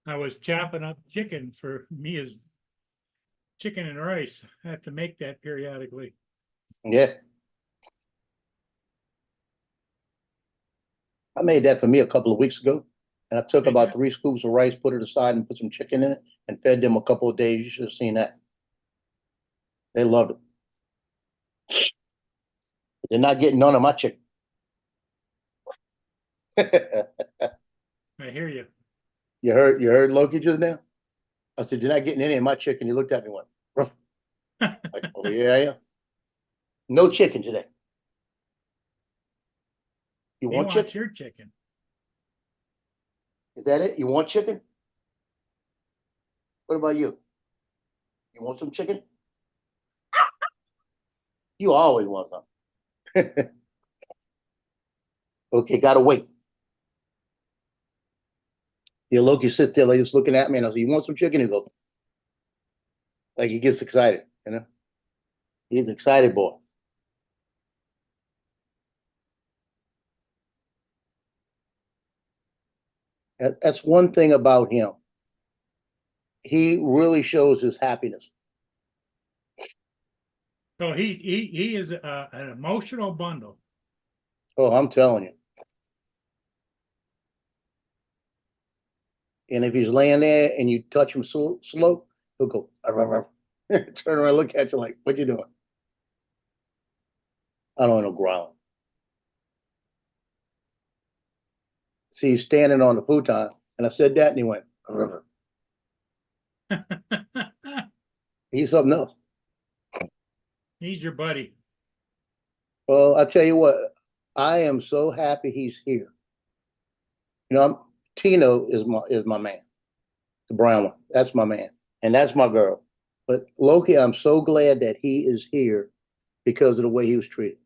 I was chopping up chicken for Mia's chicken and rice. I have to make that periodically. Yeah. I made that for me a couple of weeks ago. And I took Did about ya? 3 scoops of rice, put it aside and put some chicken in it and fed them a couple of days. You should have seen that. They loved it. They're not getting none of my chicken. I hear you. You heard Loki just now? I said, you're not getting any of my chicken. He looked at me and went, "Ruff." Like, oh yeah, I am. No chicken today. You He want wants chicken? your chicken. Is that it? You want chicken? What about you? You want some chicken? You always want some. Okay, gotta wait. Yeah, Loki sits there like just looking at me and I said, you want some chicken? He goes, like he gets excited, you know? He's an excited boy. That's one thing about him. He really shows his happiness. So he is an emotional bundle. Oh, I'm telling you. And if he's laying there and you touch him slow, he'll go, turn around, look at you like, what you doing? I don't know, growling. See, he's standing on the futon, and I said that, and he went, he's something else. He's your buddy. Well, I tell you what, I am so happy he's here. You know, Tino is my man, the brown one. That's my man, and that's my girl. But Loki, I'm so glad that he is here because of the way he was treated.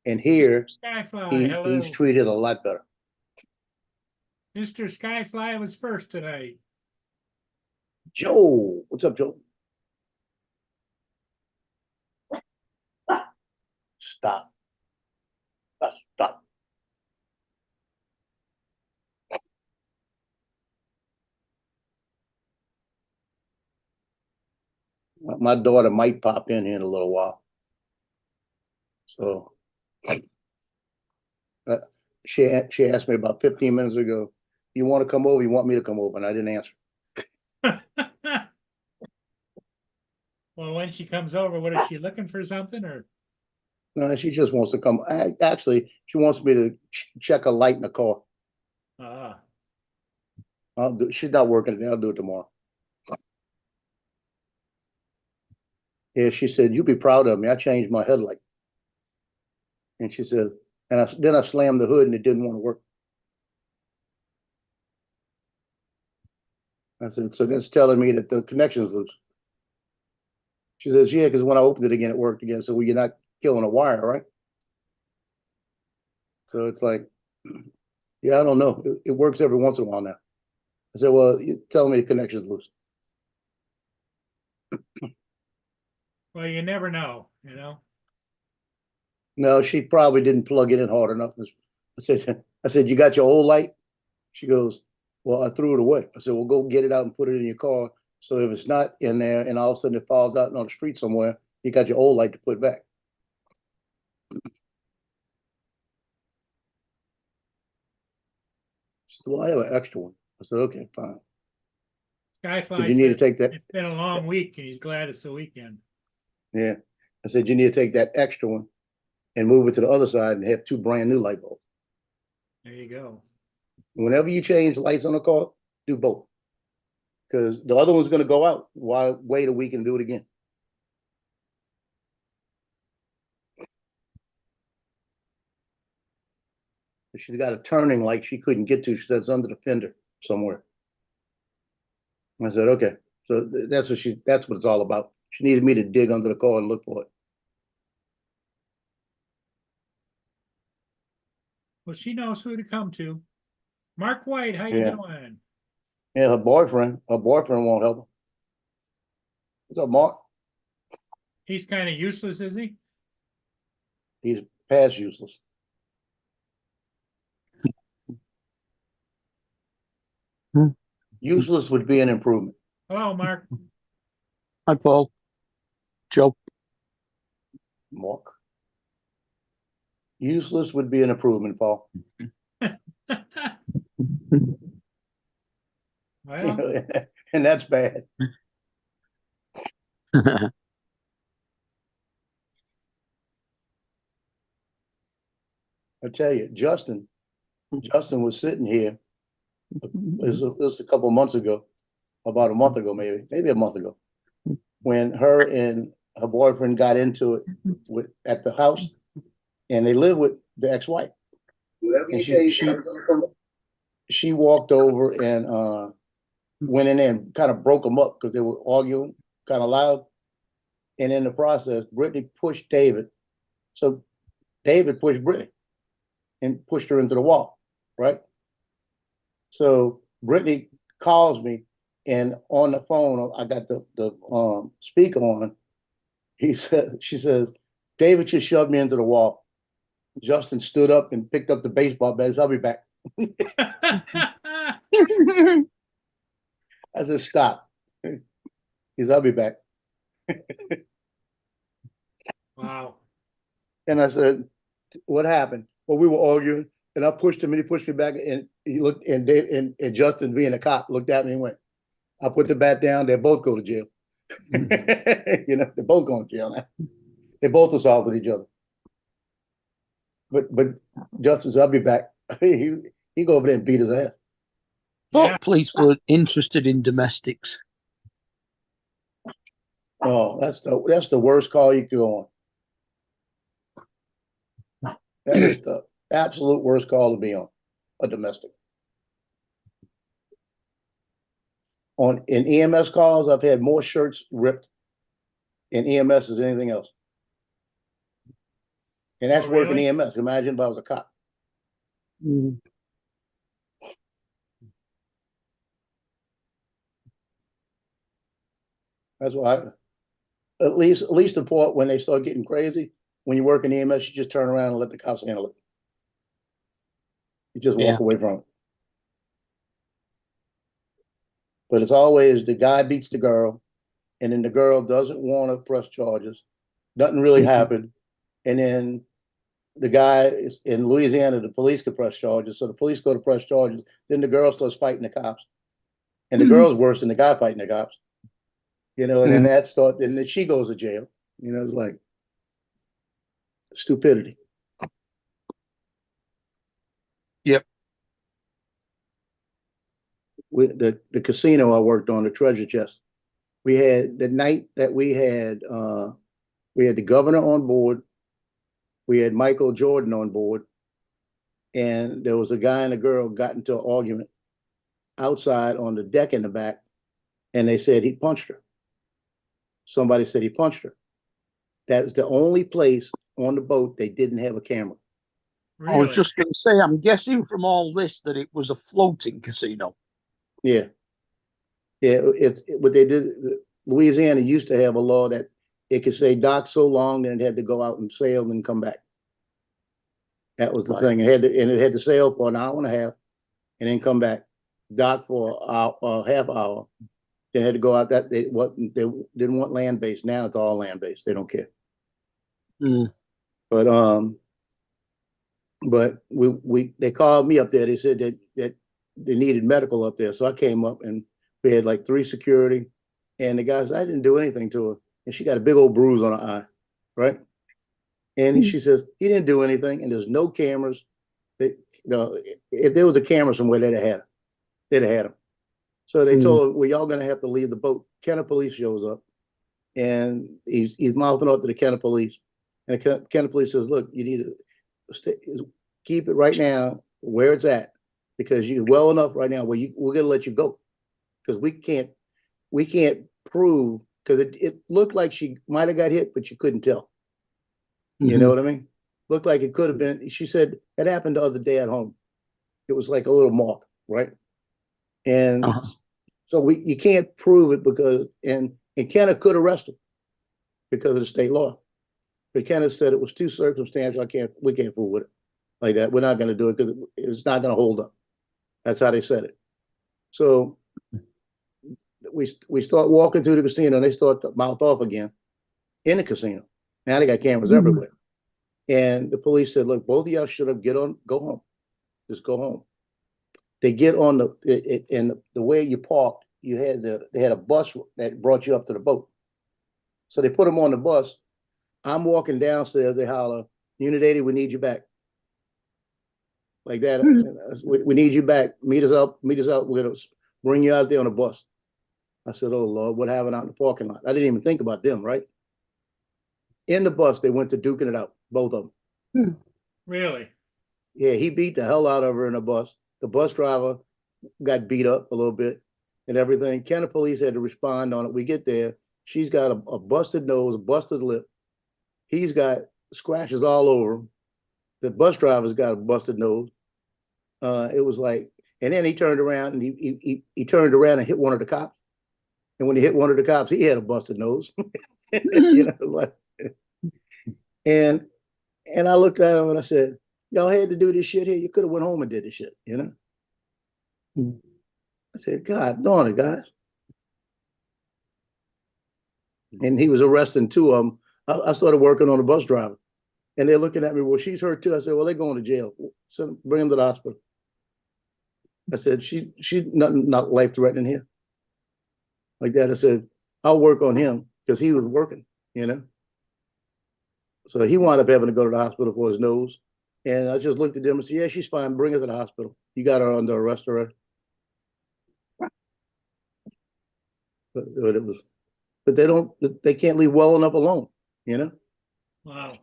And here, Skyfly, hello. he's treated a lot better. Mr. Skyfly was first tonight. Joe, what's up, Joe? Stop. Stop. My daughter might pop in here in a little while. So she asked me about 15 minutes ago, you want to come over? You want me to come over? And I didn't answer. Well, when she comes over, what is she looking for something or? No, she just wants to come. Actually, she wants me to check a light in the car. Ah, She's not working today. I'll do it tomorrow. Yeah, she said, you'll be proud of me. I changed my headlight. And she says, and then I slammed the hood and it didn't want to work. I said, so that's telling me that the connection's loose. She says, yeah, because when I opened it again, it worked again. So you're not killing a wire, right? So it's like, yeah, I don't know. It works every once in a while now. I said, well, you're telling me the connection's loose. well, you never know, you know? No, she probably didn't plug it in hard enough. I said, you got your old light? She goes, well, I threw it away. I said, well, go get it out and put it in your car. So if it's not in there and all of a sudden it falls out on the street somewhere, you got your old light to put back. She said, well, I have an extra one. I said, okay, fine. Skyfly So you need to take that. It's been a long week and he's glad it's the weekend. Yeah. I said, you need to take that extra one and move it to the other side and have 2 brand new light bulbs. There you go. Whenever you change lights on a car, do both. Because the other one's going to go out. Why wait a week and do it again? She's got a turning light she couldn't get to. She said it's under the fender somewhere. I said, okay. So that's what it's all about. She needed me to dig under the car and look for it. Well, she knows who to come to. Mark White, how you Yeah. doing? Yeah, her boyfriend won't help her. What's up, Mark? He's kind of useless, is he? He's past useless. Useless would be an improvement. Hello, Mark. Hi, Paul. Joe. Mark. Useless would be an improvement, Paul. Well, And that's bad. I tell you, Justin was sitting here. This was a couple of months ago, about a month ago, maybe a month ago, when her and her boyfriend got into it at the house, and they lived with the ex-wife. And she walked over and went in there and kind of broke them up because they were arguing kind of loud. And in the process, Brittany pushed David. So David pushed Brittany and pushed her into the wall, right? So Brittany calls me, and on the phone, I got the speaker on. She says, David just shoved me into the wall. Justin stood up and picked up the baseball bat. I'll be back. I said, stop. He said, I'll be back. wow. And I said, what happened? Well, we were arguing, and I pushed him, and he pushed me back, and he looked, and Dave and Justin, being a cop, looked at me and went, I put the bat down, they both go to jail. You know, they're both going to jail now. They both assaulted each other. But Justin said, I'll be back. He go over there and beat his ass. Thought Yeah. police were interested in domestics. Oh, that's the worst call you could go on. That is the absolute worst call to be on, a domestic. In EMS calls, I've had more shirts ripped in EMS than anything else. And that's Oh, working really? EMS. Imagine if I was a cop. Mm. That's why at least the point when they start getting crazy, when you work in EMS, you just turn around and let the cops handle it. You just walk away from it. But it's always the guy beats the girl, and then the girl doesn't want to press charges. Nothing really happened. And then the guy is in Louisiana, the police could press charges. So the police go to press charges. Then the girl starts fighting the cops. And the girl's worse than the guy fighting the cops. You know, and then and then she goes to jail. You know, it's like stupidity. Yep. With the casino I worked on, the treasure chest, we had the night that we had the governor on board, we had Michael Jordan on board, and there was a guy and a girl got into an argument outside on the deck in the back, and they said he punched her. Somebody said he punched her. That's the only place on the boat they didn't have a camera. I was Really? just going to say, I'm guessing from all this that it was a floating casino. Yeah. Yeah, it's what they did. Louisiana used to have a law that it could say dock so long, then it had to go out and sail and come back. That was the thing. It had to sail for an hour and a half, and then come back, dock for a half hour. Then had to go out. That they didn't want land based. Now it's all land based. They don't care. But they called me up there. They said that they needed medical up there. So I came up, and we had like 3 security, and the guy said, I didn't do anything to her. And she got a big old bruise on her eye, right? And she says, he didn't do anything, and there's no cameras. If there was a camera somewhere, they'd have had her. They'd have had him. So they told her, well, y'all gonna have to leave the boat. Kenner police shows up, and he's mouthing up to the Kenner police. And the Kenner police says, look, you need to keep it right now where it's at, because you're well enough right now where we're gonna let you go. Because we can't prove, because it looked like she might have got hit, but you couldn't tell. You know what I mean? Looked like it could have been. She said it happened the other day at home. It was like a little mark, right? And so you can't prove it because and Kenner could arrest him because of the state law. But Kenner said it was too circumstantial. We can't fool with it like that. We're not going to do it because it's not going to hold up. That's how they said it. So we start walking through the casino and they start to mouth off again in the casino. Now they got cameras everywhere. And the police said, look, both of y'all should have go home. Just go home. They get on and the way you parked, they had a bus that brought you up to the boat. So they put them on the bus. I'm walking downstairs, they holler, Unit 80, we need you back. Like that. We need you back. Meet us up. We're gonna bring you out there on a bus. I said, oh Lord, what happened out in the parking lot? I didn't even think about them, right? In the bus, they went to duking it out, both of them. Really? Yeah, he beat the hell out of her in the bus. The bus driver got beat up a little bit and everything. Kenner police had to respond on it. We get there. She's got a busted nose, a busted lip. He's got scratches all over him. The bus driver's got a busted nose. It was like, and then he turned around and he turned around and hit one of the cops. And when he hit one of the cops, he had a busted nose. You know, like, and I looked at him and I said, y'all had to do this shit here. You could have went home and did this shit, you know? I said, God darn it, guys. And he was arresting two of them. I started working on a bus driver. And they're looking at me, well, she's hurt too. I said, well, they're going to jail. So bring them to the hospital. I said, she's not life-threatening here. Like that, I said, I'll work on him because he was working, you know? So he wound up having to go to the hospital for his nose. And I just looked at them and said, yeah, she's fine. Bring her to the hospital. You got her under arrest already. But they can't leave well enough alone, you know? Wow.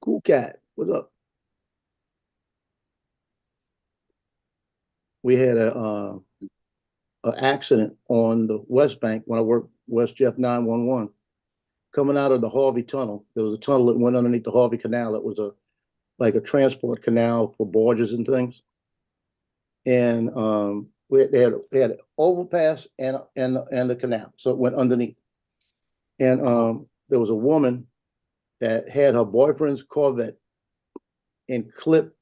Cool cat. What's up? We had a accident on the West Bank when I worked West Jeff 911. Coming out of the Harvey Tunnel, there was a tunnel that went underneath the Harvey Canal. It was like a transport canal for barges and things. And they had an overpass and the canal, so it went underneath. And there was a woman that had her boyfriend's Corvette and clipped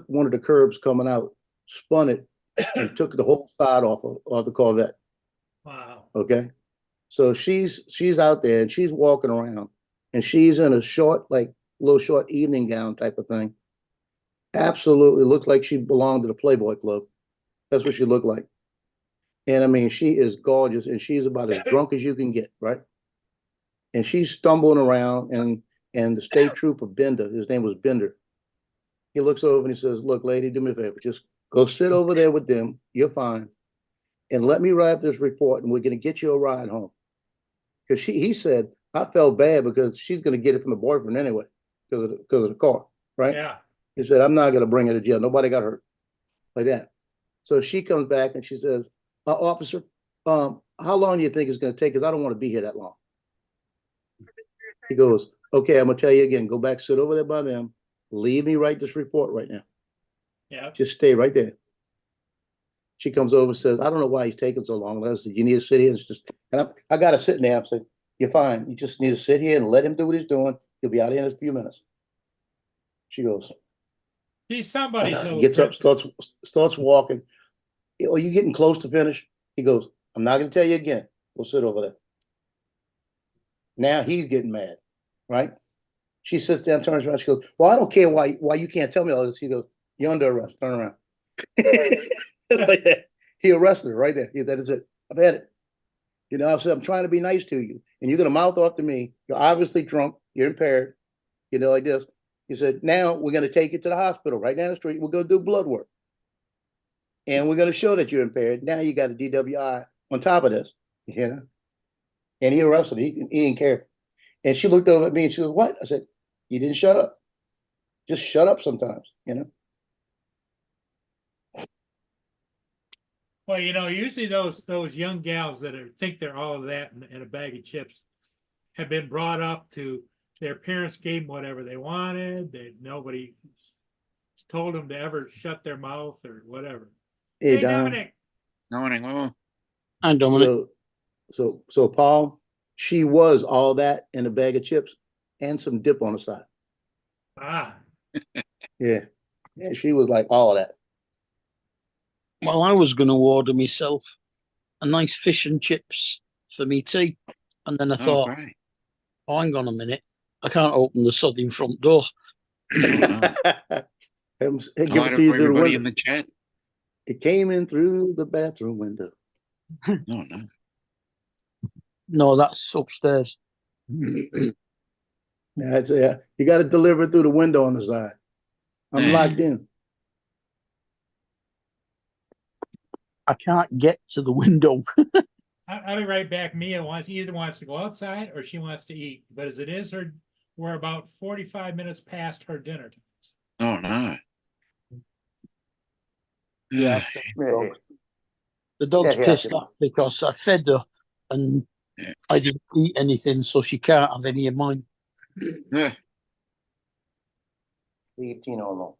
one of the curbs coming out, spun it, and took the whole side off of the Corvette. Wow. Okay. So she's out there and she's walking around and she's in a little short evening gown type of thing. Absolutely looks like she belonged to the Playboy Club. That's what she looked like. And I mean, she is gorgeous and she's about as drunk as you can get, right? And she's stumbling around and the state trooper Bender, his name was Bender. He looks over and he says, look, lady, do me a favor. Just go sit over there with them. You're fine. And let me write this report and we're going to get you a ride home. Because he said, I felt bad because she's going to get it from the boyfriend anyway because of the car, right? Yeah. He said, I'm not going to bring her to jail. Nobody got hurt like that. So she comes back and she says, officer, how long do you think it's going to take? Because I don't want to be here that long. He goes, okay, I'm going to tell you again, go back, sit over there by them. Leave me write this report right now. Yeah. Just stay right there. She comes over and says, I don't know why he's taking so long. I said, you need to sit here and I got to sit there. I said, you're fine. You just need to sit here and let him do what he's doing. He'll be out here in a few minutes. She goes, He's somebody. gets up, starts walking. Are you getting close to finish? He goes, I'm not going to tell you again. We'll sit over there. Now he's getting mad, right? She sits down, turns around. She goes, well, I don't care why you can't tell me all this. He goes, you're under arrest. Turn around. Like that. He arrested her right there. That is it. I've had it. You know, I said, I'm trying to be nice to you. And you're going to mouth off to me. You're obviously drunk. You're impaired. You know, like this. He said, now we're going to take you to the hospital right down the street. We're going to do blood work. And we're going to show that you're impaired. Now you got a DWI on top of this, you know. And he arrested her. He didn't care. And she looked over at me and she goes, what? I said, you didn't shut up. Just shut up sometimes, you know. Well, you know, usually those young gals that think they're all of that and a bag of chips have been brought up to their parents gave them whatever they wanted. Nobody told them to ever shut their mouth or whatever. Hey, Hey, Don. Dominic. Morning, Lou. I'm Dominic. So Paul, she was all that in a bag of chips and some dip on the side. Ah, Yeah. Yeah, she was like all of that. Well, I was going to order myself a nice fish and chips for me tea. And then I Oh, thought, great. oh, hang on a minute. I can't open the sodding front door. Oh, no. Give Hello it to to you through the everybody in window. the chat. It came in through the bathroom window. Oh, no. No, that's upstairs. That's you got to deliver it through the window on the side. I'm locked in. I can't get to the window. I'll be right back. Mia either wants to go outside or she wants to eat, but as it is, we're about 45 minutes past her dinner time. Oh, no. Yeah, Yeah, the dog's yeah, pissed yeah. off because I fed her and Yeah. I didn't eat anything, so she can't have any of mine. Yeah. Leave Tino alone.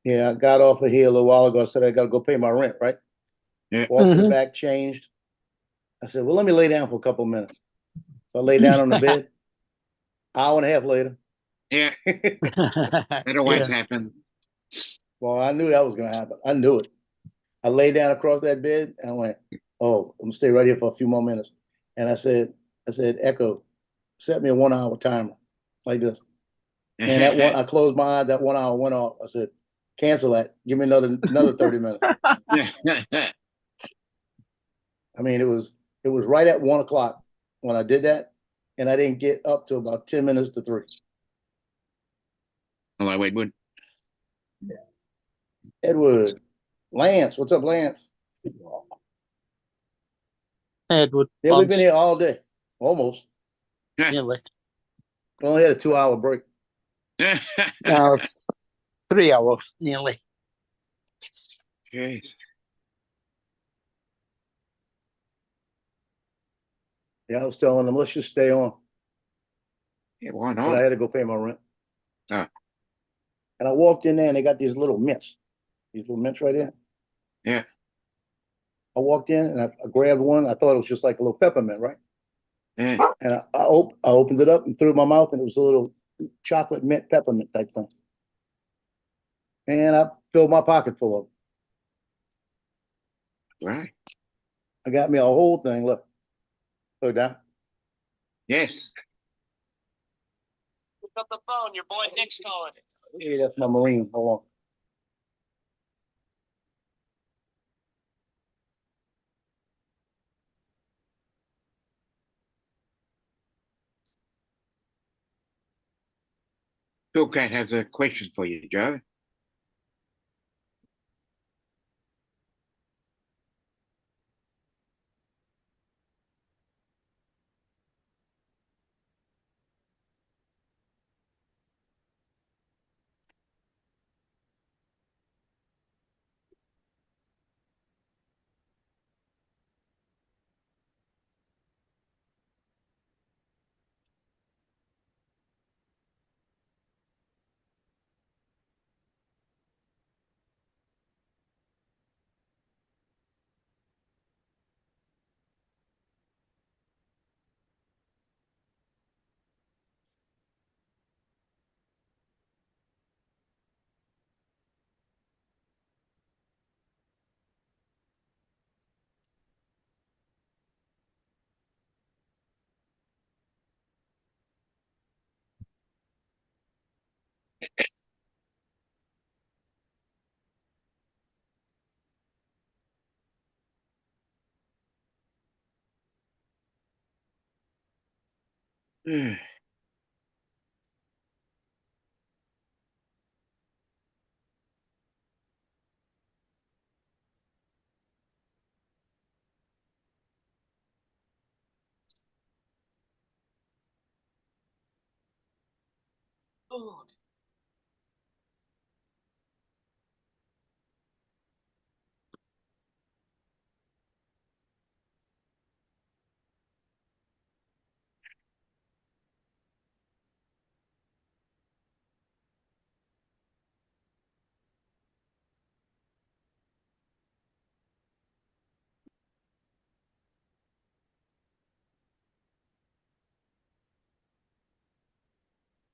Yeah, I got off of here a little while ago. I said I got to go pay my rent, right? Yeah. Walked in the Mhm. back, changed. I said, well, let me lay down for a couple of minutes. So I lay down on the bed. Hour and a half later. Yeah. That always Yeah. happens. Well, I knew that was going to happen. I knew it. I lay down across that bed and I went, oh, I'm gonna stay right here for a few more minutes. And I said, Echo, set me a 1 hour timer like this. And that one, I closed my eyes, that 1 hour went off. I said, cancel that. Give me another 30 minutes. I mean, it was right at 1 o'clock when I did that. And I didn't get up to about 10 minutes to 3. Hello, Edward. Edward, Lance, what's up, Lance? Edward, Yeah, we've been here all day, almost. nearly. We only had a 2 hour break. No, 3 hours, nearly. Jeez. Yeah, I was telling them, let's just stay on. Yeah, why But I not? had to go pay my rent. Ah. And I walked in there and they got these little mints right there. Yeah. I walked in and I grabbed one. I thought it was just like a little peppermint, right? Yeah. And I opened it up and threw it in my mouth, and it was a little chocolate mint peppermint type thing. And I filled my pocket full of it. Right. I got me a whole thing. Look down. Yes. Pick up the phone, your boy Nick's calling. Hey, that's my Marine. Hold on. Phil Cat has a question for you, Joe.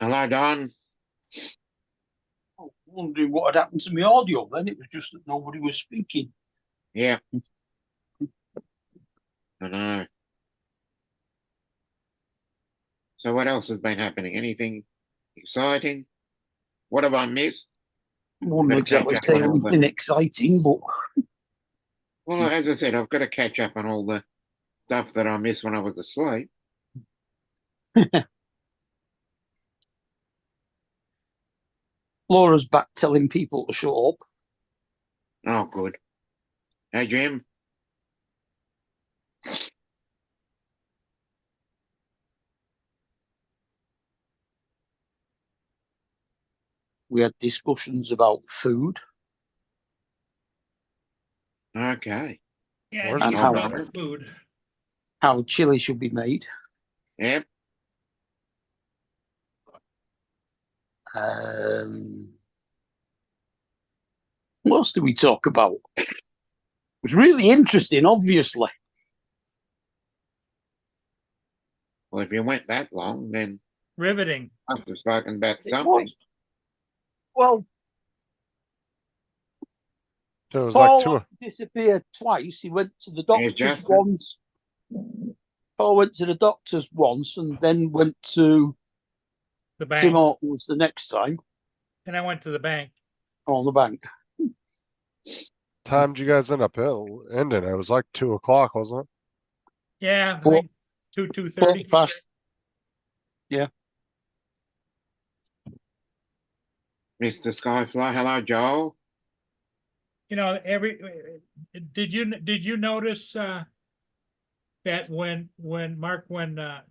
Hello, Don. Oh, wondering what had happened to my audio then. It was just that nobody was speaking. Yeah. I know. So what else has been happening? Anything exciting? What have I missed? Wouldn't Better exactly catch up say on all the. anything exciting, but Well, as I said, I've got to catch up on all the stuff that I missed when I was asleep. Laura's back telling people to shut up. Oh, good. Hey, Jim. We had discussions about food Okay. Yeah, Where's it's and just Tom how, about at? food. how chili should be made. Yep. What else did we talk about? It was really interesting, obviously. Well, if you went that long, then Riveting. must have spoken about It something. was. Well, So it was like Paul two. had to disappear twice. He went to the Yeah, doctor's Justin. once. Paul went to the doctor's once and then went to The Tim bank. Hortons the next time And I went to the bank. on the bank. Time did you guys end up ending? It was like 2 o'clock, wasn't it? Yeah, I Well, think 2:30. Fast. Mr. Skyfly. Hello, Joel. You know, did you notice that when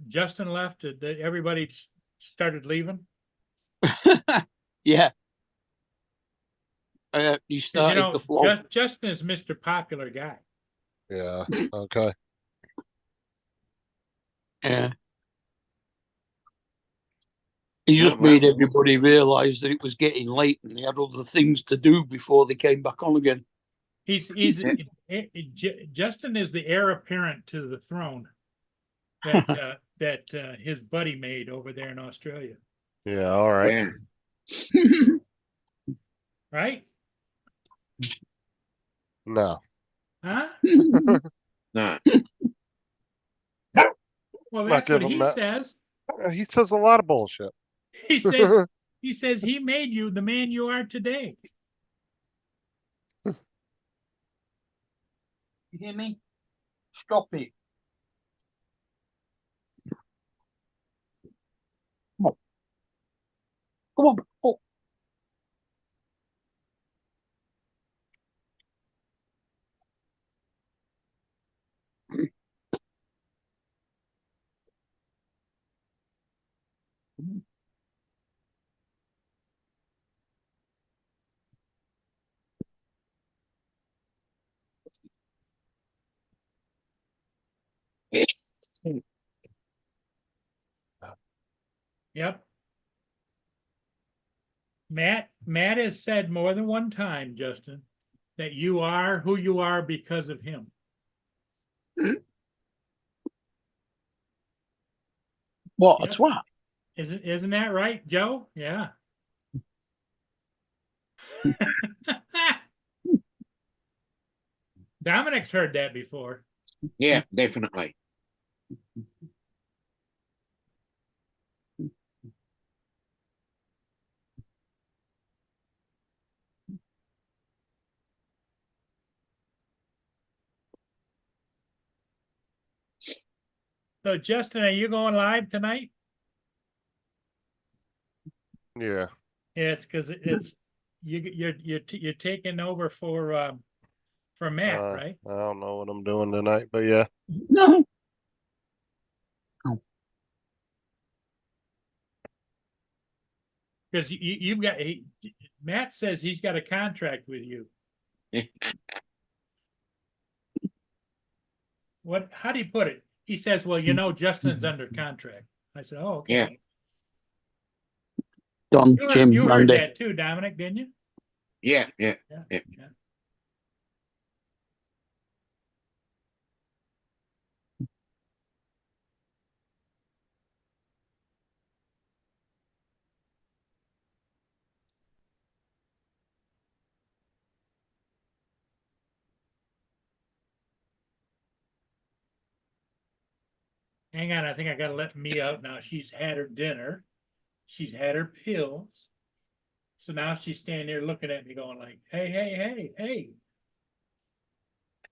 Justin left, that everybody started leaving? Yeah. You 'Cause, started the flow. Justin is Mr. Popular guy. Yeah. Okay. Yeah. He Oh, just well. made everybody realise that it was getting late and they had other things to do before they came back on again. He's Justin is the heir apparent to the throne that his buddy made over there in Australia, Yeah. All right. Yeah. right? No. Huh? No. Well, Not that's what giving he that. says. He says a lot of bullshit. He says he made you the man you are today. You hear me? Stop it. Come on. Come on. Oh. Yep. Matt has said more than one time, Justin, that you are who you are because of him. What a Yep. twat. Isn't that right, Joe? Yeah. Dominic's heard that before. Yeah, definitely. So, Justin, are you going live tonight? Yeah. Yeah, it's because it's you're taking over for Matt, right? I don't know what I'm doing tonight, but yeah. No. Because you've got Matt says he's got a contract with you. What? How do you put it? He says, "Well, you know, Justin's under contract." I said, "Oh, okay." Yeah. Don, Jim, You heard Randy. that too, Dominic, didn't you? Yeah. Yeah. Yeah. hang on, I think I gotta let me out now. She's had her dinner. She's had her pills. So now she's standing there looking at me going like, hey, hey, hey, hey.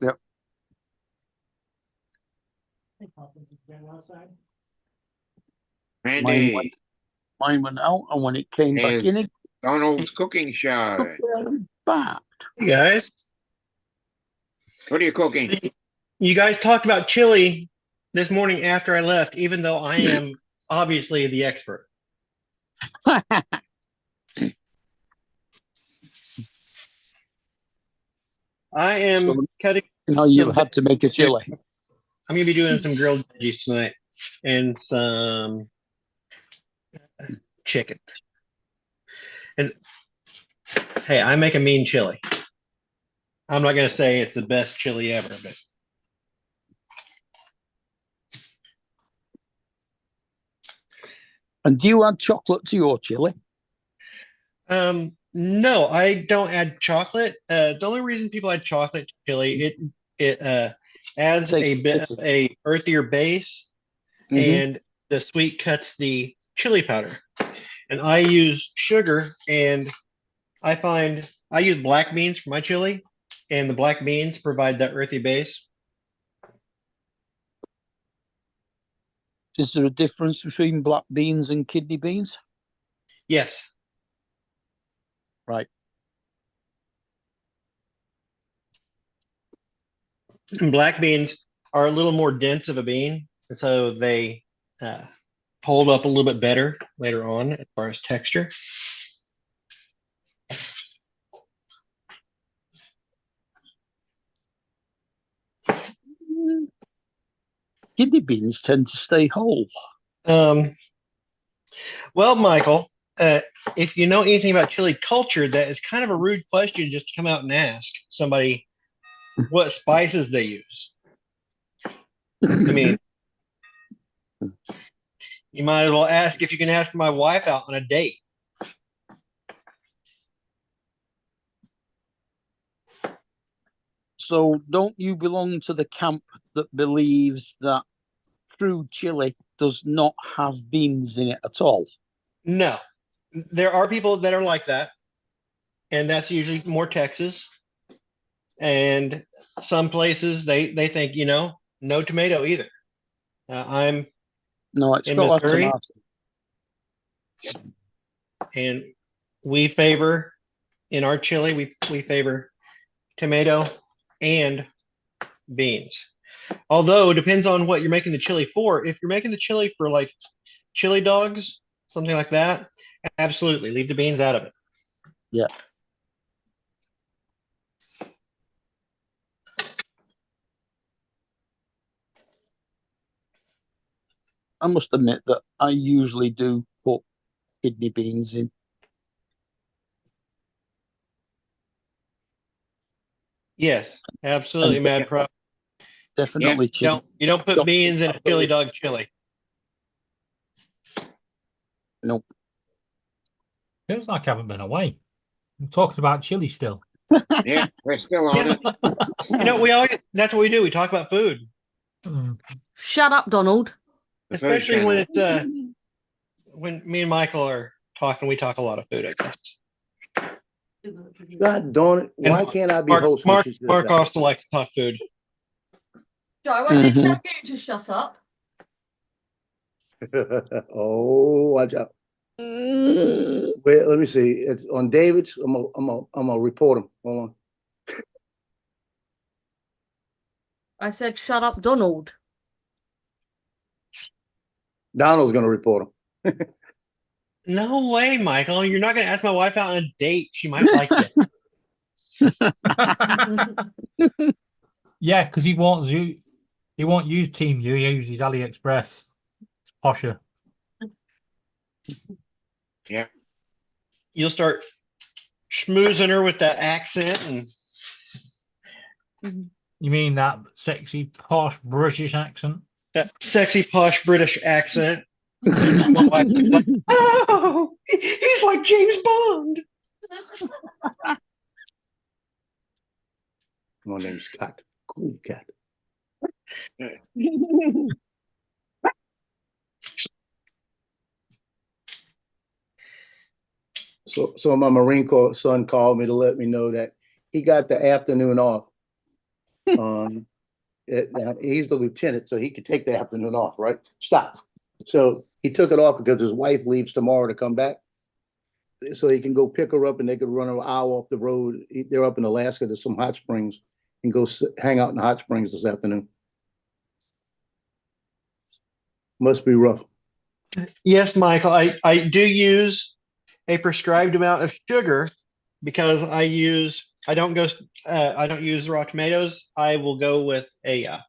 Yep. Hey, Pumpkins, you been outside? Randy, Mine went out, and when it came back Yes. in, it Donald's cooking show. back. Hey guys, What are you cooking? you guys talked about chili this morning after I left, even though I am obviously the expert. I am So cutting. now you some had to make a chili. I'm gonna be doing some grilled veggies tonight and some chicken. And hey, I make a mean chili. I'm not gonna say it's the best chili ever, but And do you add chocolate to your chili? no, I don't add chocolate. The only reason people add chocolate to chili, it adds a Tastes bit of bitter. a earthier base, Mhm. and the sweet cuts the chili powder. And I use sugar, and I find I use black beans for my chili, and the black beans provide that earthy base. Is there a difference between black beans and kidney beans? Yes. Right. And black beans are a little more dense of a bean, and so they hold up a little bit better later on as far as texture. Kidney beans tend to stay whole. Um, well, Michael, if you know anything about chili culture, that is kind of a rude question just to come out and ask somebody what spices they use. I mean, you might as well ask if you can ask my wife out on a date. So don't you belong to the camp that believes that true chili does not have beans in it at all? No, there are people that are like that, and that's usually more Texas. And some places they think no tomato either. I'm No, it's in got to have Missouri, tomato. and we favor in our chili we favor tomato and beans. Although it depends on what you're making the chili for. If you're making the chili for like chili dogs, something like that, absolutely leave the beans out of it. Yeah. I must admit that I usually do put kidney beans in. Yes, absolutely, And Mad Pro. definitely chicken. You don't put beans in a chili dog chili. Nope. Feels like I haven't been away. I'm talking about chili still. Yeah, we're still on it. We always that's what we do. We talk about food, Mm. Shut up, Donald. The food especially when channel. it's when me and Michael are talking. We talk a lot of food, I guess. God darn it, why And can't I be Mark, host when Mark, she says Mark that? also likes to talk food. Joe, I did Mhm. tell you to shut up. Oh, watch out. Wait, let me see. It's on David's. I'm gonna report him. Hold on. I said, shut up, Donald. Donald's gonna report him. No way, Michael. You're not going to ask my wife out on a date. She might like you. Yeah, because he won't use Team U, he uses AliExpress. It's posher. Yeah. You'll start schmoozing her with that accent and You mean that sexy, posh British accent? that sexy, posh British accent. My wife will be like, oh, he's like James Bond. My name's Scott. Cool cat. So my Marine Corps son called me to let me know that he got the afternoon off. Now, he's the lieutenant, so he could take the afternoon off, right? Stop. So he took it off because his wife leaves tomorrow to come back. So he can go pick her up and they could run an hour off the road. They're up in Alaska, there's some hot springs, and go hang out in the hot springs this afternoon. Must be rough. Yes, Michael, I do use a prescribed amount of sugar because I don't use raw tomatoes. I will go with a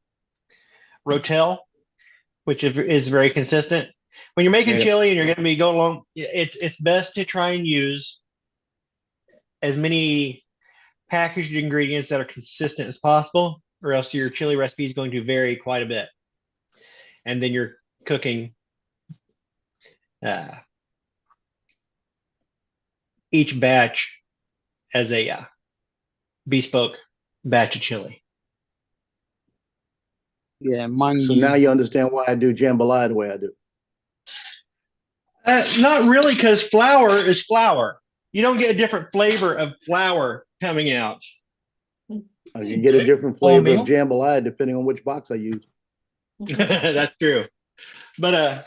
Rotel, which is very consistent. When you're making Yeah. chili and you're going to be going along, it's best to try and use as many packaged ingredients that are consistent as possible, or else your chili recipe is going to vary quite a bit. And then you're cooking each batch as a bespoke batch of chili. Yeah, mine. So now you understand why I do jambalaya the way I do. Not really, because flour is flour. You don't get a different flavor of flour coming out. I can get a different flavor of jambalaya depending on which box I use. That's true. But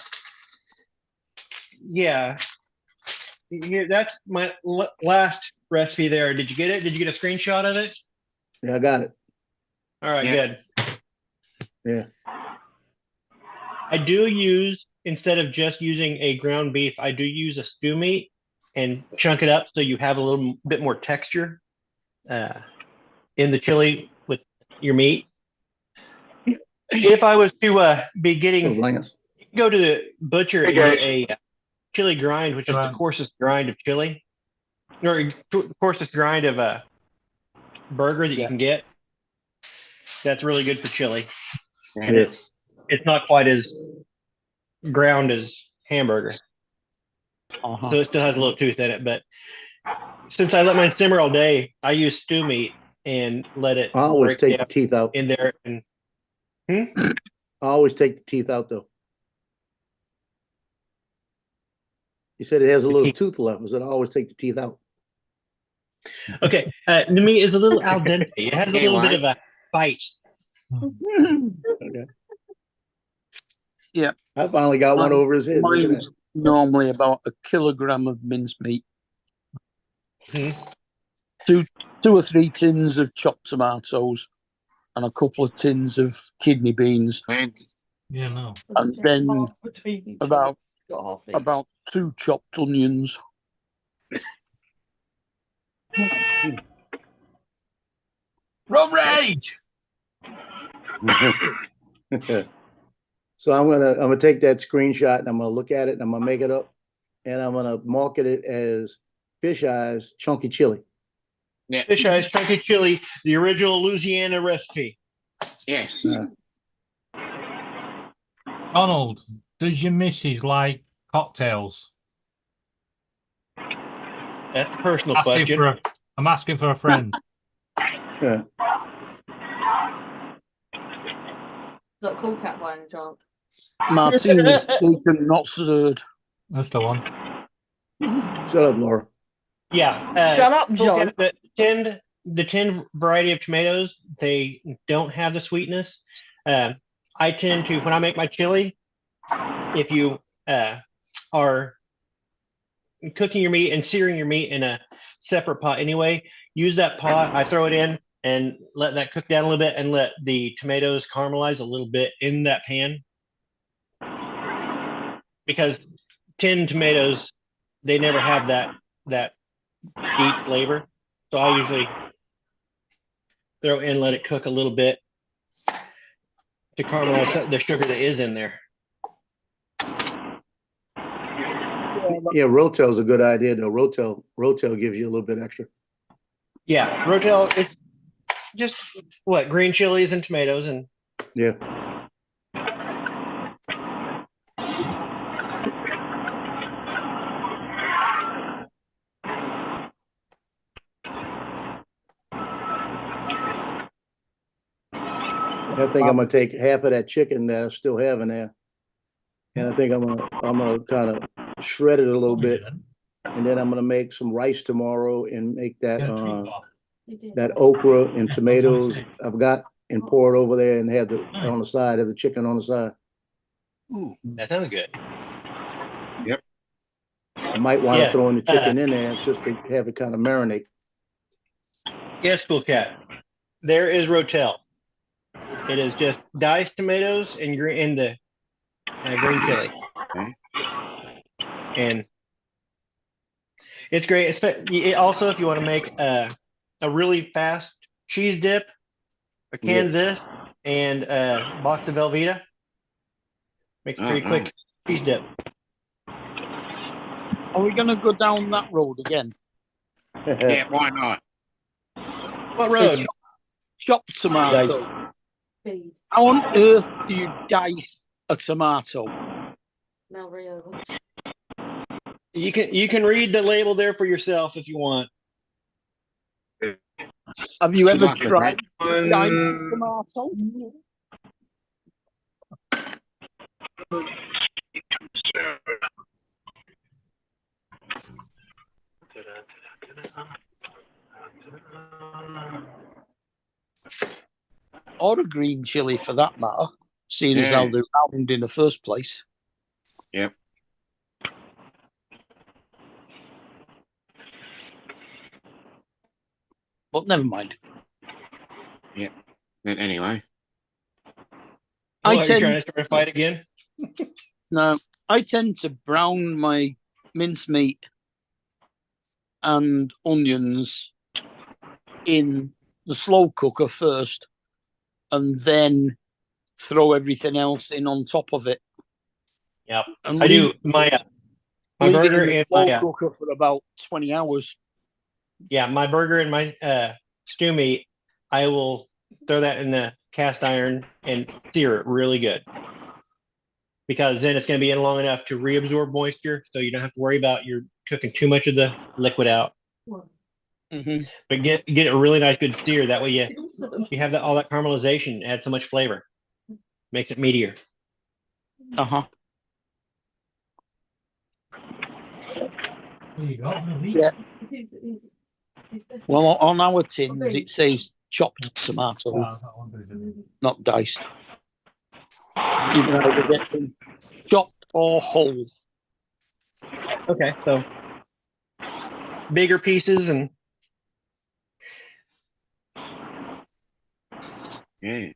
yeah, here, that's my last recipe there. Did you get it? Did you get a screenshot of it? Yeah, I got it. All right, Yeah. good. Yeah. I do use, instead of just using a ground beef, I do use a stew meat and chunk it up so you have a little bit more texture in the chili with your meat. If I was to be So getting, Lance, go to the butcher and get a chili grind, which is the Grind. coarsest grind of chili, or coarsest grind of a burger that you Yeah. can get. That's really good for chili. And Yeah. it's not quite as ground as hamburger. Uh-huh. So it still has a little tooth in it. But since I let mine simmer all day, I use stew meat and let it I always break take the down teeth out. in there. And I always take the teeth out though. You said it has a The little teeth. tooth left. I said I always take the teeth out. okay, the meat is a little al dente. It has a Hey, little bit what? of a bite. Okay. Yeah. I finally got one over his head. Look at Mine's that. normally about a kilogram of mincemeat, Hmm. two or three tins of chopped tomatoes, and a couple of tins of kidney beans, And Yeah, no. and then Between each about got half each. about 2 chopped onions. Road rage. So I'm gonna take that screenshot and I'm gonna look at it and I'm gonna make it up and I'm gonna market it as fish eyes chunky chili. yeah, Fish eyes chunky chili, the original Louisiana recipe. yes. Donald, does your missus like cocktails? That's a personal Asking question. for a, I'm asking for a friend. Yeah. Is that cool cat by any chance? Martini shaken, not stirred. That's the one. Shut up, Laura. Yeah. Shut up, John. The tinned variety of tomatoes, they don't have the sweetness. I tend to, when I make my chili, if you are cooking your meat and searing your meat in a separate pot anyway, use that pot. I throw it in and let that cook down a little bit and let the tomatoes caramelize a little bit in that pan. Because tinned tomatoes, they never have that deep flavor. So I usually throw in, let it cook a little bit to caramelize the sugar that is in there. Yeah, Rotel's a good idea though. Rotel gives you a little bit extra. Yeah, Rotel, it's just what, green chilies and tomatoes and Yeah. I think I'm gonna take half of that chicken that I still have in there. And I think I'm gonna kind of shred it a little bit And then I'm gonna make some rice tomorrow and make that, Get a treat bar. They did. that okra and Yeah, tomatoes fantastic. I've got and pour it over there and have the, on the side, have the chicken on the side. Ooh, that sounds good. I might wind Yeah, up throwing the chicken in there just to have it kind of marinate. Yes, Cool Cat. There is Rotel. It is just diced tomatoes and green the green chili. Okay. And it's great. Also, if you want to make a really fast cheese dip, a can of this and a box of Velveeta, makes a pretty Uh-huh. quick cheese dip. Are we gonna go down that road again? Yeah, why not? What road? Chopped tomato. Diced. Feed. How on earth do you dice a tomato? Now Rio. You can read the label there for yourself if you want. Have you ever luck with tried that. to dice a tomato? Or a green chili for that matter, seeing as how Yeah. they're round in the first place. Yep. But never mind. But anyway, I What, are you tend trying to start a fight again? No, I tend to brown my mincemeat and onions in the slow cooker first, and then throw everything else in on top of it. Yep. And I do my leave it burger in the and slow my cooker for about 20 hours. my burger and my stew meat. I will throw that in the cast iron and sear it really good, because then it's going to be in long enough to reabsorb moisture, so you don't have to worry about you're cooking too much of the liquid out. Mm-hmm. But get a really nice good sear. That way you have all that caramelization, adds so much flavor, makes it meatier. Uh-huh. There you go. No meat. Yeah. Well, on our Okay. tins, it says chopped tomato, No, that one doesn't. not diced. You can either get them chopped or whole. Okay, so bigger pieces and yeah.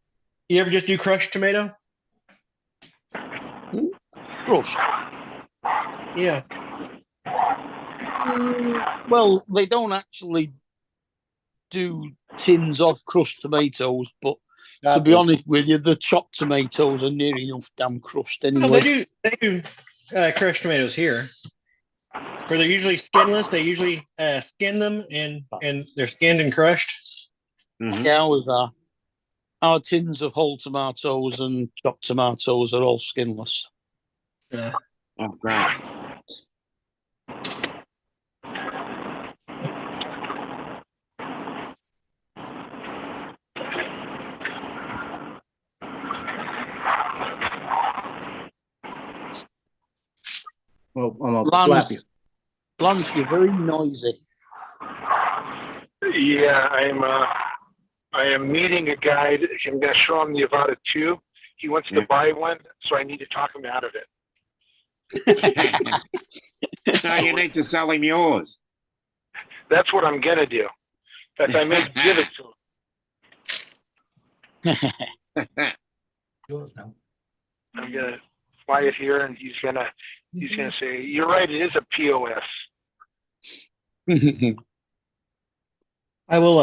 you ever just do crushed tomato? Crushed. Yeah. Well, they don't actually do tins of crushed tomatoes, but to be honest with you, the chopped tomatoes are near enough damn crushed Well, anyway. they do crushed tomatoes here, where they're usually skinless. They usually skin them and they're skinned and crushed. Mhm. Yeah, ours are. Our tins of whole tomatoes and chopped tomatoes are all skinless. Oh, great. Well, I'm gonna slap you. Lance, you're very noisy. Yeah, I am meeting a guy. I'm going to show him the Avada 2. He wants Yeah. to buy one, so I need to talk him out of it. No, you need to sell him yours. That's what I'm going to do. In fact, I may give it to him. Yours now. I'm going to fly it here, and he's going to say, "You're right. It is a POS." I will.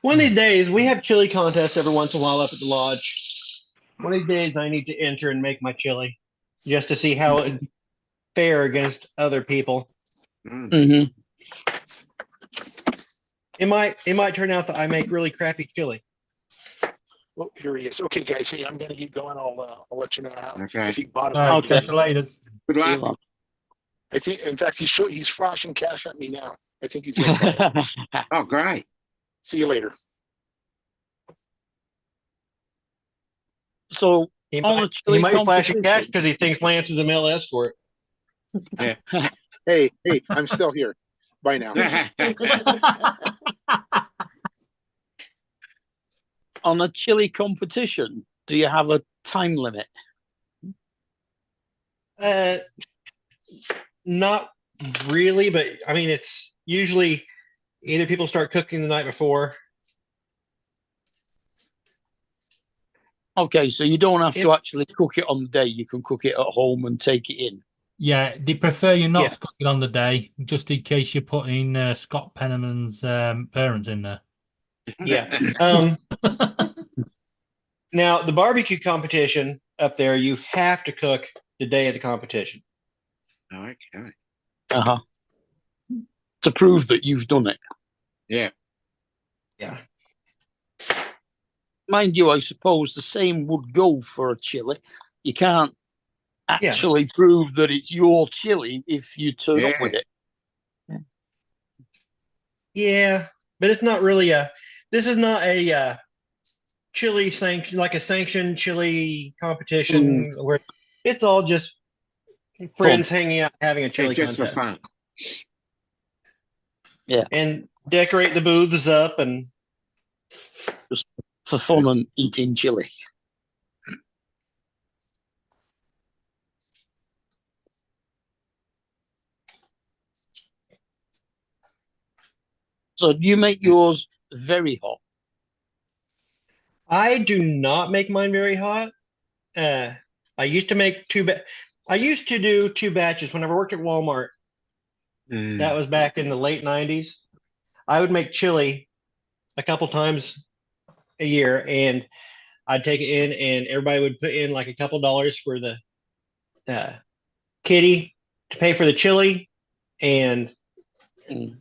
One of these days, we have chili contests every once in a while up at the lodge. One of these days, I need to enter and make my chili just to see how it fare against other people. Mm. Mhm. It might turn out that I make really crappy chili. Well, here he is. Okay, guys. Hey, I'm gonna keep going. I'll let you know how. Okay. If he bought it. All right, Okay. catch you later. Good luck. I think, in fact, he's flashing cash at me now. I think he's gonna buy it. Oh, great. See you later. So He On a might, chili flash a cash competition. because he thinks Lance is a male escort. Hey, I'm still here. Bye now. On a chili competition, do you have a time limit? Not really, but I mean, it's usually either people start cooking the night before. Okay, so you don't have If- to actually cook it on the day. You can cook it at home and take it in. Yeah, they prefer you not Yeah. to cook it on the day, just in case you're putting Scott Penniman's parents in there. Yeah. Now the barbecue competition up there, you have to cook the day of the competition. Okay. Uh-huh. To prove that you've done it. Yeah. Yeah. Mind you, I suppose the same would go for a chili. You can't actually prove that it's your chili if you turn up with it. Yeah, but it's not really this is not a chili sanction, like a sanctioned chili competition where it's all just friends hanging out, having a chili Just for contest. fun. Yeah. And decorate the booths up and Just for fun and eating chili. So do you make yours very hot? I do not make mine very hot. I used to make I used to do 2 batches whenever I worked at Walmart. That was back in the late 90s. I would make chili a couple times a year, and I'd take it in, and everybody would put in like a couple dollars for the kitty to pay for the chili, and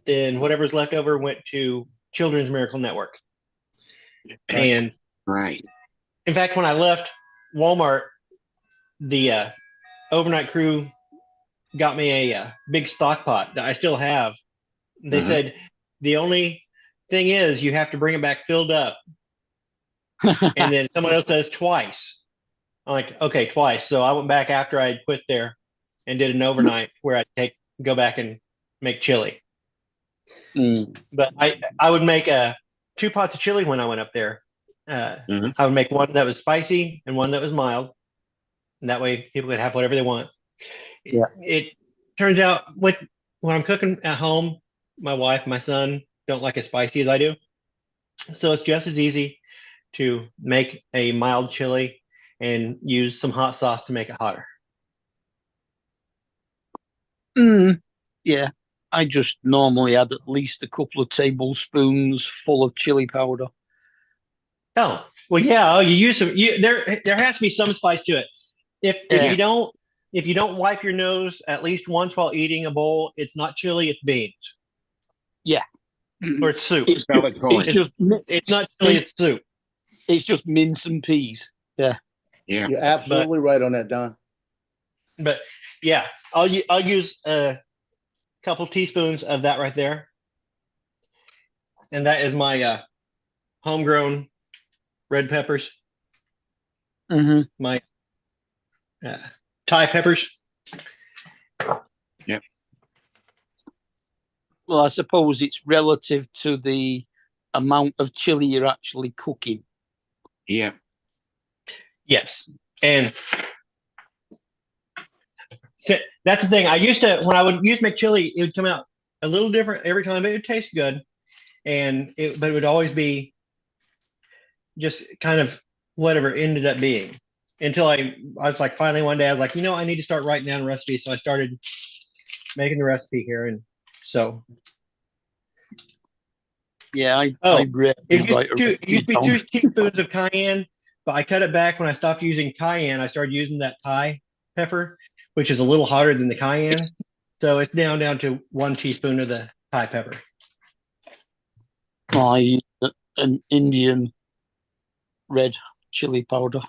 then whatever's left over went to Children's Miracle Network. And Right. in fact, when I left Walmart, the overnight crew got me a big stock pot that I still have. They said the only thing is you have to bring it back filled up. And then someone else says twice. I'm like, okay, twice. So I went back after I quit there and did an overnight where I'd go back and make chili. But I would make 2 pots of chili when I went up there. I would make one that was spicy and one that was mild. And that way people could have whatever they want. Yeah. It turns out when I'm cooking at home, my wife, my son don't like as spicy as I do. So it's just as easy to make a mild chili and use some hot sauce to make it hotter. Yeah. I just normally add at least a couple of tablespoons full of chili powder. Oh, well, yeah. You use some. There has to be some spice to it. If you don't wipe your nose at least once while eating a bowl, it's not chili, it's beans. Yeah. Or it's soup. It's not chili, it's soup. It's just mince and peas. Yeah. Yeah. You're absolutely right on that, Don. But yeah, I'll use a couple teaspoons of that right there. And that is my homegrown red peppers. My Thai peppers. Yep. Well, I suppose it's relative to the amount of chili you're actually cooking. Yeah. Yes. And so that's the thing. I used to, when I would make chili, it would come out a little different every time, but it would taste good. But it would always be just kind of whatever it ended up being. Until I was like, finally one day I was like, I need to start writing down a recipe. So I started making the recipe here. And so. Yeah, it used to be 2 teaspoons of cayenne, but I cut it back when I stopped using cayenne. I started using that Thai pepper, which is a little hotter than the cayenne. So it's down to 1 teaspoon of the Thai pepper. I use an Indian red chili powder.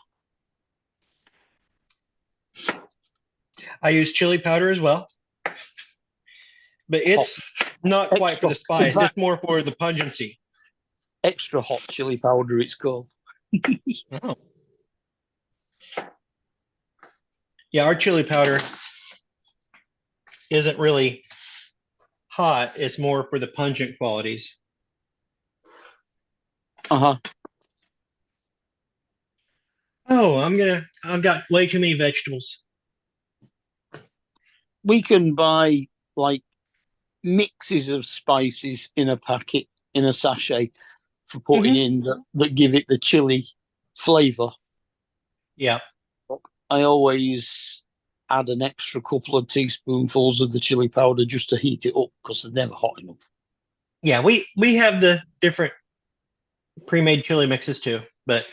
I use chili powder as well, but it's not quite for the spice. It's more for the pungency. Extra hot chili powder, it's called. Oh. Yeah, our chili powder isn't really hot. It's more for the pungent qualities. Uh-huh. Oh, I've got way too many vegetables. We can buy like mixes of spices in a packet, in a sachet for putting in that give it the chili flavor. Yeah. I always add an extra couple of teaspoonfuls of the chili powder just to heat it up because they're never hot enough. Yeah, we have the different pre-made chili mixes too, but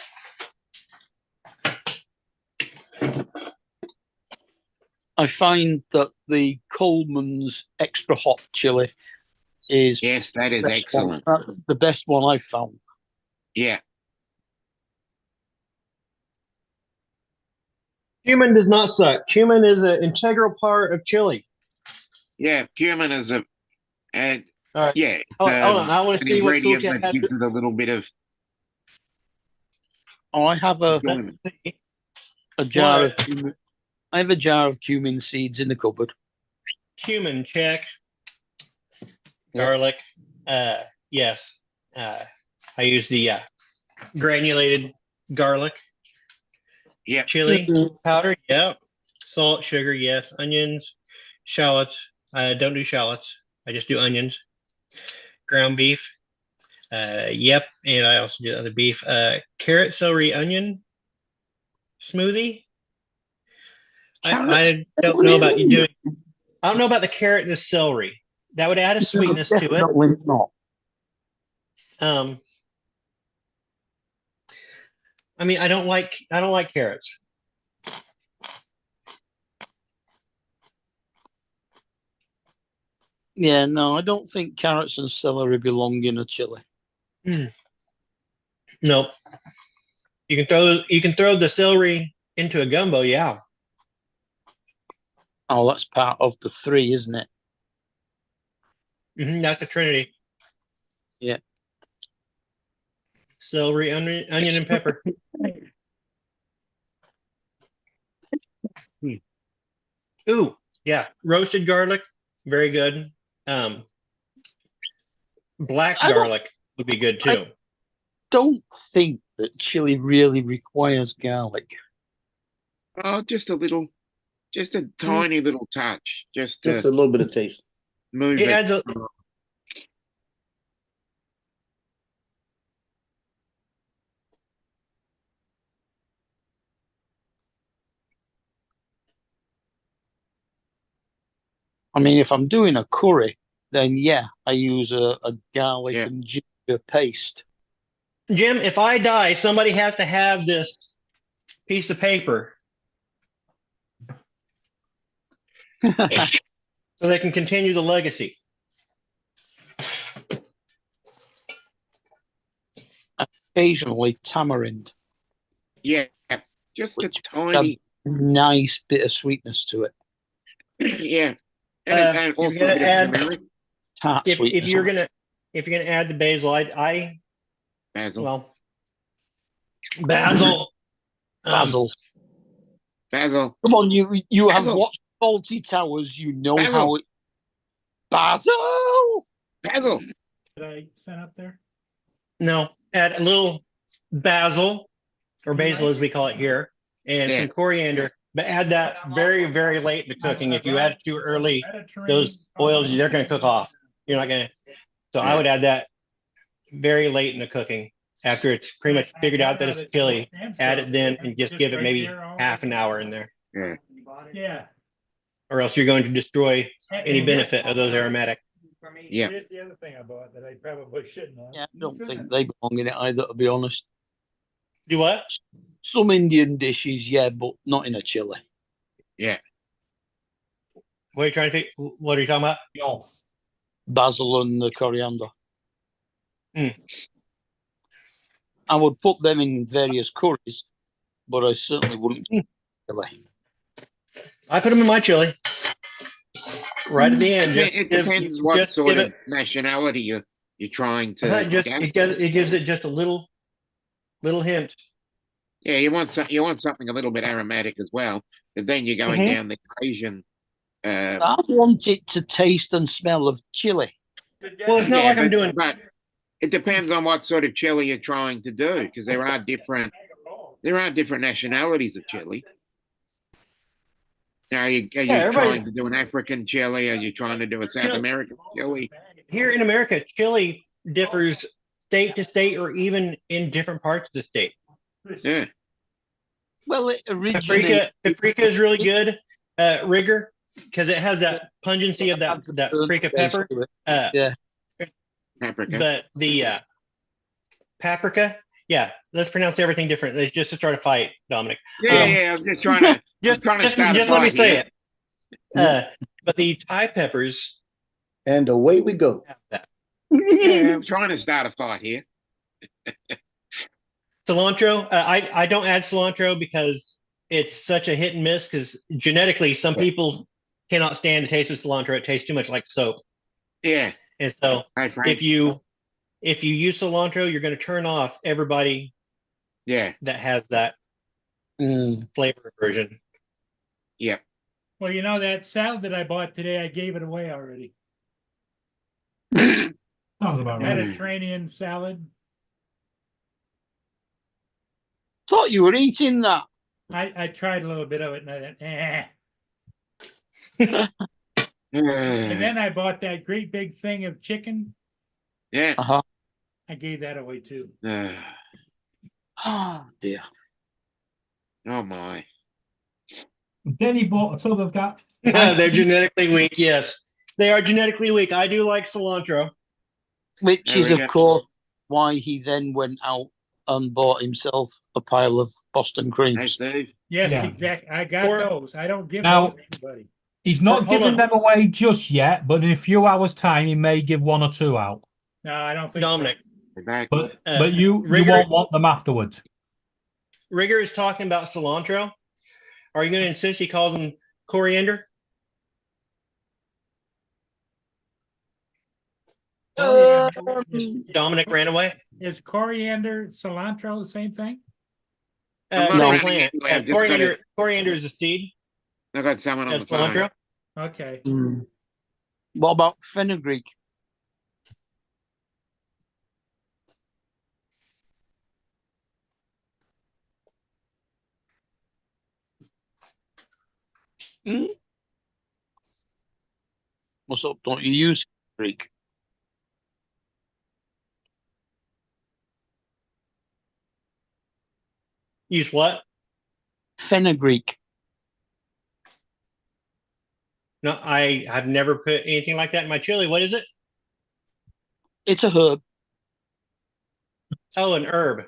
I find that the Coleman's extra hot chili is Yes, that is the best excellent. one. That's the best one I've found. Yeah. cumin does not suck. Cumin is an integral part of chili. Yeah, cumin is a, and All right. yeah, Hold on. I want to an see what ingredient Toolcat that has. gives it a little bit of Oh, I have a enjoyment. jar What? of cumin. I have a jar of cumin seeds in the cupboard. Cumin, check. Yeah. Garlic, yes. I use the granulated garlic. Yeah. Chili powder, yep. Salt, sugar, yes. Onions, shallots. I don't do shallots. I just do onions. Ground beef, yep. And I also do other beef. Carrot, celery, onion smoothie. I don't know about you doing. I don't know about the carrot and the celery. That would add a sweetness to it. Definitely not. I mean, I don't like carrots. Yeah, no, I don't think carrots and celery belong in a chili. Nope. You can throw the celery into a gumbo, yeah. Oh, that's part of the three, isn't it? That's the Trinity. Yeah. Celery, onion, and pepper. Ooh, yeah. Roasted garlic, very good. Black garlic would be good too. Don't think that chili really requires garlic. Oh, just a little, just a tiny little touch, just Just to a little bit of taste. move It it. adds a I mean, if I'm doing a curry, then yeah, I use a garlic Yeah. and ginger paste. Jim, if I die, somebody has to have this piece of paper so they can continue the legacy. Occasionally tamarind, Yeah, just a which tiny, adds a nice bit of sweetness to it. yeah. And You're also a gonna bit of add- turmeric, Tart If sweetness. you're gonna add the basil, I basil. well basil. Basil. Basil. Come on, you have Basil. watched Faulty Towers. You know Basil. how it. Basil. Basil. Did I send up there? No, add a little basil or You basil like as we call it here, and Yeah. some coriander. But add that very, very late in the cooking. If you add it too early, those oils they're going to cook off. You're not going to. So I would add that very late in the cooking after it's pretty much figured out that it's chili. Add it then and just give it maybe half an hour in there, Yeah. Yeah. or else you're going to destroy any benefit of those aromatic. Yeah. Here's the other thing I bought that I probably shouldn't have. Yeah, I don't think they belong in it either, to be honest. Do what? Some Indian dishes, yeah, but not in a chili. Yeah. What are you trying to? What are you talking about? No. Basil and the coriander. Mm. I would put them in various curries, but I certainly wouldn't. Chili. I put them in my chili. Right at the end. It depends what just sort give of nationality you're trying to. it gives it just a little hint. Yeah, you want something a little bit aromatic as well, but then you're going down the Asian I want it to taste and smell of chili. Well, it's not like I'm doing. But it depends on what sort of chili you're trying to do, because there are different nationalities of chili. Now, are you everybody's- trying to do an African chili? Are you trying to do a South Chili- American chili? Here in America, chili differs state to state or even in different parts of the state. Yeah. Well, it originated. Paprika is really good. Rigor, because it has that pungency of that paprika pepper. Yeah. Paprika. But the paprika, yeah, let's pronounce everything different. It's just to try to fight, Dominic. Yeah, I'm just trying to. Just trying to start a let me fight say here. it. But the Thai peppers And away we go. have that. Yeah, I'm trying to start a fight here. Cilantro, I don't add cilantro because it's such a hit and miss. Because genetically, some people cannot stand the taste of cilantro. It tastes too much like soap. Yeah. And so, Hi, Frank. if you use cilantro, you're going to turn off everybody Yeah. that has that flavor version. Yep. Well, you know, that salad that I bought today, I gave it away already. Sounds about right. Mediterranean salad. Thought you were eating that. I tried a little bit of it and I went, And Yeah. then I bought that great big thing of chicken. Yeah. I gave that away too. Oh dear. Oh my. Then he bought a tub of that. They're genetically weak. Yes, they are genetically weak. I do like cilantro. Which There is, we of go. course, why he then went out and bought himself a pile of Boston Hey, creams. Steve. Yes, Yeah. exactly. I got Or- those. I don't give Now- those to anybody. He's not Hold giving on. them away just yet, but in a few hours' time, he may give one or two out. No, I don't think Dominic, You're back. But Uh, you Rigor- won't want them afterwards. Rigger is talking about cilantro. Are you going to insist he calls them coriander? Dominic ran away. Is coriander, cilantro the same thing? I'm not Same running plant. anywhere, I've just got Coriander is a seed. I got someone on That's the phone. cilantro. Okay. What about fenugreek? What's up? Don't you use fenugreek? Use what? Fenugreek. No, I have never put anything like that in my chili. What is it? It's a herb. Oh, an herb.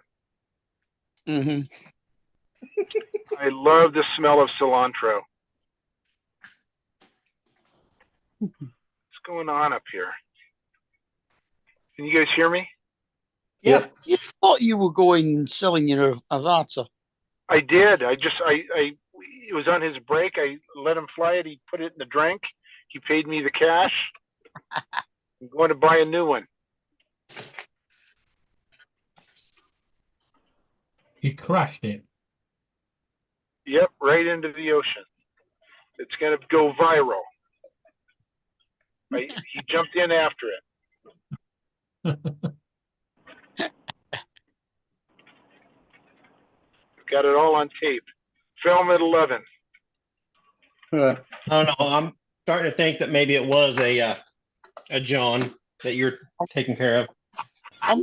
Hmm I love the smell of cilantro. What's going on up here? Can you guys hear me? Yeah. You thought you were going selling your Avata. I did. It was on his break. I let him fly it. He put it in the drink. He paid me the cash. I'm going to buy a new one. He crashed it. Yep, right into the ocean. It's going to go viral. He jumped in after it. Got it all on tape. Film at 11. Uh, I don't know. I'm starting to think that maybe it was a John that you're taking care of. I'm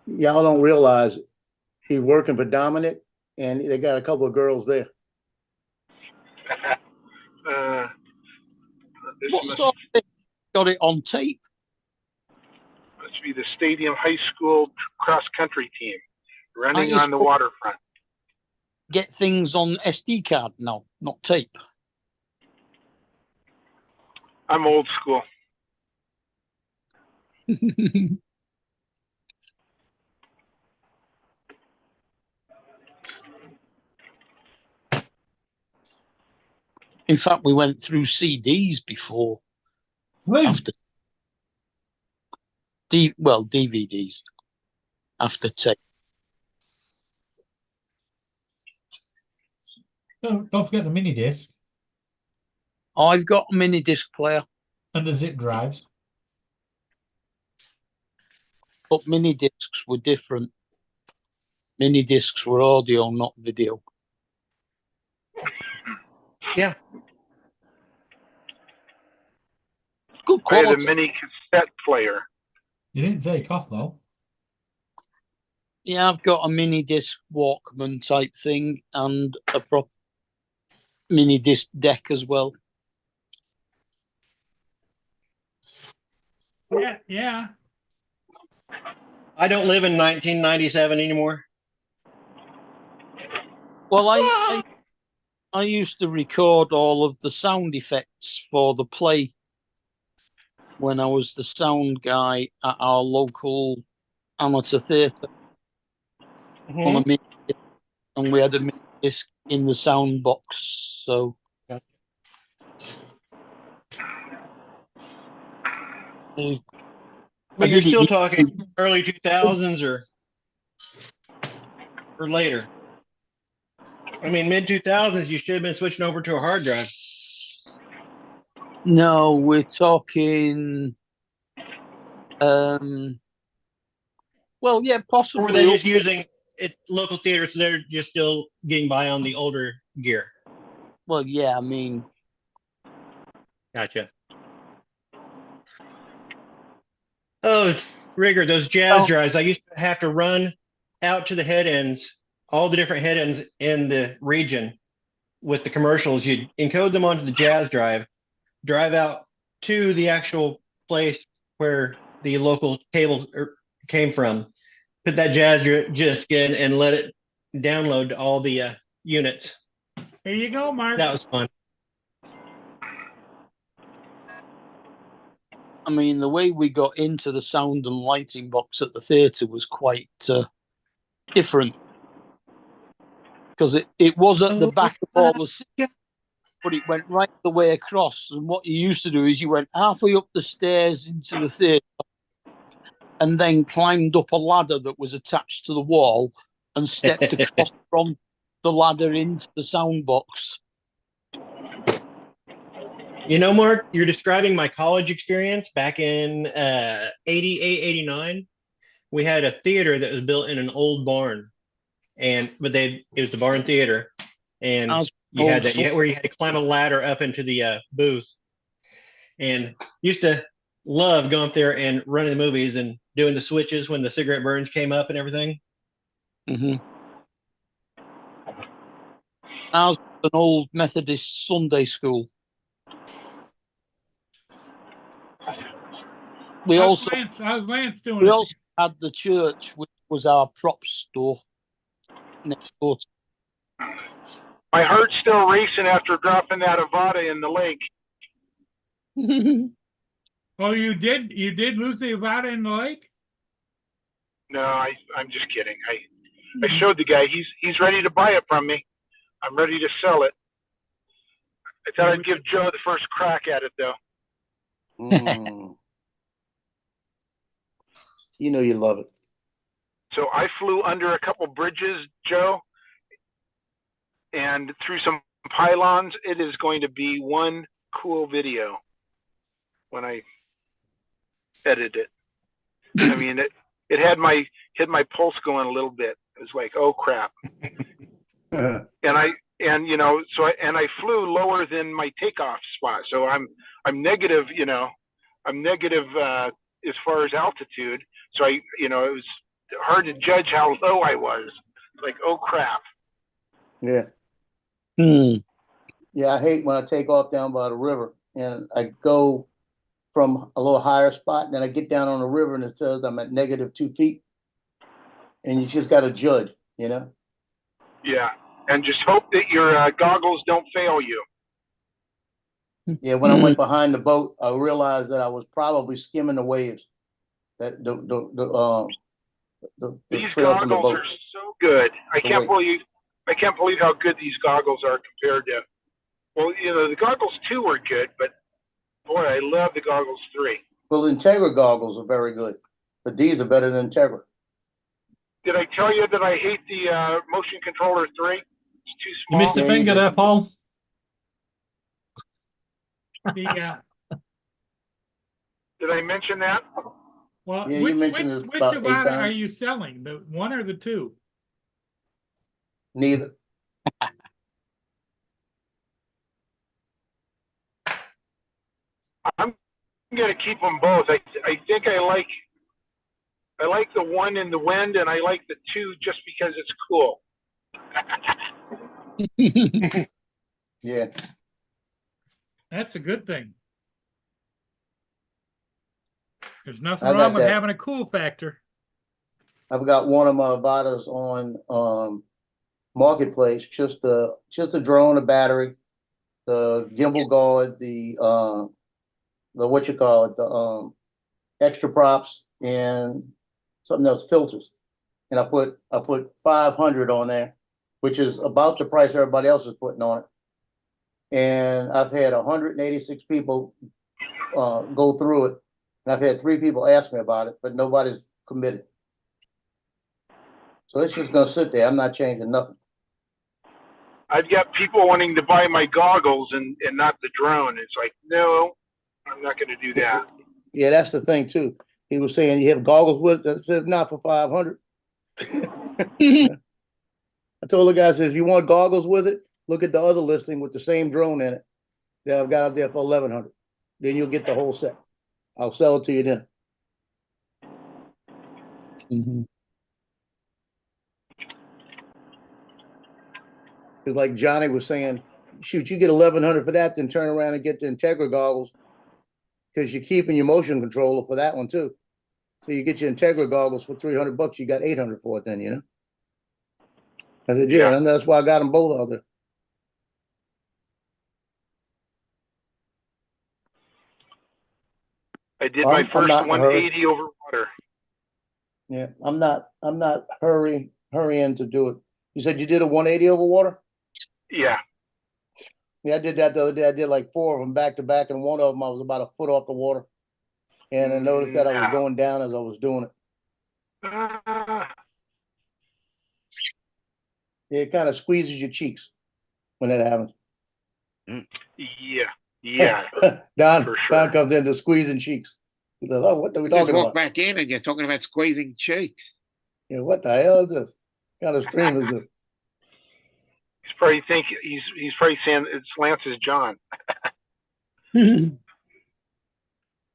y'all don't realize he's working for Dominic, and they got a couple of girls there. This what must, sort of thing got it on tape? must be the Stadium High School cross country team running just on the put- waterfront. Get things on SD card now, not tape. I'm old school. In fact, we went through CDs before. Really? After DVDs after tape. Don't forget the mini disc I've got a mini disc player, and the zip drives. but mini discs were different. Mini discs were audio, not video. Yeah. Good I had a quality. mini cassette player. You didn't take off though. Yeah, I've got a mini disc Walkman type thing and a prop mini disc deck as well. Yeah, yeah. I don't live in 1997 anymore. Well, I used to record all of the sound effects for the play when I was the sound guy at our local amateur theatre on a mini disc, and we had a mini disc in the sound box. So But I you're did it still in- talking early 2000s or later. I mean, mid 2000s, you should have been switching over to a hard drive. No, we're talking. Well, yeah, Or possibly. were they just using it local theaters? So they're just still getting by on the older gear. Well, yeah, I mean, Gotcha. Oh, Rigger, those jazz Oh. drives. I used to have to run out to the head ends, all the different head ends in the region with the commercials. You'd encode them onto the jazz drive, drive out to the actual place where the local cable came from, put that jazz disc in, and let it download to all the units. Here you go, Mark. That was fun. I mean, the way we got into the sound and lighting box at the theatre was quite different because it was at the back of all the seats, but it went right the way across. And what you used to do is you went halfway up the stairs into the theatre and then climbed up a ladder that was attached to the wall and stepped across from the ladder into the sound box. You know, Mark, you're describing my college experience back in 88, 89. We had a theater that was built in an old barn, it was the barn theater, and you had that where you had to climb a ladder up into the booth, and used to love going up there and running the movies and doing the switches when the cigarette burns came up and everything. Mm-hmm. I was an old Methodist Sunday school. We How's also Lance doing? we also had the church, which was our prop store next door. My heart's still racing after dropping that Avada in the lake. Oh, you did lose the Avada in the lake? No, I'm just kidding. I showed the guy. He's ready to buy it from me. I'm ready to sell it. I thought I'd give Joe the first crack at it, though. You know you love it. So I flew under a couple bridges, Joe, and through some pylons. It is going to be one cool video when I edit it. I mean, it had my pulse going a little bit. It was like, oh crap. And I flew lower than my takeoff spot. So I'm negative, I'm negative as far as altitude. So it was hard to judge how low I was. Like, oh crap. Yeah. Hmm. Yeah, I hate when I take off down by the river and I go from a little higher spot and then I get down on the river and it says I'm at -2 feet. And you just got to judge, Yeah. And just hope that your goggles don't fail you. Yeah, when I went behind the boat, I realized that I was probably skimming the waves. That the These trail from the goggles boat. are so good. I The can't weight. believe how good these goggles are compared to. Well, the goggles 2 were good, but boy, I love the goggles 3. Well, Integra goggles are very good, but these are better than Integra. Did I tell you that I hate the motion controller 3? It's too You small. missed a Yeah, you finger did. there, Paul. The, Did I mention that? well, Yeah, you mentioned it's which about 8 Avada are times. you selling? The one or the two? Neither. I'm gonna keep them both. I think I like the one in the wind, and I like the two just because it's cool. Yeah. That's a good thing. There's nothing I wrong got with that. having a cool factor. I've got one of my Avadas on Marketplace, just the drone, the battery, the gimbal guard, the what you call it, the extra props, and something else, filters. And I put 500 on there, which is about the price everybody else is putting on it. And I've had 186 people go through it, and I've had 3 people ask me about it, but nobody's committed. So it's just gonna sit there. I'm not changing nothing. I've got people wanting to buy my goggles and not the drone. It's like, no, I'm not going to do that. Yeah, that's the thing too. He was saying you have goggles with it. I said not for 500. I told the guy, I says, you want goggles with it? Look at the other listing with the same drone in it that I've got out there for 1,100. Then you'll get the whole set. I'll sell it to you then. It's like Johnny was saying, shoot, you get 1,100 for that, then turn around and get the Integra goggles because you're keeping your motion controller for that one too. So you get your Integra goggles for $300. You got 800 for it then, you know? I said, yeah, and that's why I got them both out there. I did my I'm first not in a hurry. 180 over water. Yeah, I'm not hurrying to do it. You said you did a 180 over water? Yeah. Yeah, I did that the other day. I did like 4 of them back to back, and one of them I was about a foot off the water. And I noticed that I was going down as I was doing it. It kind of squeezes your cheeks when that happens. Yeah. Don comes into squeezing cheeks. He says, "Oh, what are we Just talking walk about? back in and you're talking about squeezing cheeks. Yeah, what the hell is this? What kind of stream is this?" He's probably he's probably saying it's Lance's John.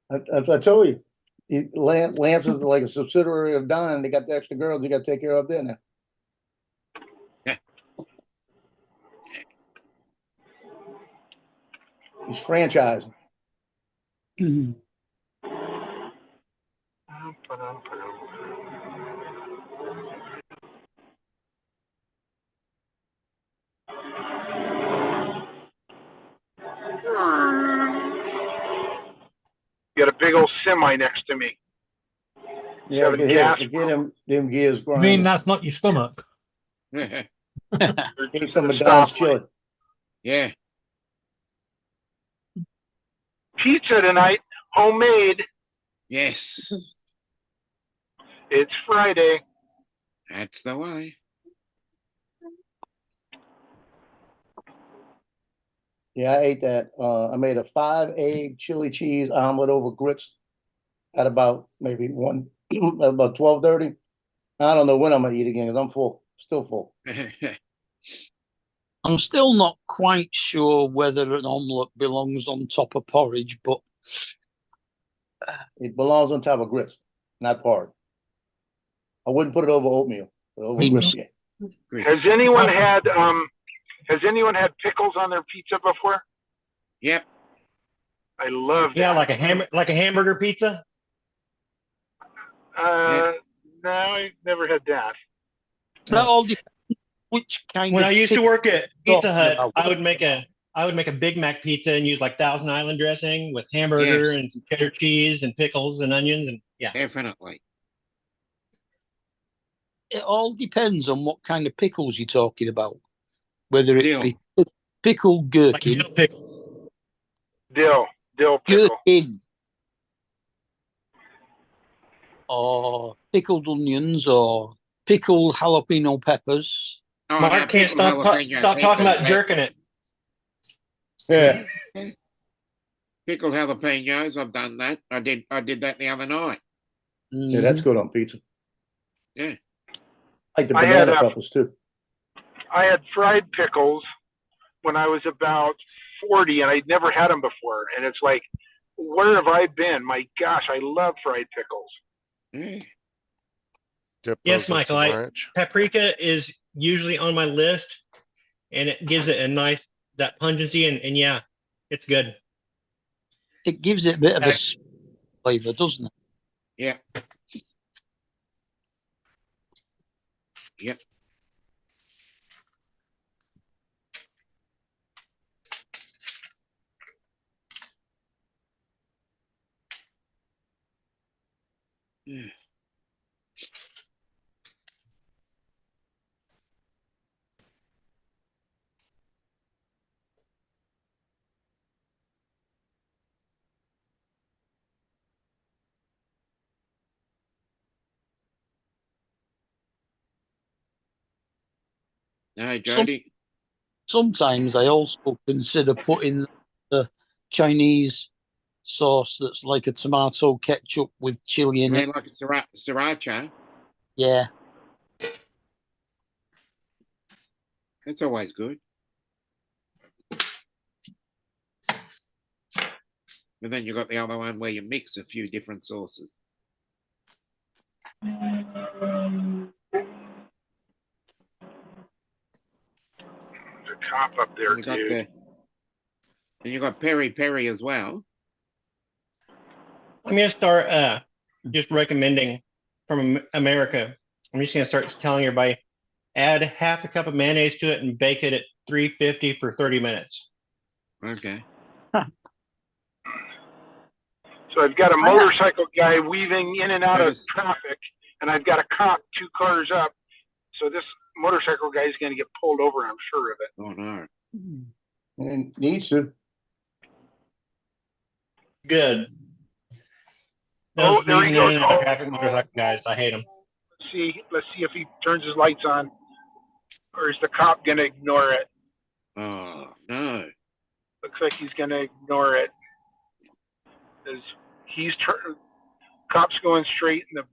I told you, Lance is like a subsidiary of Don. They got the extra girls you got to take care of there now. He's franchising. Got a big old semi next to me. Yeah, Having get gas him them gears You grinding. mean that's not your stomach? Eat some of Don's chili. Yeah. Pizza tonight, homemade. Yes. It's Friday. That's the way. Yeah, I ate that. I made a 5-egg chili cheese omelet over grits at about maybe about 12:30. I don't know when I'm gonna eat again because I'm full, still full. I'm still not quite sure whether an omelette belongs on top of porridge, but It belongs on top of grits, not porridge. I wouldn't put it over oatmeal, but over grits. Yeah. Has anyone had pickles on their pizza before? Yep. I love that. Yeah, like a hamburger pizza. No, I've never had that. that all depends which kind When of I used to work at Pizza talking Hut, about. I would make a Big Mac pizza and use like Thousand Island dressing with hamburger and some cheddar cheese and pickles and onions and yeah. Definitely. It all depends on what kind of pickles you're talking about. Whether it Dill. be pickled Like gherkin, dill pickle. Dill pickle. gherkin, or pickled onions, or pickled jalapeno peppers. Oh, Mark no, can't pickled stop jalapeno stop talking about peppers, jerking it. Yeah. Pickled jalapenos. I've done that. I did that the other night. Yeah, that's good on pizza. Yeah. Like the I had banana peppers too. I had fried pickles when I was about 40, and I'd never had them before. And it's like, where have I been? My gosh, I love fried pickles. Yeah. Dip Yes, those in Michael, some ranch. Paprika is usually on my list, and it gives it a nice that pungency, and yeah, it's good. It gives it a bit of a Ac- flavour, doesn't it? Yeah. Yep. Yeah. No, Jody. Sometimes I also consider putting the Chinese sauce that's like a tomato ketchup with chili in I it. mean, like a sriracha. Yeah. That's always good. But then you got the other one where you mix a few different sauces. There's a cop up there, And you got dude. and you got peri peri as well. I'm gonna start just recommending from America. I'm just gonna start telling everybody add half a cup of mayonnaise to it and bake it at 350 for 30 minutes. Okay. So I've got a motorcycle guy weaving in and out That of is- traffic, and I've got a cop 2 cars up. So this motorcycle guy is going to get pulled over. I'm sure of it. Oh no. And needs to. Good. Oh, Those there he weaving goes. in and out of traffic motorcycle guys, I hate them. Let's see if he turns his lights on, or is the cop going to ignore it? Oh no. Looks like he's going to ignore it. Cop's going straight, and the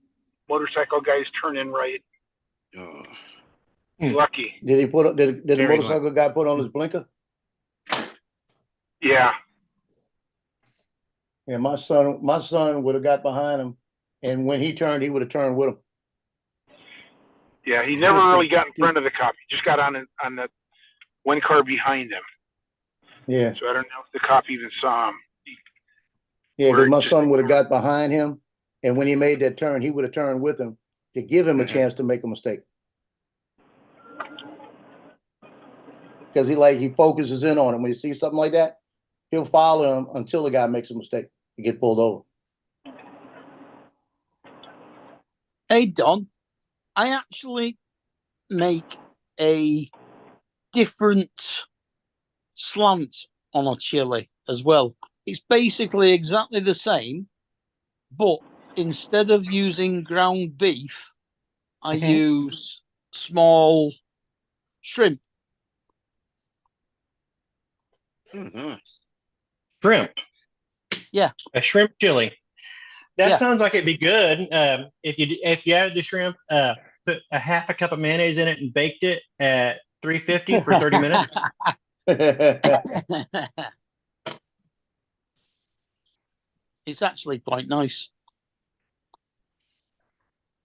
motorcycle guy's turning right. Oh. Lucky. Did he put? Did the Very motorcycle guy put on his blinker? Yeah. Yeah, my son would have got behind him, and when he turned, he would have turned with him. Yeah, he It's never just really got in front of the cop. He just got on the one car behind him. Yeah, So I don't know if the cop even saw him. yeah. Where Because my just- son would have got behind him, and when he made that turn, he would have turned with him to give him a chance to make a mistake. Because he focuses in on him. When he sees something like that, he'll follow him until the guy makes a mistake to get pulled over. Hey, Don, I actually make a different slant on a chili as well. It's basically exactly the same, but instead of using ground beef, I use small shrimp. Oh, nice. Shrimp. Yeah. A shrimp chili. That Yeah. sounds like it'd be good. If you added the shrimp, put a half a cup of mayonnaise in it and baked it at 350 for 30 minutes. It's actually quite nice.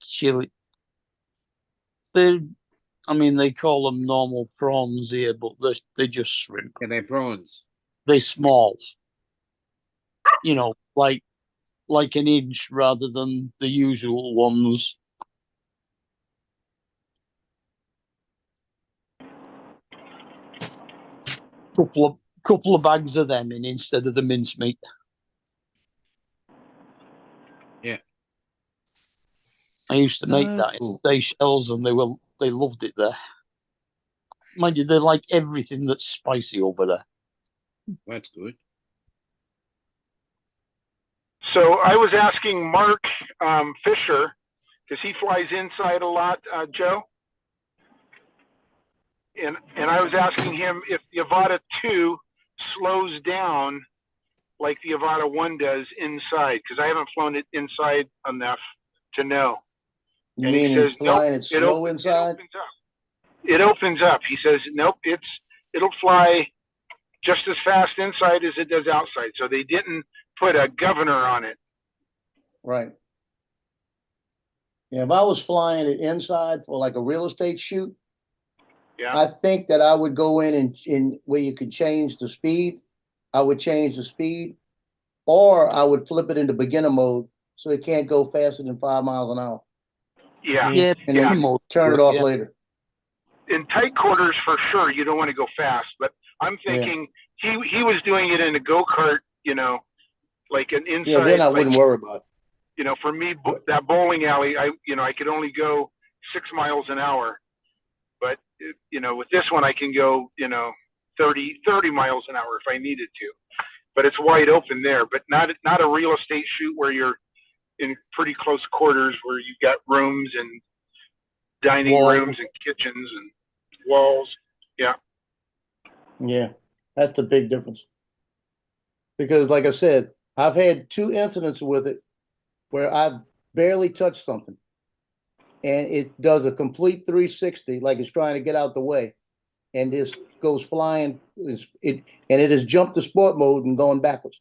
Chili. They call them normal prawns here, but they're just shrimp. And they're prawns. They're small. Like an inch rather than the usual ones. Couple of bags of them in instead of the mincemeat. Yeah. I used to make that in Seychelles, and they loved it there. Mind you, they like everything that's spicy over there. That's good. So I was asking Mark Fisher, because he flies inside a lot, Joe. And I was asking him if the Avata 2 slows down like the Avata 1 does inside, because I haven't flown it inside enough to know. You And he mean says, flying nope, it slow inside? It opens up. He says, nope, it'll fly just as fast inside as it does outside. So they didn't put a governor on it. Right. Yeah, if I was flying it inside for like a real estate shoot, Yeah. I think that I would go in where you could change the speed. I would change the speed, or I would flip it into beginner mode so it can't go faster than 5 miles an hour. Yeah. Yeah, And then yeah. turn it off Yeah. later. In tight quarters, for sure, you don't want to go fast. But I'm thinking he was doing it in a go-kart, like an inside. Yeah, then I like, wouldn't worry about it. For me, that bowling alley, I could only go 6 miles an hour. But, with this one, I can go, 30 miles an hour if I needed to. But it's wide open there, but not a real estate shoot where you're in pretty close quarters where you've got rooms and dining Walls. rooms and kitchens and walls. Yeah. Yeah, that's the big difference. Because like I said, I've had 2 incidents with it where I've barely touched something. And it does a complete 360, like it's trying to get out the way. And this goes flying, and it has jumped to sport mode and going backwards.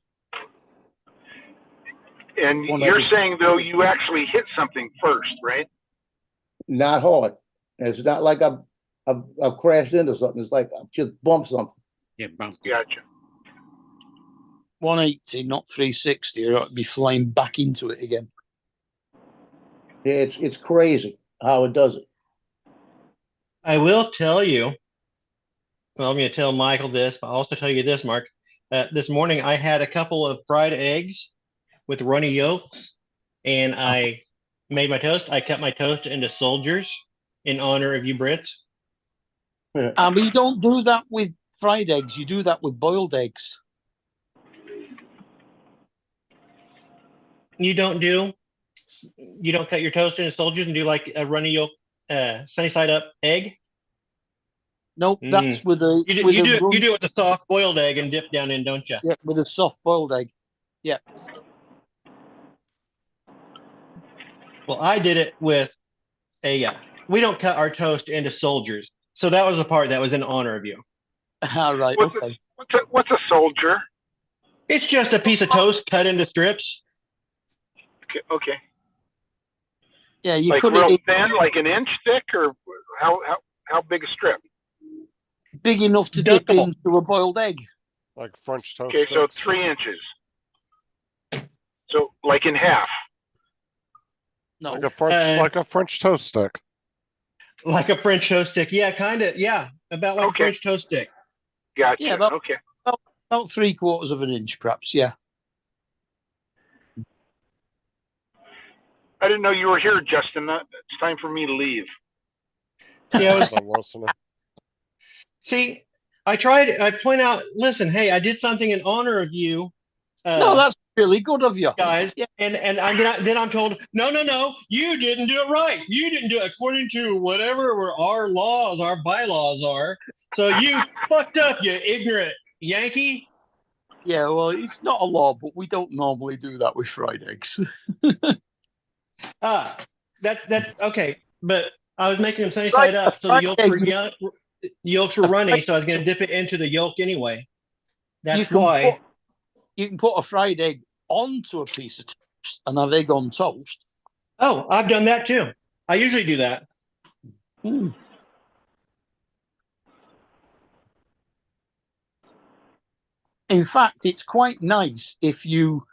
And Well, you're that is- saying, though, you actually hit something first, right? Not hard. It's not like I've crashed into something. It's like I've just bumped something. Yeah, bumped it. Gotcha. 180, not 360, or I'd be flying back into it again. Yeah, it's crazy how it does it. I will tell you. Well, I'm going to tell Michael this, but I'll also tell you this, Mark. This morning I had a couple of fried eggs with runny yolks, and I made my toast. I cut my toast into soldiers in honor of you Brits. But you don't do that with fried eggs. You do that with boiled eggs. You don't cut your toast into soldiers and do like a runny yolk, sunny side up egg. Nope, that's with a You do, with you a do, run- you do it with a soft boiled egg and dip down in, don't you? yeah, with a soft boiled egg. Yeah. Well, I did it with we don't cut our toast into soldiers. So that was the part that was in honor of you. All right. What's Okay. what's a soldier? It's just a piece of toast cut into strips. Okay. Yeah, you Like cut real it thin, like an inch thick, or how big a strip? big enough to dip Duckable. into a boiled egg. Like French toast. Okay, so sticks. 3 inches. So like in half. No. Like a French toast stick. Like a French toast stick. Yeah, kind of. Yeah, about like Okay. a French toast stick. Gotcha. Yeah, but- Okay. About 3/4 of an inch, perhaps. Yeah. I didn't know you were here, Justin. It's time for me to leave. See, I was I'm listening. See, I point out, listen, hey, I did something in honor of you. No, that's really good of you. Guys, Yeah. and then I'm told, no, you didn't do it right. You didn't do it according to whatever our laws, our bylaws are. So you fucked up, you ignorant Yankee. Yeah, well, it's not a law, but we don't normally do that with fried eggs. That's okay. But I was making them sunny side up, so the yolks were runny, so I was going to dip it into the yolk anyway. That's why. You can put a fried egg onto a piece of toast and have egg on toast. Oh, I've done that too. I usually do that. In fact, it's quite nice if you.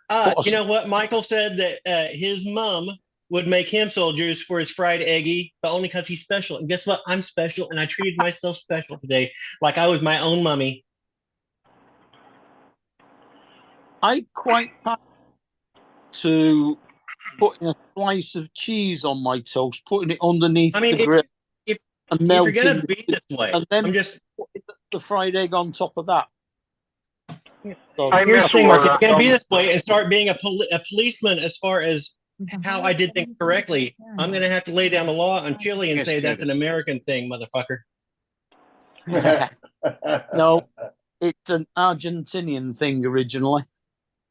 You know what? Michael said that his mom would make him soldiers for his fried eggy, but only because he's special. And guess what? I'm special, and I treated myself special today, like I was my own mummy. I quite like to putting a slice of cheese on my toast, putting it underneath I mean, the grill, if and you're melting gonna be this way, and then I'm just. put the fried egg on top of that. So, I Here's the miss thing, Mark. If Laura. you're gonna be this way and start being a policeman as far as how I did things correctly, I'm gonna have to lay down the law on Chile and Yes, say that's an Curtis. American thing, motherfucker. No, it's an Argentinian thing originally.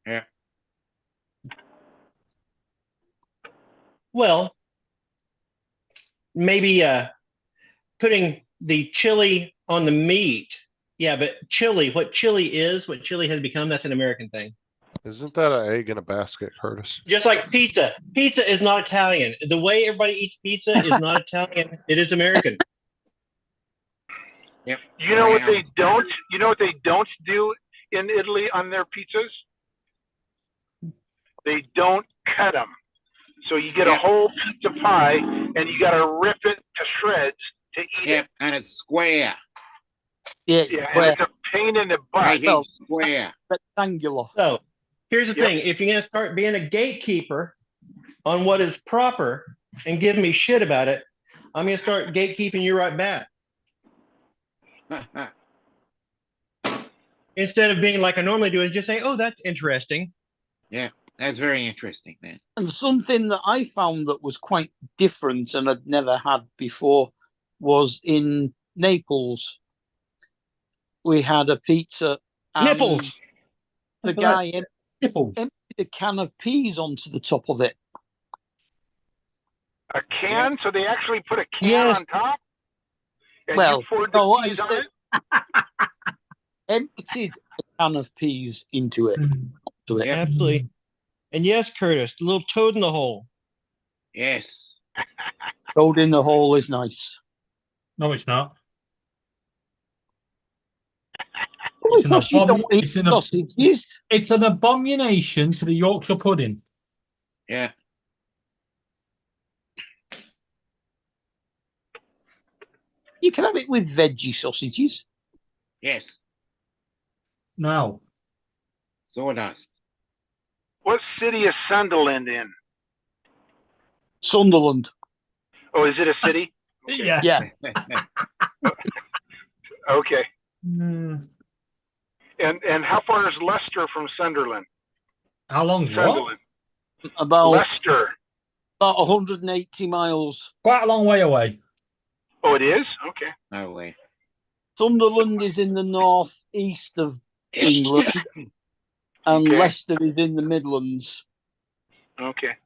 Yeah. Well, maybe putting the chili on the meat. Yeah, but chili, what chili has become, that's an American thing. Isn't that an egg in a basket, Curtis? Just like pizza. Pizza is not Italian. The way everybody eats pizza is not Italian. It is American. Yep. You know what Brown. they don't? You know what they don't do in Italy on their pizzas? They don't cut them. So you get a Yep. whole pizza pie, and you got to rip it to shreds to eat Yep, and it's square. Yeah, it. Yeah, and it's a pain in the butt. Right, well, square. rectangular. So here's the Yep. thing. If you're going to start being a gatekeeper on what is proper and give me shit about it, I'm going to start gatekeeping you right back. Instead of being like I normally do and just say, oh, that's interesting. Yeah, that's very interesting, man. And something that I found that was quite different and I'd never had before was in Naples. We had a pizza. And Nipples. The guy Nipples. emptied a can of peas onto the top of it. A can, so they actually put a can Yes. on top. And Well, you poured the no, what I peas on said- it. Emptied a can of peas into it. To it. Yep. Absolutely. And yes, Curtis, the little toad in the hole. Yes. Toad in the hole is nice. No, it's not. It's an abomin- it's an ab- sausages. It's an abomination to the Yorkshire pudding. Yeah. You can have it with veggie sausages. Yes. No. Sawdust. What city is Sunderland in? Sunderland. Oh, is it a city? Yeah. Yeah. Okay. Mm. And how far is Leicester from Sunderland? How long's what? Sunderland. About Leicester. 180 miles. Quite a long way away. Oh, it is? Okay. No way. Sunderland is in the northeast of England, and Okay. Leicester is in the Midlands. Okay.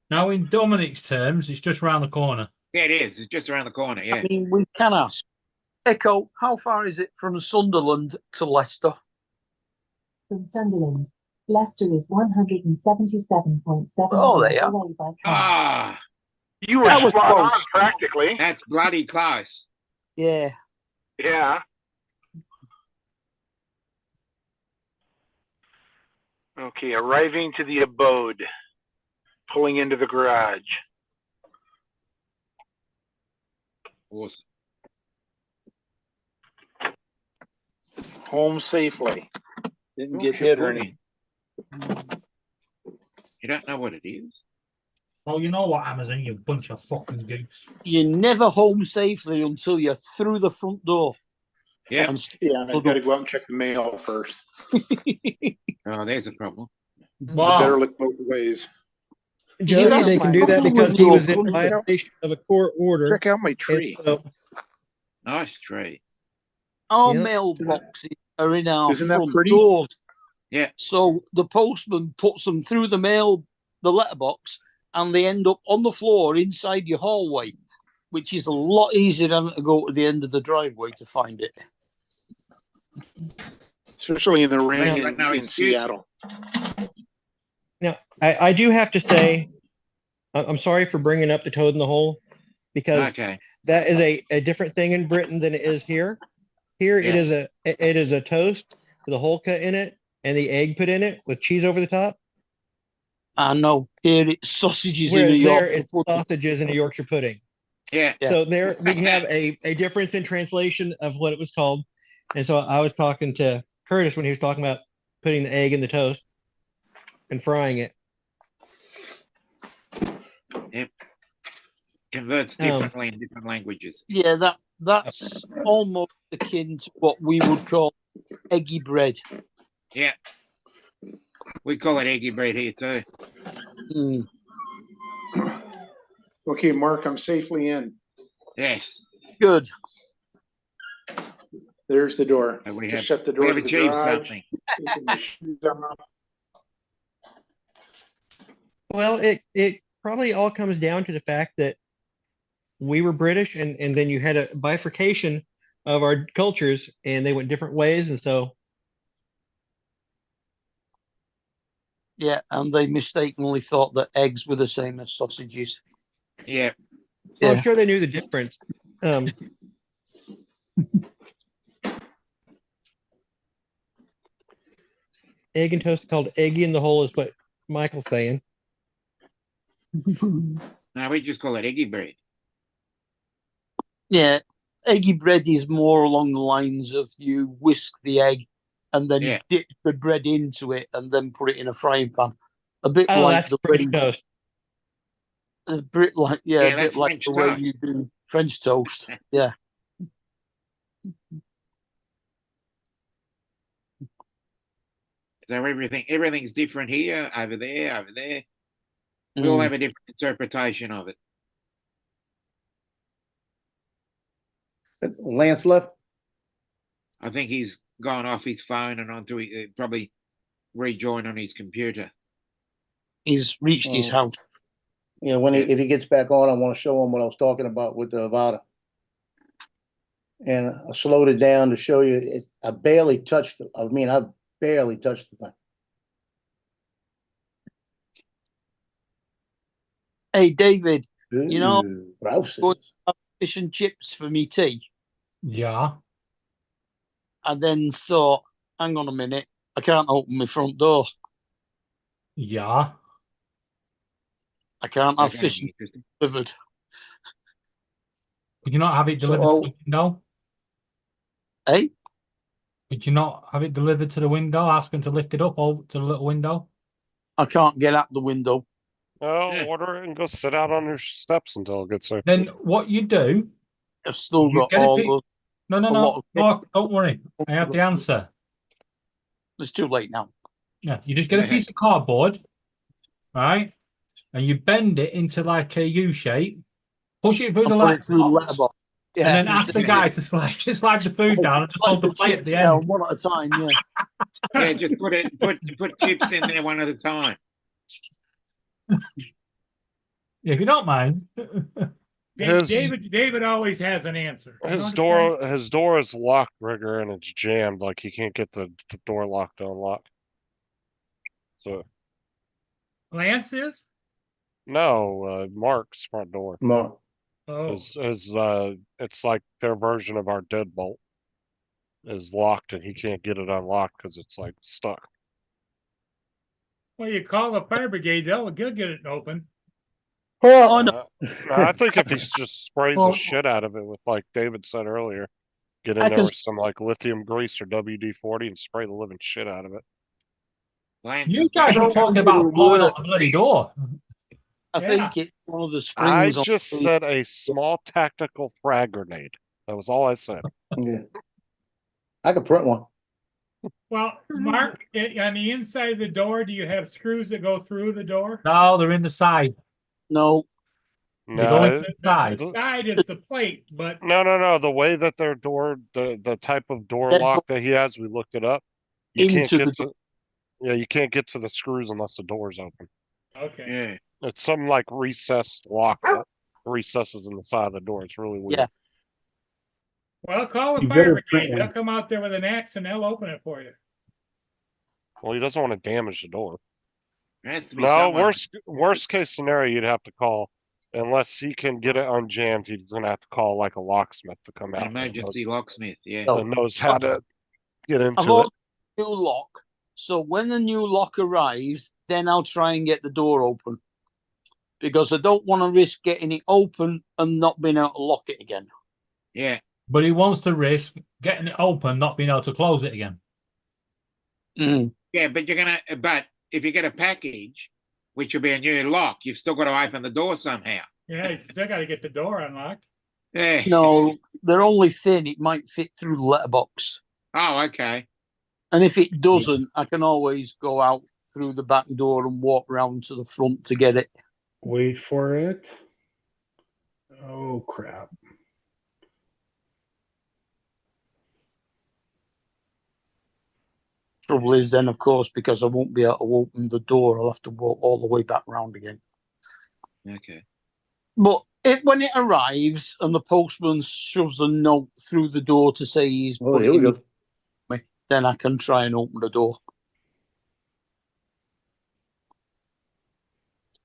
Now, in Dominic's terms, it's just round the corner. Yeah, it is. It's just around the corner. Yeah. I mean, we can ask. Echo, how far is it from Sunderland to Leicester? From Sunderland, Leicester is 177.7 Oh, there you miles are. away by car. Ah, You were That was spot on close. practically. that's bloody close. Yeah. Yeah. Okay, arriving to the abode. Pulling into the garage. Awesome. Home safely. Didn't get Yorkshire hit or pudding. anything. You don't know what it is? Oh, you know what, Amazon, you bunch of fucking goofs. You're never home safely until you're through the front door. Yeah. And Yeah, and I've got to go out and check the mail first. Oh, there's a problem. I Wow. better look both ways. Yeah, Judge, that's they can fine. do that Something because with he your was in country. violation of a court order. Check out my And tree. so, Nice tree. Our Yep. mailboxes are in our Isn't that front pretty? doors. Yeah. So the postman puts them through the letterbox, and they end up on the floor inside your hallway, which is a lot easier than to go to the end of the driveway to find it. Especially in the rain Right, right now in it's this. Seattle. now, I do have to say, I'm sorry for bringing up the toad in the hole because Okay. that is a different thing in Britain than it is here. Here Yeah. it is a toast with a hole cut in it and the egg put in it with cheese over the top. I know. Here it's sausages in Whereas a there Yorkshire it's pudding. sausages in a Yorkshire pudding. Yeah. Yeah. So there we have a difference in translation of what it was called. And so I was talking to Curtis when he was talking about putting the egg in the toast and frying it. Converts differently in different languages. Yeah, that's almost akin to what we would call eggy bread. Yeah. We call it eggy bread here too. Mm. Okay, Mark, I'm safely in. Yes. Good. There's the door. We Just have, shut the we door have to the achieved garage. something. Taking my shoes off. Well, it probably all comes down to the fact that we were British and then you had a bifurcation of our cultures and they went different ways. And so, Yeah, and they mistakenly thought that eggs were the same as sausages. Yeah. well, I'm Yeah. sure they knew the difference. Egg and toast called eggy in the hole is what Michael's saying. No, we just call it eggy bread. Yeah, eggy bread is more along the lines of you whisk the egg and then Yeah. dip the bread into it and then put it in a frying pan. A bit Oh, like that's the French way, toast. a bit like Yeah, a bit that's like French the way you toast. do French toast. Yeah. So everything's different here, over there, over there. We all Mm. have a different interpretation of it. Lance left. I think he's gone off his phone and onto probably rejoin on his computer. He's reached his Mm. house. Yeah, if he gets back on, I want to show him what I was talking about with the Avada. And I slowed it down to show you. I barely touched it. I mean, I barely touched the thing. Hey, David, you know, Ooh, Rouses. going to have fish and chips for me tea. Yeah. I then thought, hang on a minute, I can't open my front door. Yeah. I can't have That's fish gonna be interesting. delivered. Could you not have it So, delivered to the window? Hey, Could you not have it delivered to the window? Ask them to lift it up over to the little window. I can't get out the window. Oh, Yeah. order it and go sit out on your steps until it gets there. Then what you do? I've still You got get a all bit- those. No, a lot of no, don't worry. I have the answer. It's too late now. Yeah, you just get a piece of cardboard, right? And you bend it into like a U shape, push it through the I'll put it through the letterbox, letterbox. Yeah. and then ask the guy to slide the food down and just hold the plate at the chips down end. one at a time. Yeah. Yeah, just put chips in there one at a time. Yeah, if you don't mind. His- David always has an answer. You His understand? his door is locked, Rigger, and it's jammed. Like he can't get the door locked to unlock. So Lance is? no, Mark's front door Mark. Oh, is it's like their version of our deadbolt is locked, and he can't get it unlocked because it's like stuck. well, you call the fire brigade, they'll get it open. Oh no, No, I think if he just sprays Well- the shit out of it with, like David said earlier, get in I there can- with some like lithium grease or WD-40 and spray the living shit out of it. Lance You is guys back. are talking about blowing up the bloody door. I Yeah. think it's one of the I springs. on just the- said a small tactical frag grenade. That was all I said. Yeah. I could print one. Well, Mark, on the inside of the door, do you have screws that go through the door? No, they're in the side. No, They go No, into the side. The side is the plate, but no. The way that their door, the type of door That lock that he has, we looked it up. You can't Into get the- to, yeah, you can't get to the screws unless the door's open. okay. Yeah. It's some like recessed lock that recesses in the side of the door. It's really weird. Yeah. Well, call the You fire better print brigade. one. They'll come out there with an axe and they'll open it for you. Well, he doesn't want to damage the door. There has to be No, someone. worst case scenario, you'd have to call, unless he can get it unjammed, he's gonna have to call like a locksmith to come An out emergency locksmith. Yeah. No. and knows how to get I've into it. ordered a new lock. So when the new lock arrives, then I'll try and get the door open. Because I don't want to risk getting it open and not being able to lock it again. Yeah. But he wants to risk getting it open, not being able to close it again. Yeah, but but if you get a package, which will be a new lock, you've still got to open the door somehow. Yeah, you still got to get the door unlocked. Yeah. No, they're only thin. It might fit through the letterbox. Oh, okay. And if it doesn't, I can always go out through the back door and walk round to the front to get it. Wait for it. Oh, crap. Trouble is then, of course, because I won't be able to open the door, I'll have to walk all the way back round again. Okay. But when it arrives and the postman shoves a note through the door to say he's Oh, put here it we in, go. then I can try and open the door.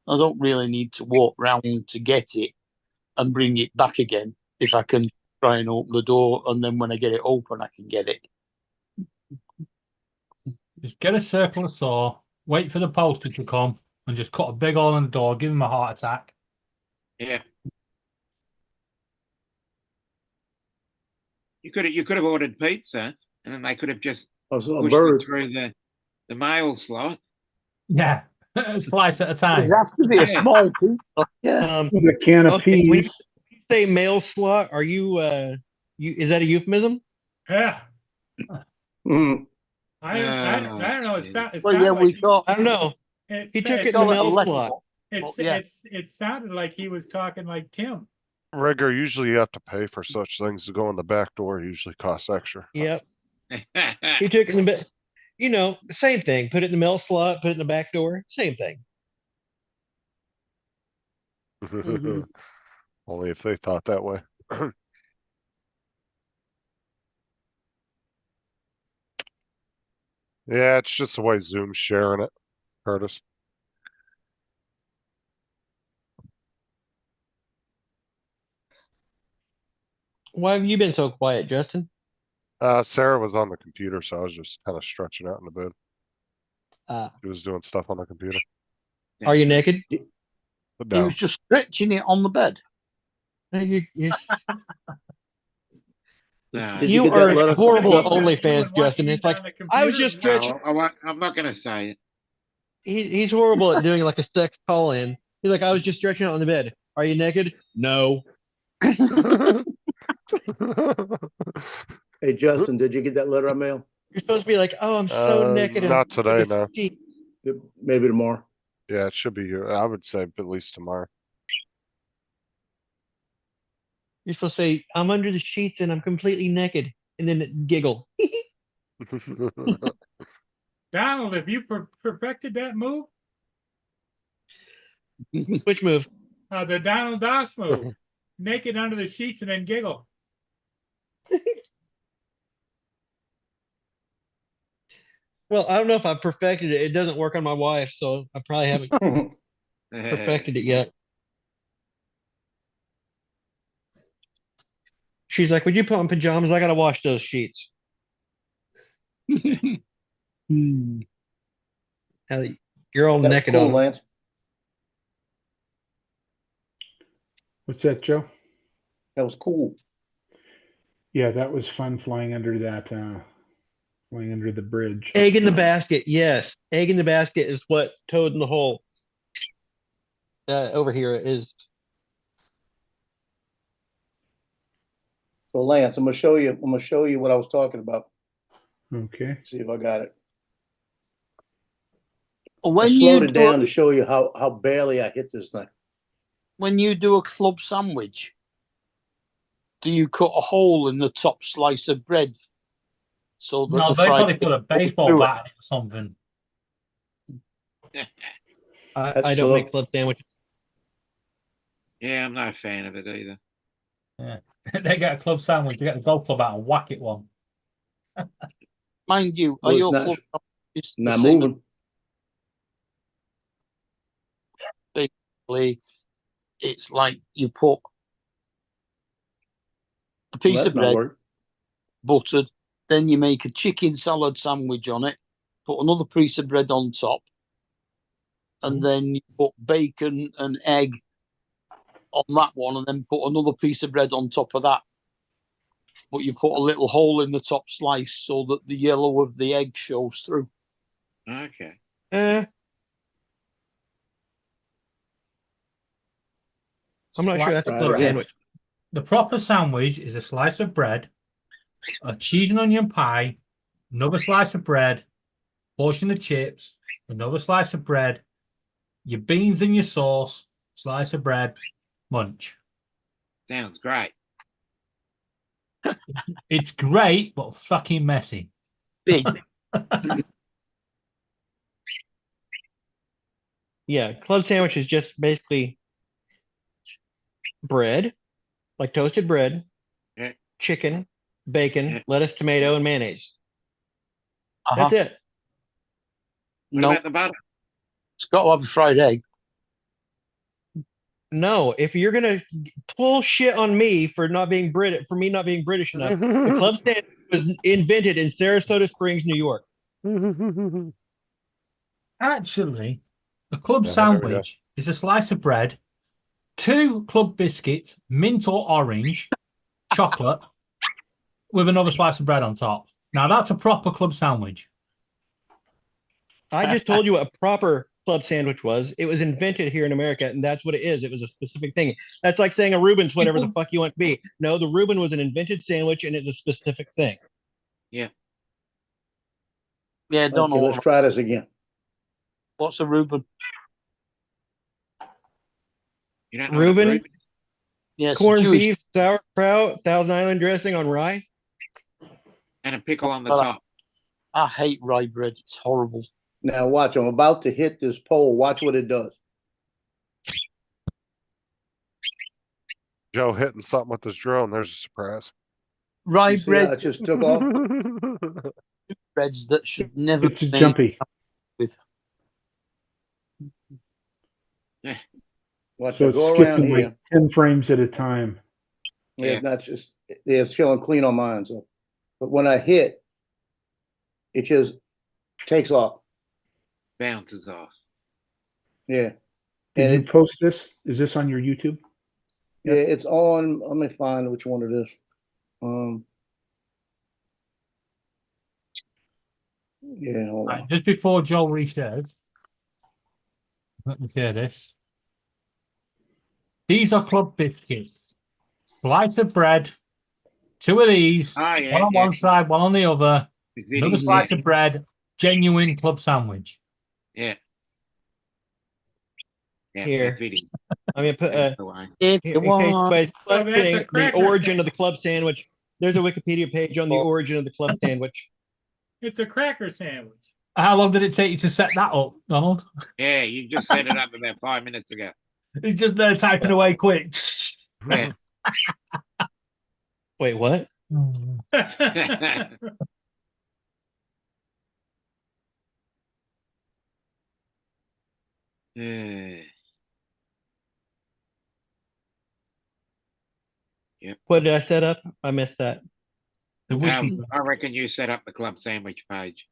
I don't really need to walk round to get it and bring it back again if I can try and open the door, and then when I get it open, I can get it. Just get a circular saw, wait for the poster to come, and just cut a big hole in the door, give him a heart attack. Yeah. You could have ordered pizza, and then they could have just Also a pushed bird. it through the mail slot. Yeah, a slice at a It time. has to be a Yeah. small pizza. Yeah. With a can of Okay, when peas. you say mail slot, are you is that a euphemism? Yeah, Mm. I don't know. It Well, sounded yeah, we like thought I don't know. it, He took it, it in the call it a mail letter slot. box. it's yeah. it sounded like he was talking like Tim. Rigger, usually you have to pay for such things to go in the back door. It usually costs extra. Yep. He took it in the bit. You know, same thing. Put it in the mail slot. Put it in the back door. Same thing. Mhm. Only if they thought that way. Yeah, it's just the way Zoom's sharing it, Curtis. Why have you been so quiet, Justin? Sarah was on the computer, so I was just kind of stretching out in the bed. She was doing stuff on the computer. Are you naked? Put He down. was just stretching it on the bed. You Did you get that are letter? horrible at Justin? OnlyFans, Justin. It's like I was just stretching. No, I'm not gonna say it. He's horrible at doing like a sex call in. He's like, I was just stretching out on the bed. Are you naked? No. Hey, Justin, did you get that letter I mailed? You're supposed to be like, oh, I'm so naked. I'm Not today, under the no. sheet. Maybe tomorrow. Yeah, it should be here. I would say at least tomorrow. You're supposed to say, I'm under the sheets and I'm completely naked, and then giggle. Donald, have you perfected that move? Which move? The Donald Doss move. Naked under the sheets and then giggle. Well, I don't know if I perfected it. It doesn't work on my wife, so I probably haven't perfected it yet. She's like, would you put on pajamas? I gotta wash those sheets. Hell, you're all That's naked cool, on. Lance. What's that, Joe? That was cool. Yeah, that was fun flying under that, flying under the bridge. Egg in the basket. Yes. Egg in the basket is what Toad in the hole over here is. So Lance, I'm gonna show you what I was talking about. Okay. See if I got it. When I slowed you it do down a, to show you how barely I hit this thing. when you do a club sandwich, do you cut a hole in the top slice of bread so that No, the they fried probably put a baseball through it? bat in it or something. I don't make club sandwiches. Yeah, I'm not a fan of it either. Yeah. They get a club sandwich, they get the golf club out and whack it one. Mind you, Well, are it's your not- club sandwiches the Not same moving. basically? It's like you put a Well, piece that's of not bread, working. buttered, then you make a chicken salad sandwich on it, put another piece of bread on top, and then you put bacon and egg on that one, and then put another piece of bread on top of that. But you put a little hole in the top slice so that the yellow of the egg shows through. Okay. I'm not sure that's a club sandwich. The proper sandwich is a slice of bread, a cheese and onion pie, another slice of bread, portion of chips, another slice of bread, your beans and your sauce, slice of bread, munch. Sounds great. It's great, but fucking messy. Big. Yeah, club sandwich is just basically bread, like toasted bread, Yeah. chicken, bacon, Yeah. lettuce, tomato, and mayonnaise. Uh-huh. That's it. What No, about the butter? it's got to have a fried egg. No, if you're gonna pull shit on me for not being British, for me not being British enough, the club sandwich was invented in Sarasota Springs, New York. Actually, a club Yeah, there we go. sandwich is a slice of bread, 2 club biscuits, mint or orange, chocolate, with another slice of bread on top. Now that's a proper club sandwich. I just told you what a proper club sandwich was. It was invented here in America, and that's what it is. It was a specific thing. That's like saying a Reuben's whatever the fuck you want to be. No, the Reuben was an invented sandwich, and it's a specific thing. Yeah, don't Okay, know let's try this again. what's a Reuben. You don't know what a Reuben, Reuben- Yes, corned Jewish. beef, sauerkraut, Thousand Island dressing on rye. and a pickle on the Well, top. I hate rye bread. It's horrible. Now watch, I'm about to hit this pole. Watch what it does. Joe hitting something with his drone. There's a surprise. Rye You see how bread it just took off? breads that should never It's be made jumpy. with. Watch So it it's go around skipping here. like 10 frames at a time. Yeah, Yeah. not just, yeah, it's showing clean on mine, so. But when I hit, it just takes off. Bounces off. Yeah. Did And you it, post this? Is this on your YouTube? yeah, it's on, let me find which one it is. Yeah, hold Right, on. just before Joel reshares, let me share this. These are club biscuits. Slice of bread, 2 of these, Ah, yeah, one on yeah. one side, one on the other. Another Yeah. slice of bread, genuine club sandwich. Yeah. Yeah. Here. McVitie. I'm gonna put That's the one. If here, you in case want, anybody's Oh, that's a questioning the cracker origin of the sandwich. club sandwich. There's a Wikipedia page on the origin of the club sandwich. It's a cracker sandwich. How long did it take you to set that up, Donald? Yeah, you just set it up about 5 minutes ago. He's just there typing away quick. Yeah. Wait, what? Yeah. What did I set up? I missed that. The whiskey. I reckon you set up the club sandwich page.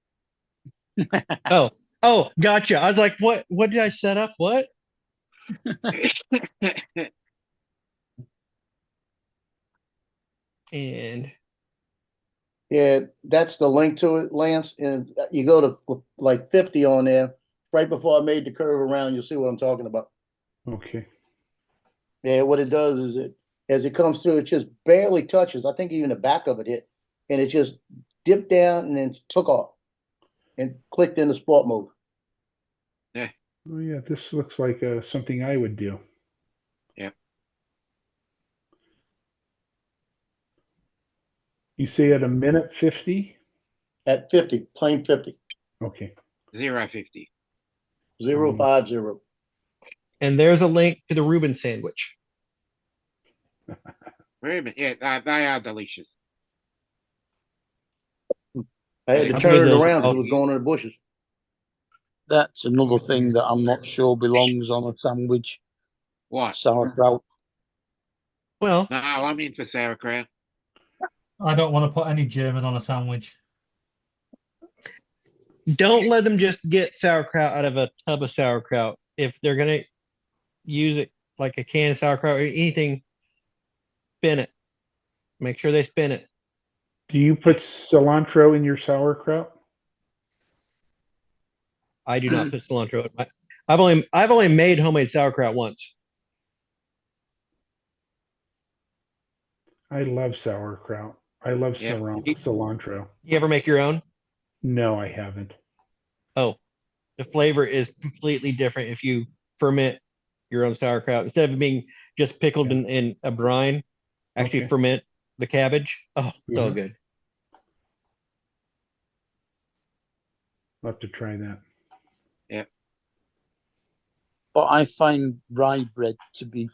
Oh, gotcha. I was like, what did I set up? What? And Yeah, that's the link to it, Lance. And you go to like 50 on there. Right before I made the curve around, you'll see what I'm talking about. Okay. Yeah, what it does is it, as it comes through, it just barely touches. I think even the back of it hit, and it just dipped down and then took off and clicked into sport mode. Oh yeah, this looks like something I would do. Yeah. You say at a minute 50? At 50, plain 50, Okay. 050. 050. and there's a link to the Reuben sandwich. Reuben, yeah, they are delicious. I had to I've turn made it those around because all- it was going in the bushes. that's another thing that I'm not sure belongs on a sandwich. What? Sauerkraut. Well, No, I'm in for sauerkraut. I don't want to put any German on a sandwich. don't let them just get sauerkraut out of a tub of sauerkraut. If they're gonna use it like a can of sauerkraut or anything, spin it. Make sure they spin it. Do you put cilantro in your sauerkraut? I do not put cilantro in my. I've only made homemade sauerkraut once. I love sauerkraut. I love Yeah. cilantro. You ever make your own? No, I haven't. Oh, the flavor is completely different if you ferment your own sauerkraut instead of it being just pickled in a brine. Actually Okay. ferment the cabbage. Oh, so Mhm. good. I'll have to try that. But I find rye bread to be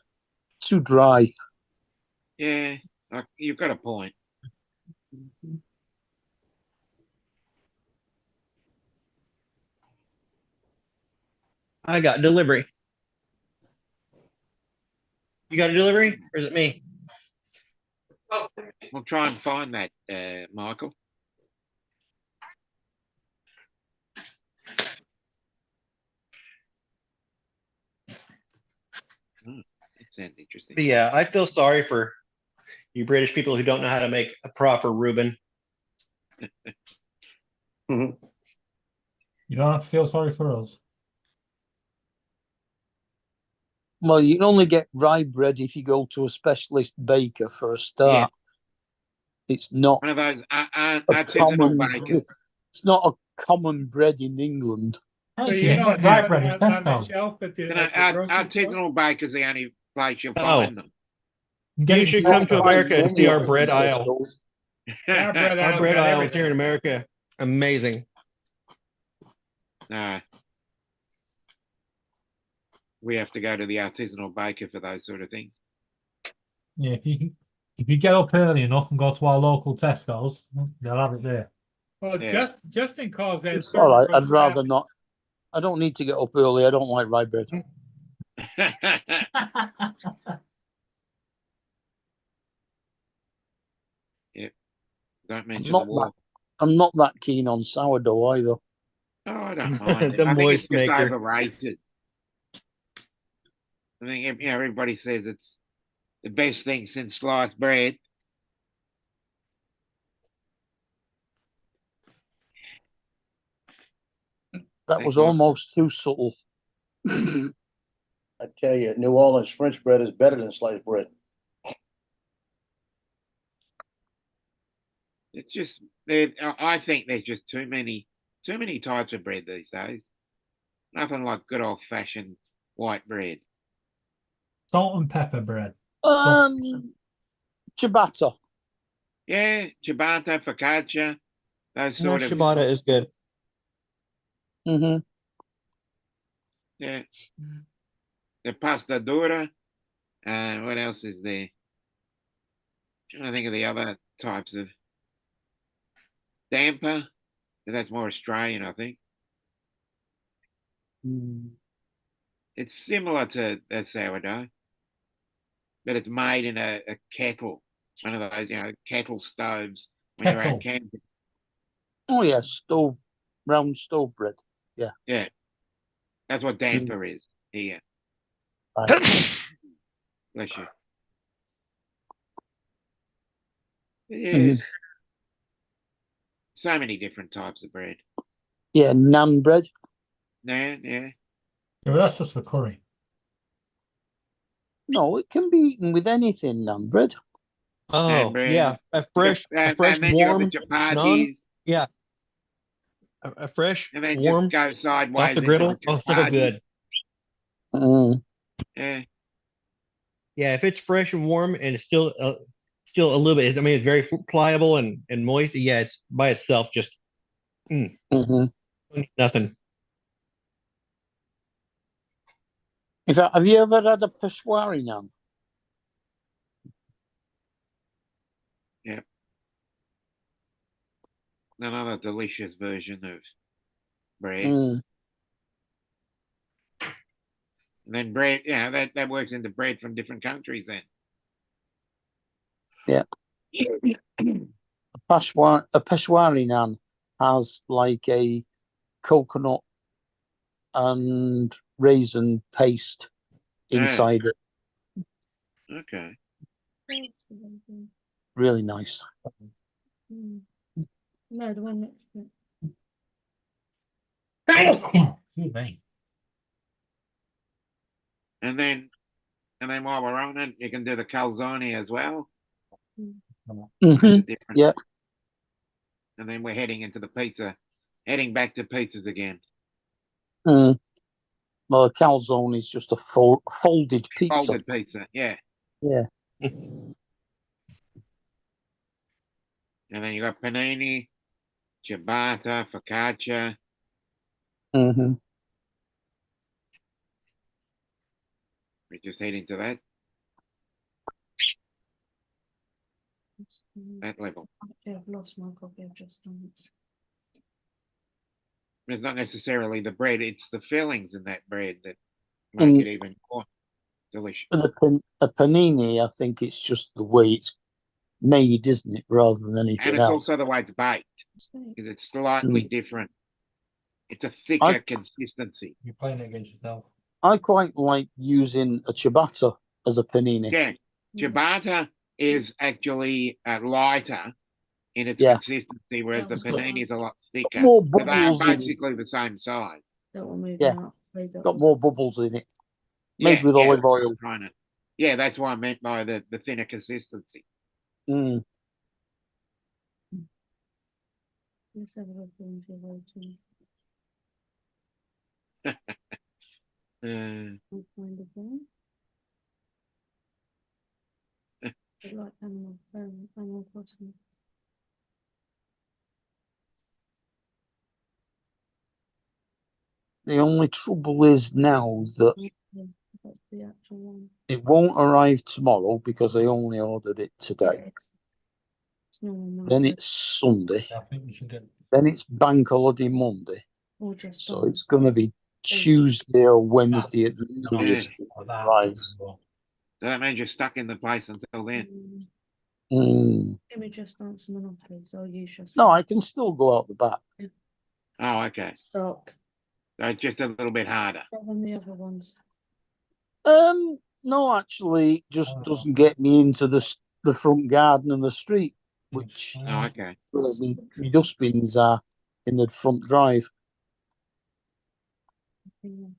too dry. Yeah, you've got a point. I got delivery. You got a delivery, or is it me? We'll try and find that, Michael. That sounds interesting. But yeah, I feel sorry for you British people who don't know how to make a proper Reuben. You don't have to feel sorry for us. Well, you can only get rye bread if you go to a specialist baker for a start. It's not One of those a artisanal common. bakers. It's not a common bread in England. So Actually, you you don't get rye have bread it in on the Tesco. shelf at the, You know, at the grocery store? artisanal bakers, the only place you'll Oh. find them. You get You it should in come to Tesco. America to see our Many bread of them aisle. Tesco's. Our bread Our aisle's bread got aisles here in everything. America, amazing. Nah. We have to go to the artisanal baker for those sort of things. Yeah, if you get up early enough and go to our local Tesco's, they'll have it there. Well, Yeah. Justin calls that. It's all right. I'd serving rather roast not. I don't need to get up early. I don't like rye bread. Don't I'm mention not the war. I'm not that keen on sourdough either. Oh, I don't mind. The I think it's moist just maker. overrated. I think everybody says it's the best thing since sliced bread. That Thank was God. almost too subtle. I tell you, New Orleans French bread is better than sliced bread. It's just I think there's just too many types of bread these days. Nothing like good old fashioned white bread. Salt and pepper bread. Ciabatta. Yeah, ciabatta, focaccia, those No, sort of ciabatta is good. Mm-hmm. yeah. The pasta dura. What else is there? Trying to think of the other types of damper. But that's more Australian, I think. It's similar to a sourdough, but it's made in a kettle, one of those, kettle stoves when you're Kettle. out camping. Oh yeah, stove, round stove bread. Yeah, that's what damper is here. Right. Bless you. Yes. So many different types of bread. Yeah, naan bread. Yeah. Yeah, but that's just for curry. No, it can be eaten with anything, naan bread. Oh, bread. yeah. A fresh and then warm you got the naan. chapatis, Yeah. A fresh, and then warm, just go off sideways the into griddle. a Oh, so chapati. good. Yeah. Yeah, if it's fresh and warm and it's still a little bit, I mean, it's very pliable and moist. Yeah, it's by itself just nothing. In fact, have you ever had a Peshwari naan? Yeah. Another delicious version of bread. And then bread, that works into bread from different countries then. Yeah. A Peshwari naan has like a coconut and raisin paste inside it. Okay. Really nice. No, the one next to it. Excuse me. And then while we're on it, you can do the calzone as well. Yeah. And then we're heading back to pizzas again. Well, a calzone is just a folded pizza. Folded pizza, yeah. Yeah. And then you got panini, ciabatta, focaccia. Mm-hmm. We're just heading to that level. Actually, I've lost my copy of Just Dance. It's not necessarily the bread; it's the fillings in that bread that make it even more delicious. A panini, I think it's just the way it's made, isn't it, rather than anything And it's else. also the way it's baked, because it's slightly different. It's a thicker consistency. You're playing it against yourself. I quite like using a ciabatta as a panini. Yeah, ciabatta is actually lighter in its consistency, whereas the panini is a lot thicker. More But they are bubbles in it. basically the same size. Yeah, got more bubbles in it. Made with olive oil. Yeah, that's what I meant by the thinner consistency. Mm. Let's have a look into voting. I'll find it then. I like Animal Crossing. The only trouble is now that Yeah, that's the actual one. it won't arrive tomorrow because I only ordered it today. It's normal. Then it's Sunday. I think you should get. Then it's Bank Holiday Monday. Or just So it's going to be Tuesday or Wednesday at the earliest it arrives. So that means you're stuck in the place until then. Mm. Give me Just Dance and Monopoly, so I'll use Just No, I can still go out the back. Oh, okay. Stock. So it's just a little bit harder. Than the other ones. No, actually, it just doesn't get me into the front garden and the street, which okay. My dustbins are in the front drive. No.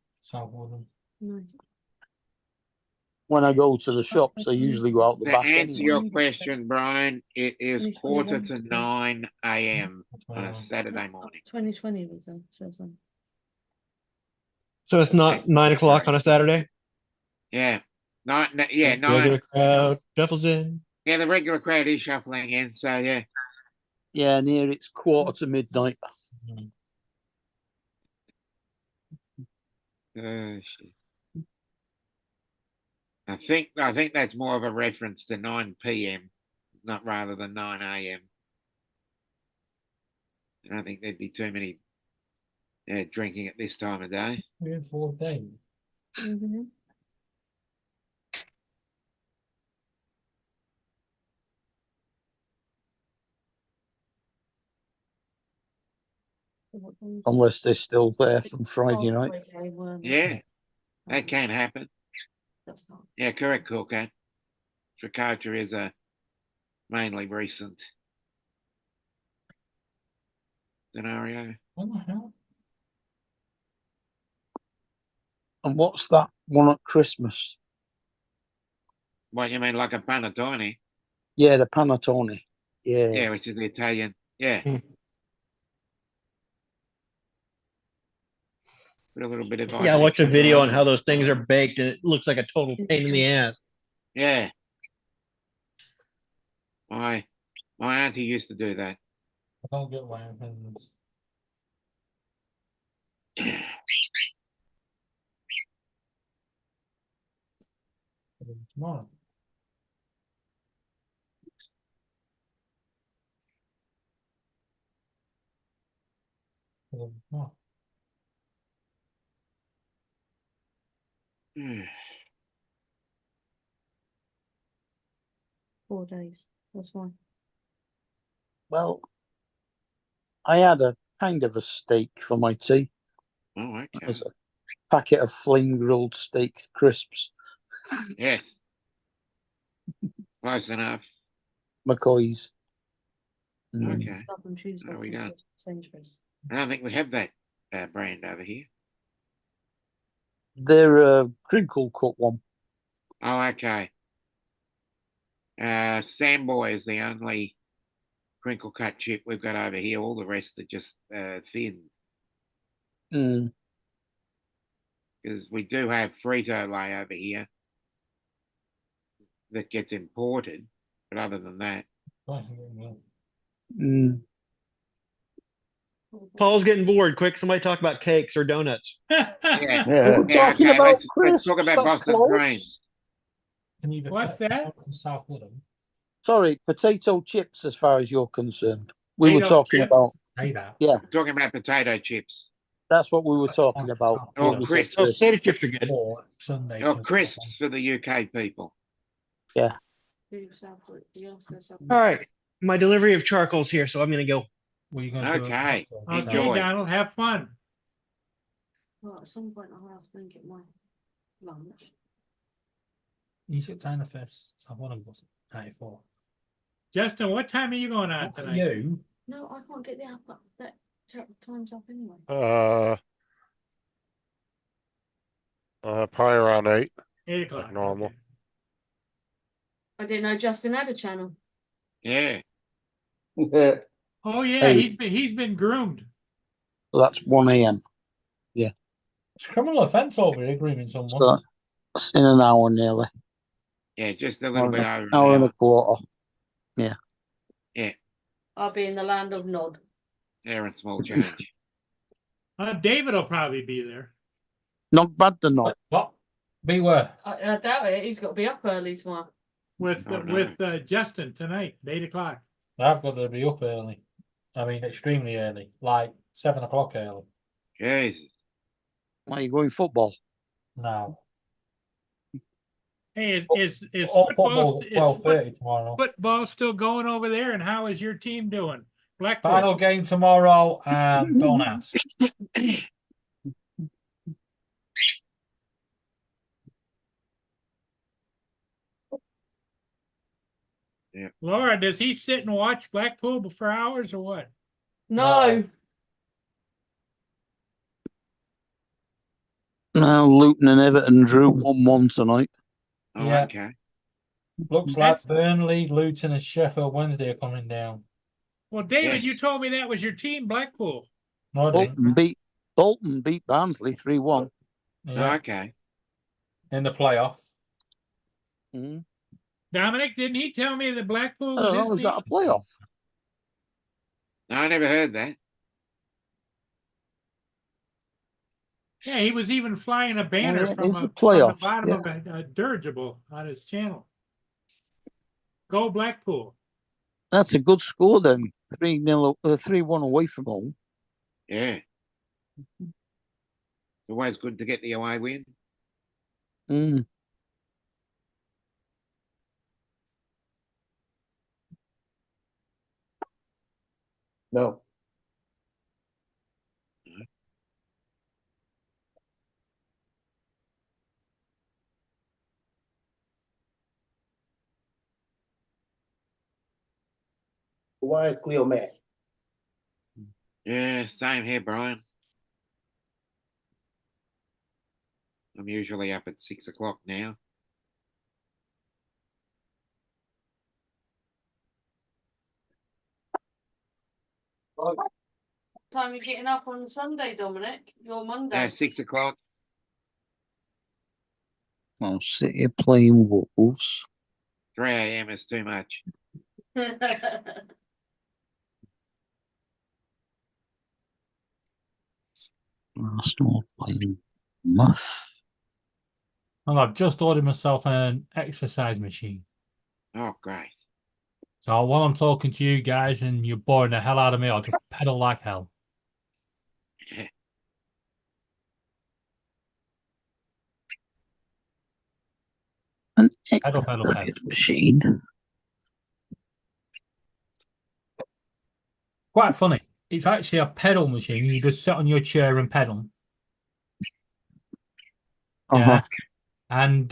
When I go to the shops, I usually go out the To back. answer Anyway. your question, Brian, it is 8:45 a.m. on a Saturday morning. 2020 was then, so. So it's not 9 o'clock on a Saturday? Yeah. Nine. Regular crowd shuffles in. Yeah, the regular crowd is shuffling in, so yeah. Yeah, and here it's 1:45. Shit. I think that's more of a reference to 9 p.m., not rather than 9 a.m. I don't think there'd be too many drinking at this time of day. 3 and 4 days. Mm-hmm. Unless they're still there from Friday night. Yeah, that can happen. Yeah, correct, Coolcat. Tricotta is a mainly recent scenario. What the hell? And what's that one at Christmas? What, you mean like a panettone? Yeah, the panettone. Yeah. Yeah, which is the Italian. Yeah. Put a little bit of Yeah, I ice. watched a video on how those things are baked and it looks like a total pain in the ass. Yeah. My auntie used to do that. I don't get my opinions. Tomorrow. Tomorrow. 4 days. That's why. Well, I had a kind of a steak for my tea. Oh, okay. There's a packet of flame grilled steak crisps. Yes. Close enough. McCoy's. Okay. Up on Tuesday. There we go. Sainsbury's. I don't think we have that brand over here. They're a crinkle cut one. Oh, okay. Samboy is the only crinkle cut chip we've got over here. All the rest are just thin. Mm. because we do have Frito-Lay over here that gets imported. But other than that, Mm. Paul's getting bored. Quick, somebody talk about cakes or donuts. yeah, Yeah. We're talking okay, about let's talk crisps, about that's Boston close. Creams. Can you What's that? From South Woodham? Sorry, potato chips. As far as you're concerned, we were Potato talking chips? about. Say that. Yeah, I'm talking about potato chips that's what we were talking about. or when we said crisps. Oh, crisps. potato chips are good. Or Sunday. Or crisps for the UK people. Yeah. All right. My delivery of charcoal's here, so I'm going to go. Were you going to Okay. Okay, Enjoy. Donald, have fun. Well, at some point I'll have to think at my lunch. You sit down the first. I want to 94. Justin, what time are you going on Not for tonight? you. No, I can't get the app up. That time's up anyway. Probably around 8, 8 o'clock. like normal. okay. I didn't know Justin had a channel. Yeah. Oh yeah, Hey. he's been groomed. So that's 1 a.m. It's a criminal offence over here, grooming someone. So that's in an hour nearly. Yeah, just a little bit over an Hour and a hour. quarter. I'll be in the land of Nod. There and small change. David will probably be there. Not bad to know. What? Beware. I doubt it. He's got to be up early tomorrow. With Oh, no. with Justin tonight, 8 o'clock. I've got to be up early. I mean, extremely early, like 7 o'clock early. Jesus. Why are you going football? No. Hey, is All football, football at 12:30 tomorrow. football still going over there? And how is your team doing? Blackpool. Final game tomorrow. Don't ask. Laura, does he sit and watch Blackpool for hours or what? No. Luton and Everton drew 1-1 tonight. Oh, Yeah. okay. Looks That's- like Burnley, Luton, and Sheffield Wednesday are coming down. Well, David, Yes. you told me that was your team, Blackpool. No, I didn't. Bolton beat Barnsley 3-1. Yeah, Okay. in the playoff. Mm. Dominic, didn't he tell me that Blackpool I was don't know, his was that a team? playoff? No, I never heard that. Yeah, he was even flying a banner yeah, from, it's a, a from the playoff, bottom yeah. of a dirigible on his channel. Go Blackpool. That's a good score then. 3-1 away from home. Yeah. Always good to get the away win. Mm. No. Why is Cleo mad? Yeah, same here, Brian. I'm usually up at 6 o'clock now. Time you getting up on Sunday, Dominic? Your Monday. 6 o'clock. Oh, City are playing Wolves. 3 a.m. is too much. Arsenal playing Muff. And I've just ordered myself an exercise machine. Oh, great. So while I'm talking to you guys and you're boring the hell out of me, I'll just pedal like hell. An Pedal, pedal, pedal. exercise machine. Quite funny. It's actually a pedal machine. You just sit on your chair and pedal. Uh-huh. And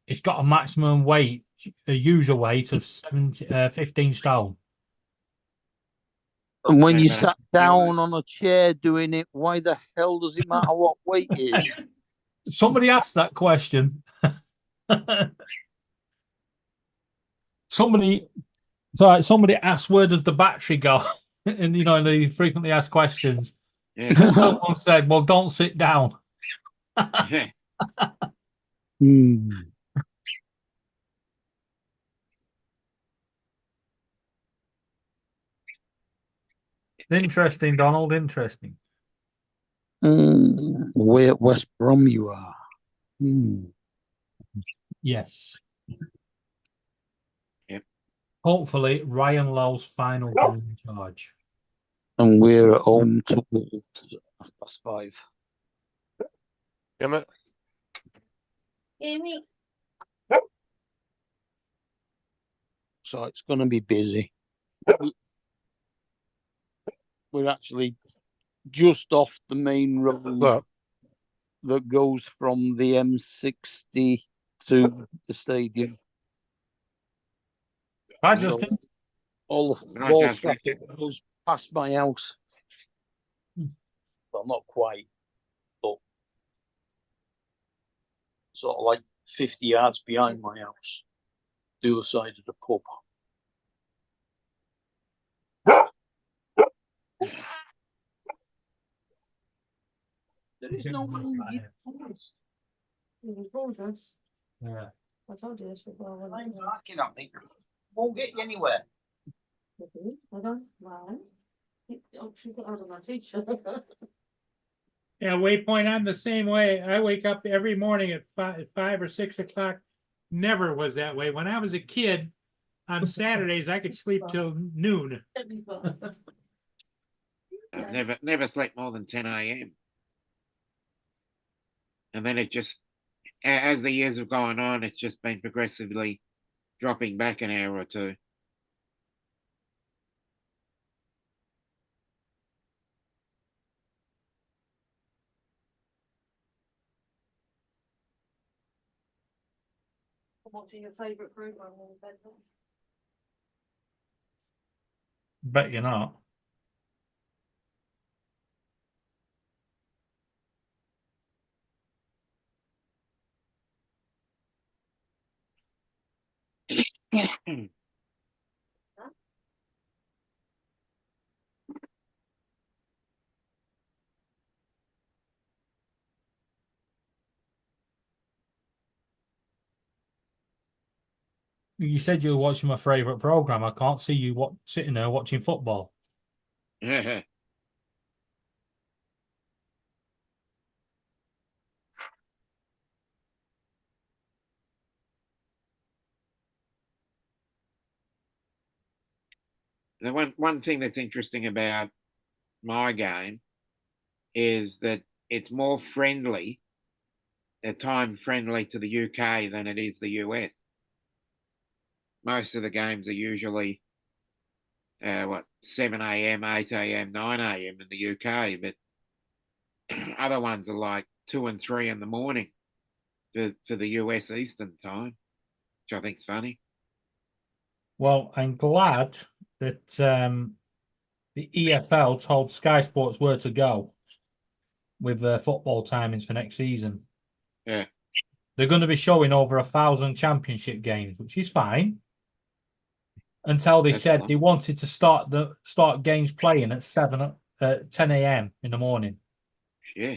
it's got a maximum weight, a user weight of 15 stone. And when you Okay. sat down on a chair doing it, why the hell does it matter what weight it is? Somebody asked that question. Somebody asked where does the battery go? And they frequently ask questions. Yeah. Someone said, well, don't sit down. Hmm. Interesting, Donald. Interesting. Where at West Brom you are. Yes. Yep. Hopefully, Ryan Lowe's final game in charge. And we're at home to Wolves at 5:30. Damn it. Amy. So it's going to be busy. We're actually just off the main road that goes from the M60 to the stadium. Hi, So Justin. all the Hi, ball Justin. traffic goes past my house. Well, not quite, but sort of like 50 yards behind my house, the other side of the pub. There is no one in the house. Yeah. I told you this before. I'm barking at me. Won't get you anywhere. I don't mind. Oh, she got out of my teacher. Yeah, Waypoint, I'm the same way. I wake up every morning at 5 or 6 o'clock. Never was that way. When I was a kid, on Saturdays, I could sleep till noon. I've never slept more than 10 a.m. And then it just, as the years have gone on, it's just been progressively dropping back an hour or two. Watching your favourite program in bed. Bet you're not. You said you were watching my favourite program. I can't see you sitting there watching football. The one thing that's interesting about my game is that it's more friendly, time friendly to the UK than it is the US. Most of the games are usually 7 a.m., 8 a.m., 9 a.m. in the UK, but other ones are like 2 and 3 in the morning for the US Eastern time, which I think is funny. Well, I'm glad that the EFL told Sky Sports where to go with their football timings for next season. Yeah. They're going to be showing over 1,000 championship games, which is fine. Until they said they wanted to start games playing at 10 a.m. in the morning. Yeah.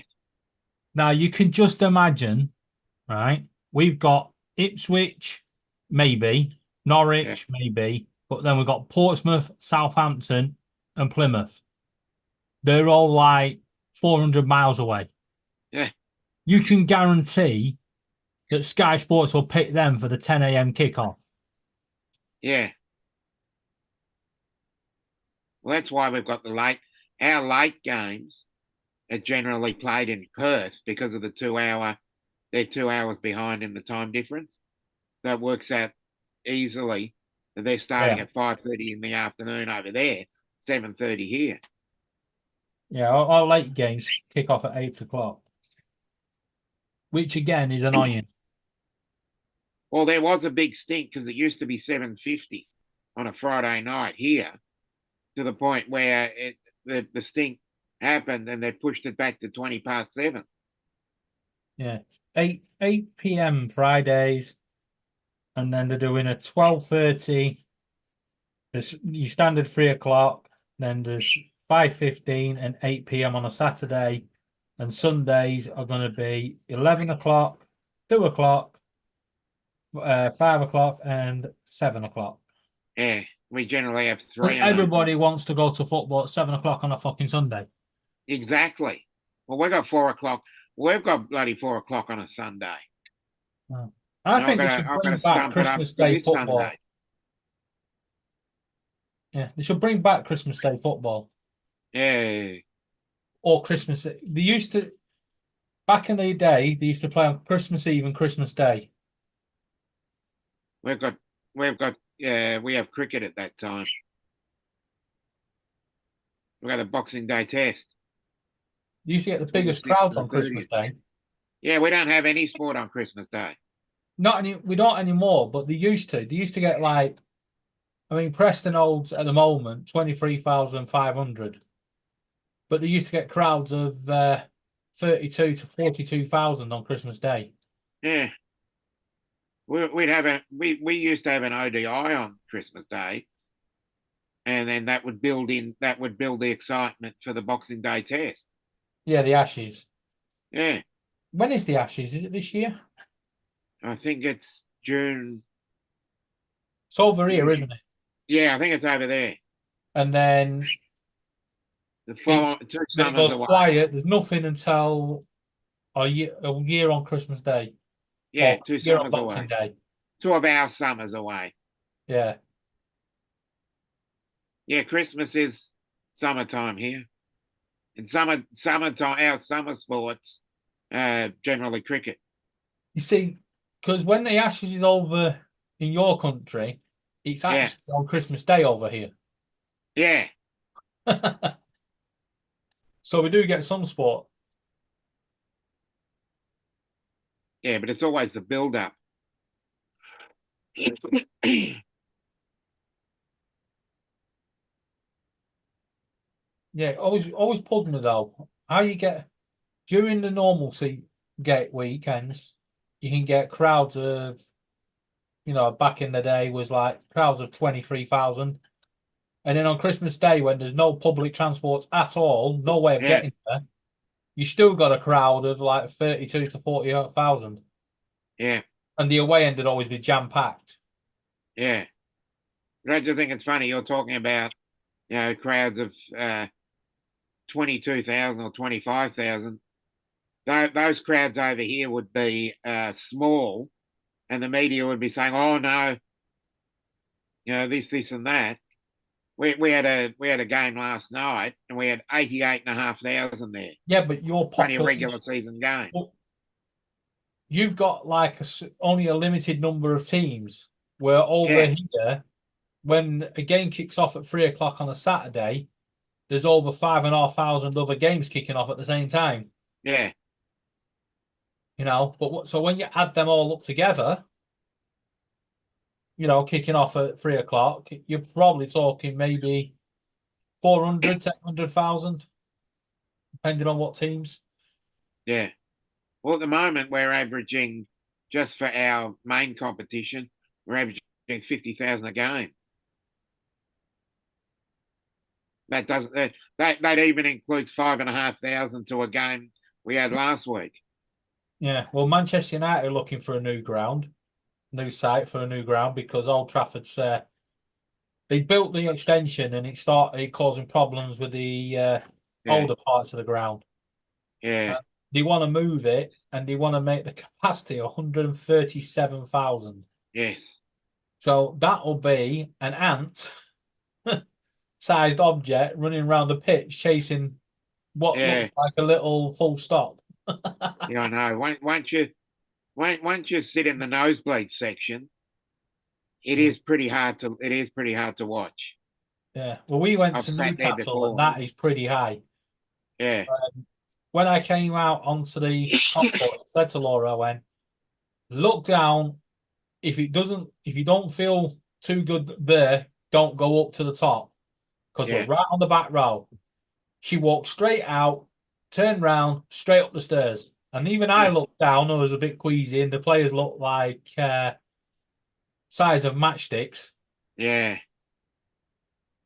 Now you can just imagine, right? We've got Ipswich, maybe, Norwich, maybe, but then we've got Portsmouth, Southampton, and Plymouth. They're all like 400 miles away. Yeah. You can guarantee that Sky Sports will pick them for the 10 a.m. kickoff. Yeah. Well, that's why we've got our late games are generally played in Perth because of they're 2 hours behind in the time difference. That works out easily. They're starting at 5:30 in the afternoon over there, 7:30 here. Yeah, our late games kick off at 8 o'clock, which again is annoying. Well, there was a big stink because it used to be 7:50 on a Friday night here, to the point where the stink happened and they pushed it back to 7:20. Yeah, 8 p.m. Fridays, and then they're doing a 12:30. There's your standard 3 o'clock. Then there's 5:15 and 8 p.m. on a Saturday, and Sundays are going to be 11 o'clock, 2 o'clock, 5 o'clock, and 7 o'clock. Yeah, we generally have 'Cause three. on a- everybody wants to go to football at 7 o'clock on a fucking Sunday. Exactly. Well, we got 4 o'clock. We've got bloody 4 o'clock on a Sunday. I And think they I've should got to bring back stump it up Christmas for Day this football. Sunday. Yeah, they should bring back Christmas Day football Yeah, or Christmas. They used to, back in the day, they used to play on Christmas Eve and Christmas Day. we have cricket at that time. We got a Boxing Day test. You used to get the biggest 26th crowds to on the Christmas 30th. Day. Yeah, we don't have any sport on Christmas Day. We don't anymore, but they used to. They used to get like, I mean, Preston holds at the moment 23,500, but they used to get crowds of 32 to 42,000 on Christmas Day. Yeah. We used to have an ODI on Christmas Day, and then that would build the excitement for the Boxing Day test. Yeah, the Ashes. Yeah, When is the Ashes? Is it this year? I think it's June. It's over here, isn't it? Yeah, I think it's over there. And then The following 2 then it summers goes away. quiet. There's nothing until a year on Christmas Day. Yeah, Or 2 year on summers Boxing away. Day. 2 of our summers away. Yeah. Yeah, Christmas is summertime here. And summertime, our summer sports, generally cricket. You see, because when the Ashes is over in your country, it's actually on Christmas Day over here. Yeah, So we do get some sport. yeah, but it's always the build up. Yeah, always puzzled me though. How you get during the normal gate weekends, you can get crowds of, back in the day was like crowds of 23,000. And then on Christmas Day, when there's no public transport at all, no way of getting there, you still got a crowd of like 32 to 40,000. Yeah, And the away end would always be jam packed. yeah. Don't you think it's funny? You're talking about, crowds of 22,000 or 25,000. Those crowds over here would be small, and the media would be saying, "Oh no, this, and that." We had a game last night, and we had 88,500 there. Yeah, but your Plenty of regular season game. You've got like only a limited number of teams. Where over here, when a game kicks off at 3 o'clock on a Saturday, there's over 5,500 other games kicking off at the same time. Yeah. So when you add them all up together, kicking off at 3 o'clock, you're probably talking maybe 400, 700,000, depending on what teams. Yeah. Well, at the moment, we're averaging, just for our main competition, we're averaging 50,000 a game. That even includes 5,500 to a game we had last week. Yeah, well, Manchester United are looking for a new site for a new ground, because Old Trafford's they built the extension and it started causing problems with the older parts of the ground. Yeah. They want to move it, and they want to make the capacity 137,000. Yes. So that'll be an ant sized object running around the pitch chasing what looks like a little full stop. Yeah, I know. Once you sit in the nosebleed section, it is pretty hard to watch. Yeah. Well, we went I've to sat there Newcastle, before. and that is pretty high. Yeah. When I came out onto the concourse, I said to Laura, I went, look down. If you don't feel too good there, don't go up to the top, because we're right on the back row. She walked straight out, turned round, straight up the stairs. And even I looked down, I was a bit queasy, and the players looked like size of matchsticks. Yeah.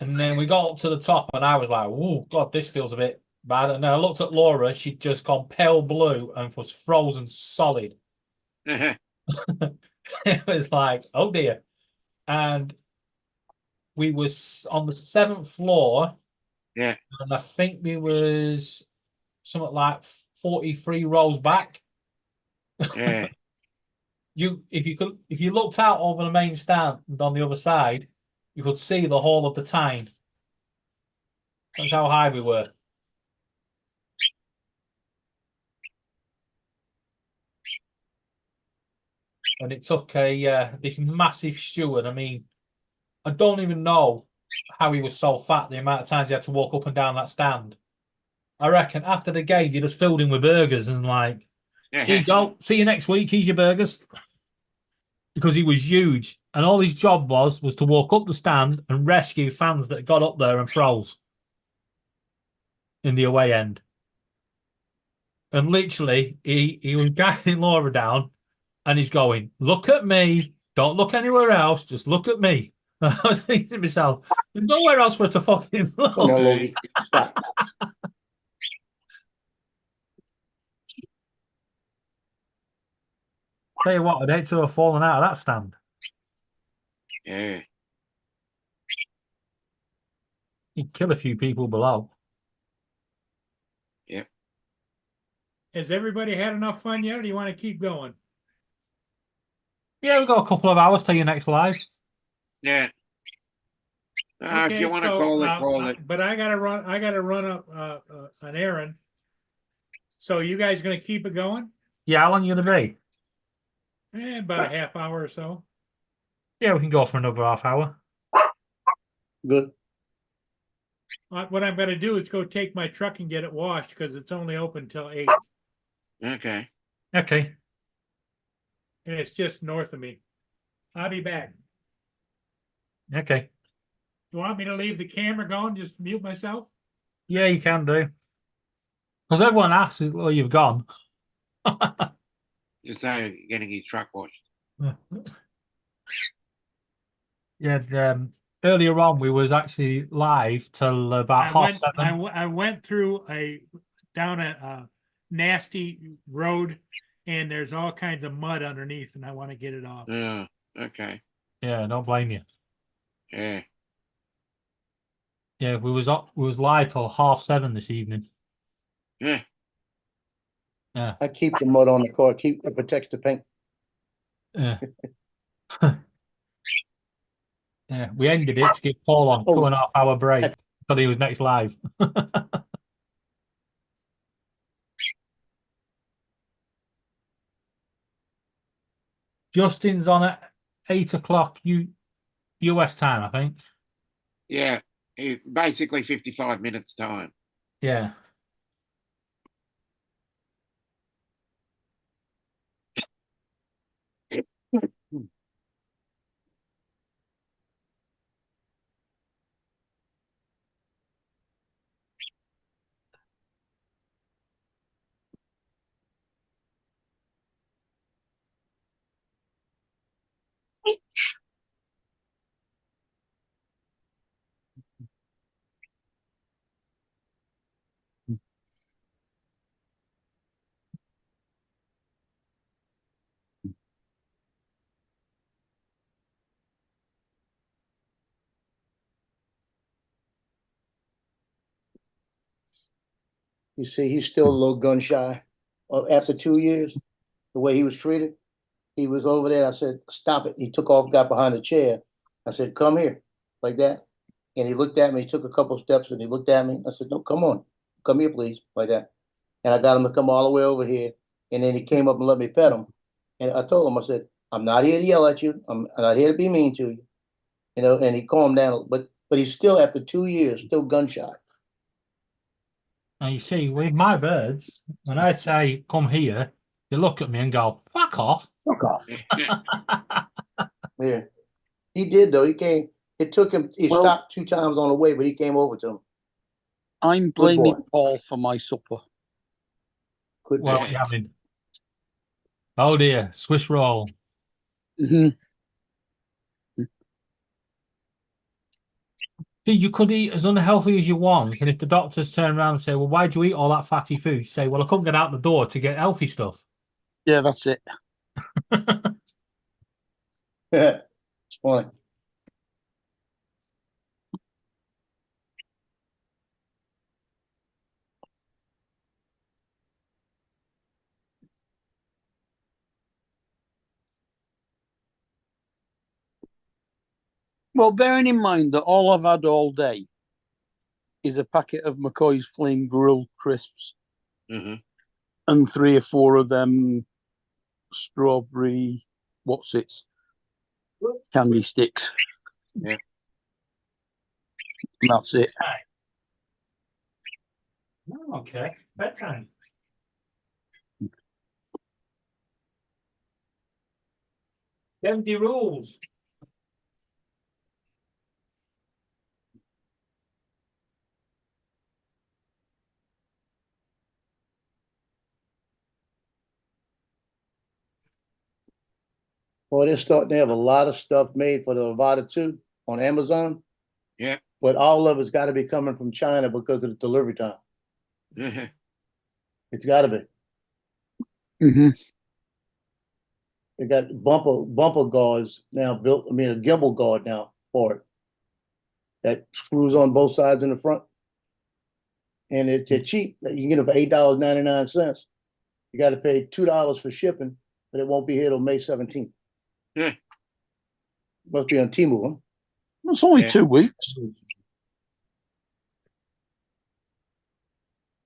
And then we got up to the top, and I was like, oh, God, this feels a bit But I don't know. I looked at Laura. She'd just gone pale blue and was frozen solid. It was like, oh dear. And we was on the 7th floor. Yeah. And I think we was something like 43 rows back. Yeah. If you looked out over the main stand on the other side, you could see the whole of the Tyne. That's how high we were. And it took this massive steward. I mean, I don't even know how he was so fat, the amount of times he had to walk up and down that stand. I reckon after the game, you just filled him with burgers and like, here you go, see you next week, here's your burgers. Because he was huge. And all his job was to walk up the stand and rescue fans that got up there and froze in the away end. And literally, he was guiding Laura down and he's going, look at me. Don't look anywhere else. Just look at me. And I was thinking to myself, there's nowhere else for her to fucking look. Come on, Logie. Stop. Tell you what, I'd hate to have fallen out of that stand. Yeah. You'd kill a few people below. Yep. Has everybody had enough fun yet, or do you want to keep going? Yeah, we've got a couple of hours till your next live. Yeah. If you want to call it. But I gotta run up an errand. So you guys gonna keep it going? Yeah, how long are you gonna be? About a half hour or so. Yeah, we can go for another half hour. Good. What I'm gonna do is go take my truck and get it washed because it's only open till 8. Okay. Okay. And it's just north of me. I'll be back. Okay. You want me to leave the camera going? Just mute myself? Yeah, you can do. Because everyone asks, well, you've gone. Just say getting his truck washed. Yeah, earlier on we was actually live till about 7:30. I went through down a nasty road, and there's all kinds of mud underneath, and I want to get it off. Yeah. Okay. Yeah, don't blame you. Yeah. Yeah, we was live till 7:30 this evening. Yeah. Yeah. I keep the mud on the car. It protects the paint. Yeah. Yeah, we ended it to give Paul on 2.5 hour break until he was next live. Justin's on at 8 o'clock US time, I think. Yeah. Basically 55 minutes time. Yeah. You see, he's still a little gun shy. After 2 years, the way he was treated, he was over there. I said, stop it. He took off, got behind a chair. I said, come here, like that. And he looked at me. He took a couple steps and he looked at me. I said, no, come on. Come here, please, like that. And I got him to come all the way over here. And then he came up and let me pet him. And I told him, I said, I'm not here to yell at you. I'm not here to be mean to you. You know, and he calmed down. But he's still, after 2 years, still gun shy. Now you see, with my birds, when I say come here, they look at me and go, fuck off. Fuck off. Yeah. He did though. He came. It took him. He stopped 2 times on the way, but he came over to him. I'm blaming Paul for my supper. Good What are you having? Oh dear, Swiss roll. Mm-hmm. You could eat as unhealthy as you want, and if the doctors turn around and say, "Well, why'd you eat all that fatty food?" You say, "Well, I couldn't get out the door to get healthy stuff." Yeah, that's it. It's funny. Well, bearing in mind that all I've had all day is a packet of McCoy's Flame grilled crisps Mhm. and 3 or 4 of them strawberry, what's it, candy sticks. Yeah. And that's it. Oh, okay, bedtime. Empty rules. Well, they're starting to have a lot of stuff made for the Avada 2 on Amazon, Yeah. but all of it's got to be coming from China because of the delivery time. Mhm. It's got to be. Mm-hmm. They got bumper guards now built. I mean, a gimbal guard now for it that screws on both sides in the front, and they're cheap. You can get them for $8.99. You got to pay $2 for shipping, but it won't be here till May 17th. Yeah. Must be on Temu, huh? It's only Yeah. 2 weeks.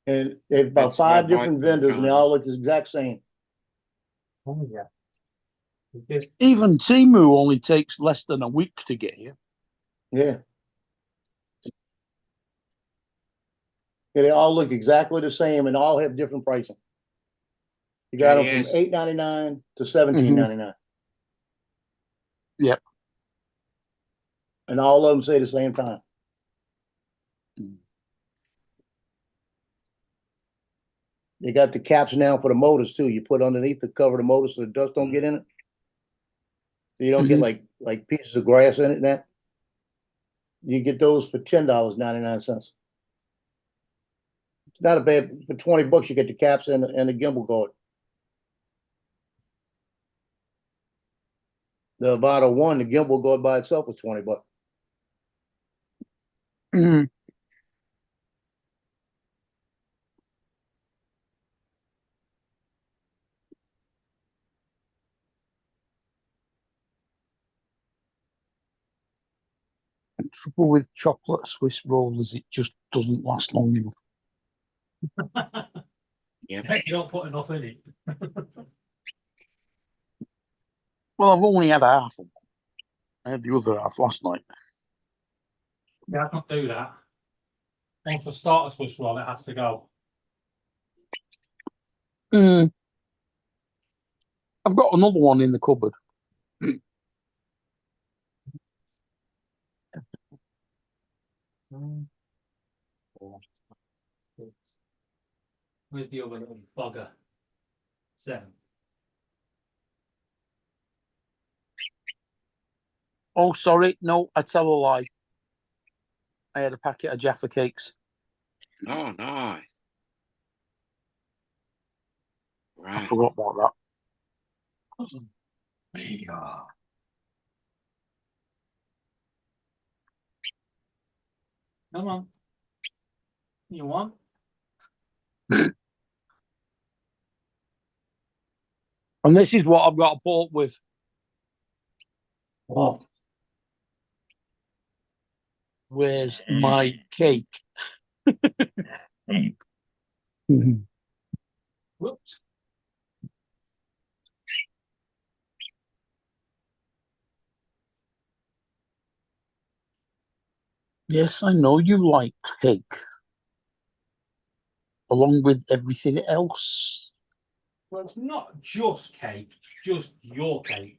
And they have about That's why 5 different Mike- vendors, and they all look the exact same. Oh yeah. Even Timu only takes less than a week to get here. Yeah. Yeah, they all look exactly the same and all have different pricing. You got them Yes. from $8.99 to $17.99. Yep. And all of them say the same time. They got the caps now for the motors too. You put underneath to cover the motor so the dust don't get in it. So you don't get like pieces of grass in it and that. You get those for $10.99. It's not a bad for $20 you get the caps and the gimbal guard. The Avada 1, the gimbal guard by itself was $20. Mm-hmm. The trouble with chocolate Swiss roll is it just doesn't last long enough. Yeah. You don't put enough in it. Well, I've only had half of one. I had the other half last night. Yeah, I can't do that. Once I start a Swiss roll, it has to go. Mm. I've got another one in the cupboard. Where's the other little bugger? 7. Oh, sorry. No, I tell a lie. I had a packet of Jaffa cakes. Oh, nice. I Right. forgot about that. There you go. Come on. You want? And this is what I've got to put up with. Oh. Where's my cake? Whoops. Yes, I know you like cake. Along with everything else. Well, it's not just cake, it's just your cake.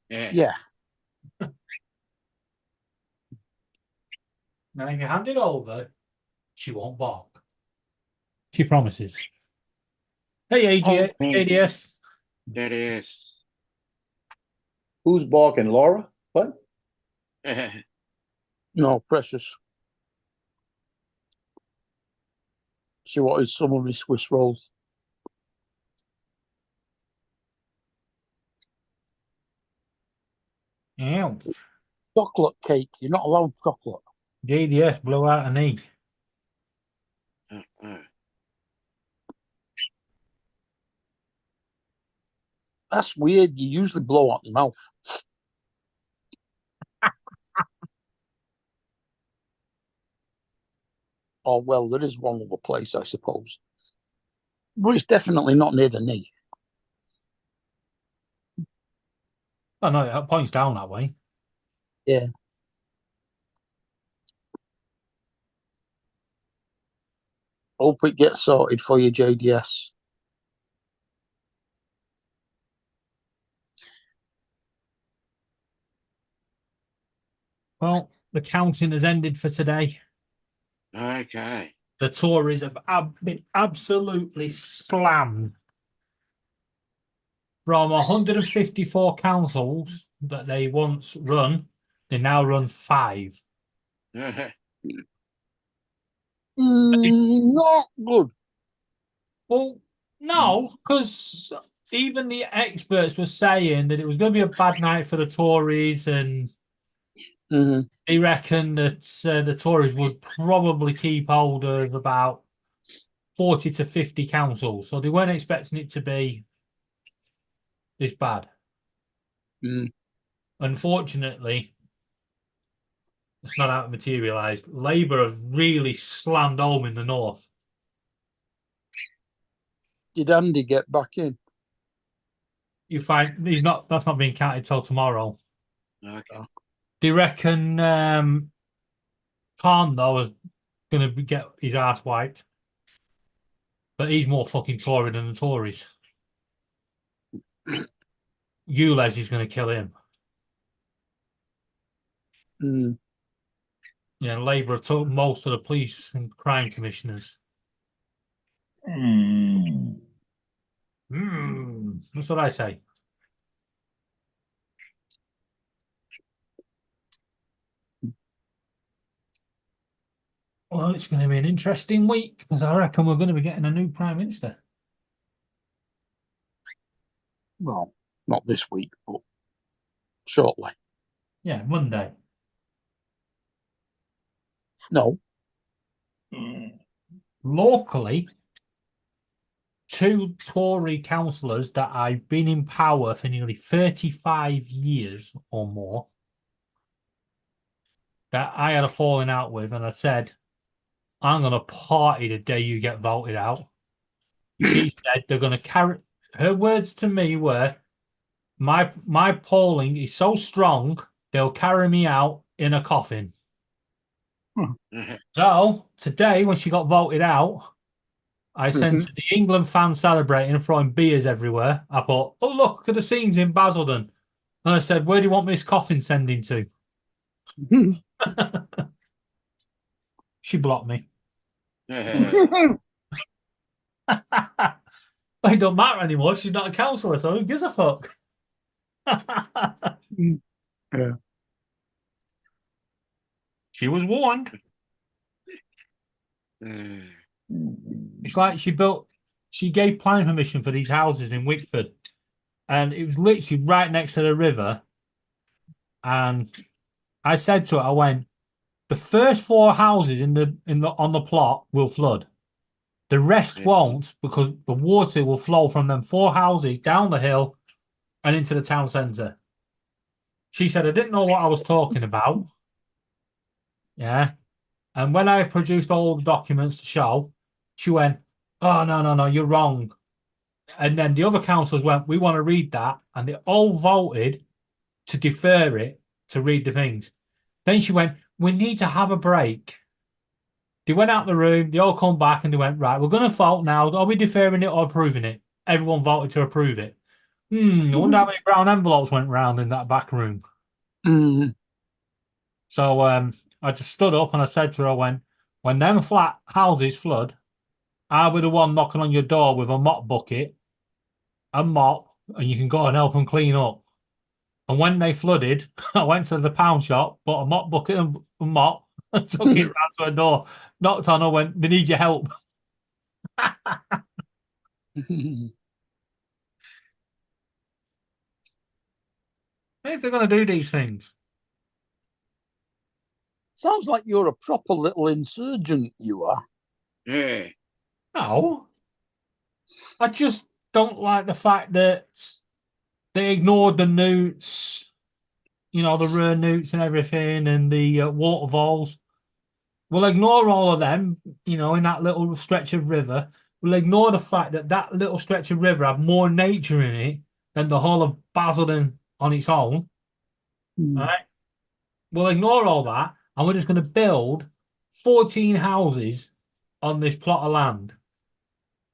Yeah. Yeah. Now, if you hand it over, she won't bark. She promises. Hey, AJ, ADS. That is. Who's barking? Laura? What? No, precious. She wanted some of his Swiss rolls. Ouch. Chocolate cake. You're not allowed chocolate. JDS blew out a knee. That's weird. You usually blow out your mouth. Oh, well, there is one other place, I suppose. But it's definitely not near the knee. Oh, no, it points down that way. Yeah. Hope it gets sorted for you, JDS. Well, the counting has ended for today. Okay. The Tories have been absolutely slammed. From 154 councils that they once run, they now run 5. Not good. Well, no, because even the experts were saying that it was going to be a bad night for the Tories, and they reckon that the Tories would probably keep hold of about 40 to 50 councils. So they weren't expecting it to be this bad. Unfortunately, it's not how it materialised. Labour have really slammed home in the north. Did Andy get back in? You find he's not. That's not being counted till tomorrow. Okay. Do you reckon Khan though is going to get his ass wiped? But he's more fucking Tory than the Tories. ULEZ is going to kill him. Yeah, Labour have took most of the police and crime commissioners. That's what I say. Well, it's going to be an interesting week because I reckon we're going to be getting a new Prime Minister. Well, not this week, but shortly. Yeah, Monday. No. Locally, 2 Tory councillors that I've been in power for nearly 35 years or more that I had a falling out with, and I said, I'm going to party the day you get voted out. She said they're going to carry... Her words to me were, my polling is so strong, they'll carry me out in a coffin. So, today, when she got voted out, I censored the England fans celebrating and throwing beers everywhere. I thought, oh, look at the scenes in Basildon. And I said, where do you want this coffin sending to? She blocked me. It don't matter anymore. She's not a councillor, so who gives a fuck? Yeah. She was warned. It's like she gave planning permission for these houses in Wickford, and it was literally right next to the river. And I said to her, I went, the first 4 houses on the plot will flood. The rest won't, because the water will flow from them 4 houses down the hill and into the town centre. She said, I didn't know what I was talking about. Yeah. And when I produced all the documents to show, she went, oh, no, you're wrong. And then the other councillors went, we want to read that. And they all voted to defer it to read the things. Then she went, we need to have a break. They went out the room, they all come back and they went, right, we're going to vote now. Are we deferring it or approving it? Everyone voted to approve it. I wonder how many brown envelopes went round in that back room. So I just stood up and I said to her, when them flat houses flood, I'll be the one knocking on your door with a mop bucket, a mop, and you can go and help them clean up. And when they flooded, I went to the pound shop, bought a mop bucket and a mop, and took it round to her door, knocked on her, went, "They need your help." If they're going to do these things. Sounds like you're a proper little insurgent, you are. Yeah. No. I just don't like the fact that they ignored the newts, you know, the rare newts and everything, and the waterfalls. We'll ignore all of them, you know, in that little stretch of river. We'll ignore the fact that that little stretch of river had more nature in it than the whole of Basildon on its own. Right? We'll ignore all that, and we're just going to build 14 houses on this plot of land.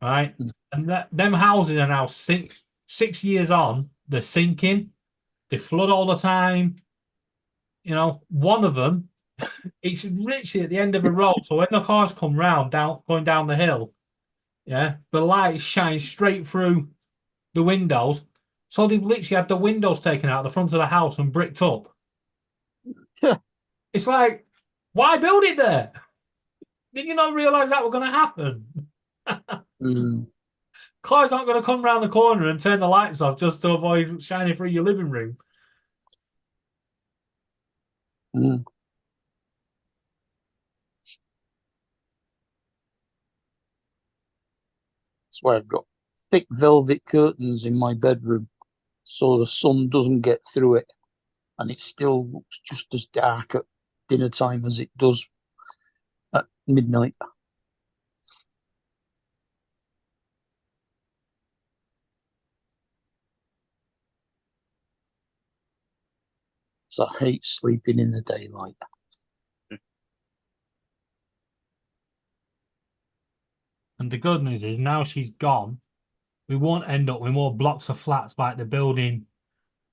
Right? And them houses are now 6 years on. They're sinking. They flood all the time. You know, one of them, it's literally at the end of a road. So when the cars come round, going down the hill, yeah, the light shines straight through the windows. So they've literally had the windows taken out the front of the house and bricked up. It's like, why build it there? Did you not realise that was going to happen? Cars aren't going to come round the corner and turn the lights off just to avoid shining through your living room. That's why I've got thick velvet curtains in my bedroom so the sun doesn't get through it, and it still looks just as dark at dinner time as it does at midnight. So I hate sleeping in the daylight. And the good news is now she's gone, we won't end up with more blocks of flats like the building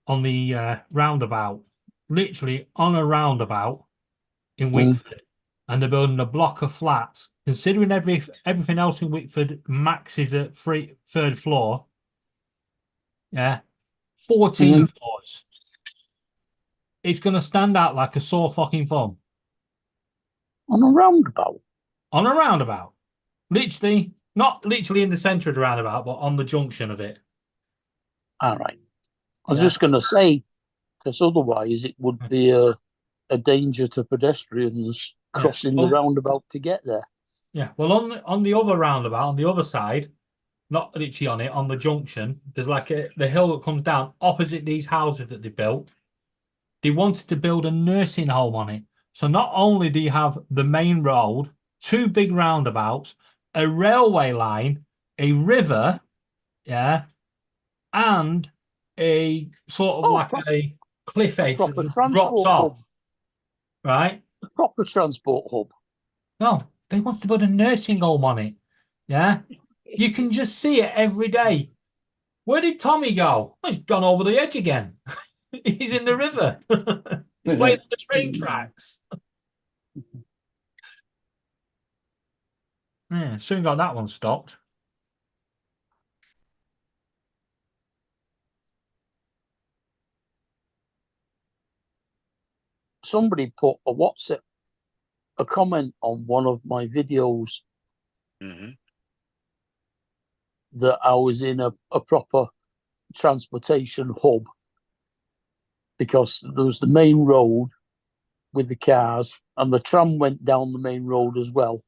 on the roundabout. Literally on a roundabout in Wickford. And they're building a block of flats. Considering everything else in Wickford maxes at third floor. Yeah. 14 floors. It's going to stand out like a sore fucking thumb. On a roundabout? On a roundabout. Literally, not literally in the centre of the roundabout, but on the junction of it. All right. I was just going to say, because otherwise it would be a danger to pedestrians crossing the roundabout to get there. Yeah. Well, on the other roundabout, on the other side, not literally on it, on the junction, there's like the hill that comes down opposite these houses that they built. They wanted to build a nursing home on it. So not only do you have the main road, 2 big roundabouts, a railway line, a river, yeah, and a sort of like a cliff edge that just drops off. Right? A proper transport hub. No, they want to build a nursing home on it. Yeah? You can just see it every day. Where did Tommy go? He's gone over the edge again. He's in the river. He's waiting on the train tracks. Yeah, soon got that one stopped. Somebody put a comment on one of my videos that I was in a proper transportation hub, because there was the main road with the cars and the tram went down the main road as well.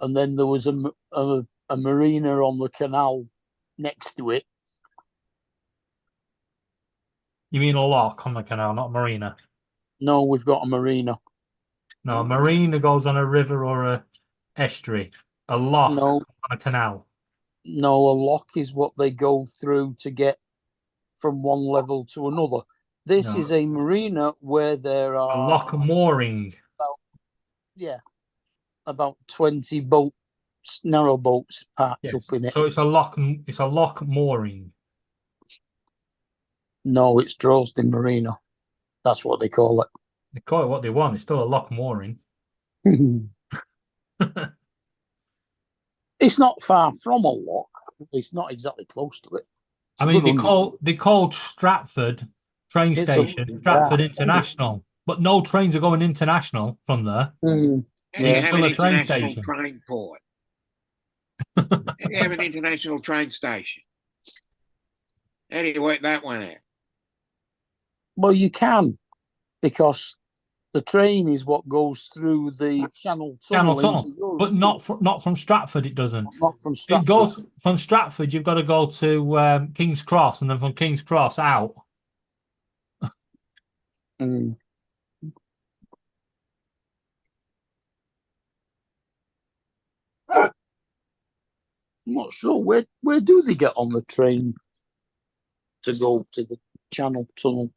And then there was a marina on the canal next to it. You mean a lock on the canal, not a marina? No, we've got a marina. No, a marina goes on a river or a estuary. A lock on a canal. No, a lock is what they go through to get from one level to another. This is a marina where there are a lock mooring. About 20 boats, narrow boats parked up in it. So it's a lock. It's a lock mooring. No, it's Droylsden Marina. That's what they call it. They call it what they want. It's still a lock mooring. It's not far from a lock. It's not exactly close to it. I mean, they called Stratford train It's a station, lovely Stratford park, isn't it? International. But no trains are going international from there. Mm, And you It's have still an a train international station. train port. And you have an international train station. How do you work that one out? Well, you can, because the train is what goes through the Channel Channel Tunnel Tunnel, into Europe, but not from Stratford. It doesn't. not from It Stratford. goes from Stratford. You've got to go to King's Cross, and then from King's Cross out. Mm. I'm not sure where do they get on the train to go to the Channel Tunnel?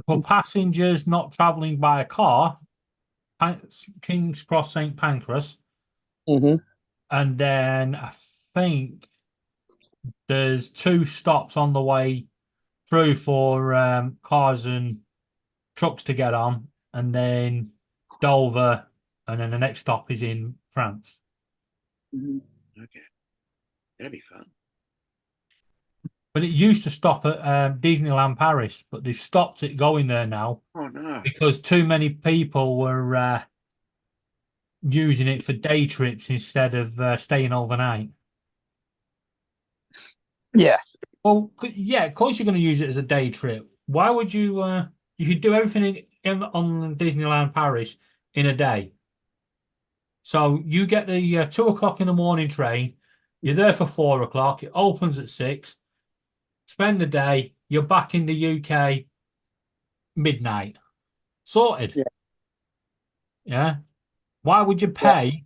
For passengers not travelling by a car, King's Cross St Pancras, Mm-hmm. and then I think there's 2 stops on the way through for cars and trucks to get on, and then Dover, and then the next stop is in France. Okay. That'd be fun. But it used to stop at Disneyland Paris, but they've stopped it going there now Oh no. because too many people were using it for day trips instead of staying overnight. Yeah. Well, yeah, of course you're going to use it as a day trip. Why would you? You could do everything on Disneyland Paris in a day. So you get the 2 o'clock in the morning train. You're there for 4 o'clock. It opens at 6. Spend the day. You're back in the UK midnight. Sorted. Yeah. Yeah. Why would you pay?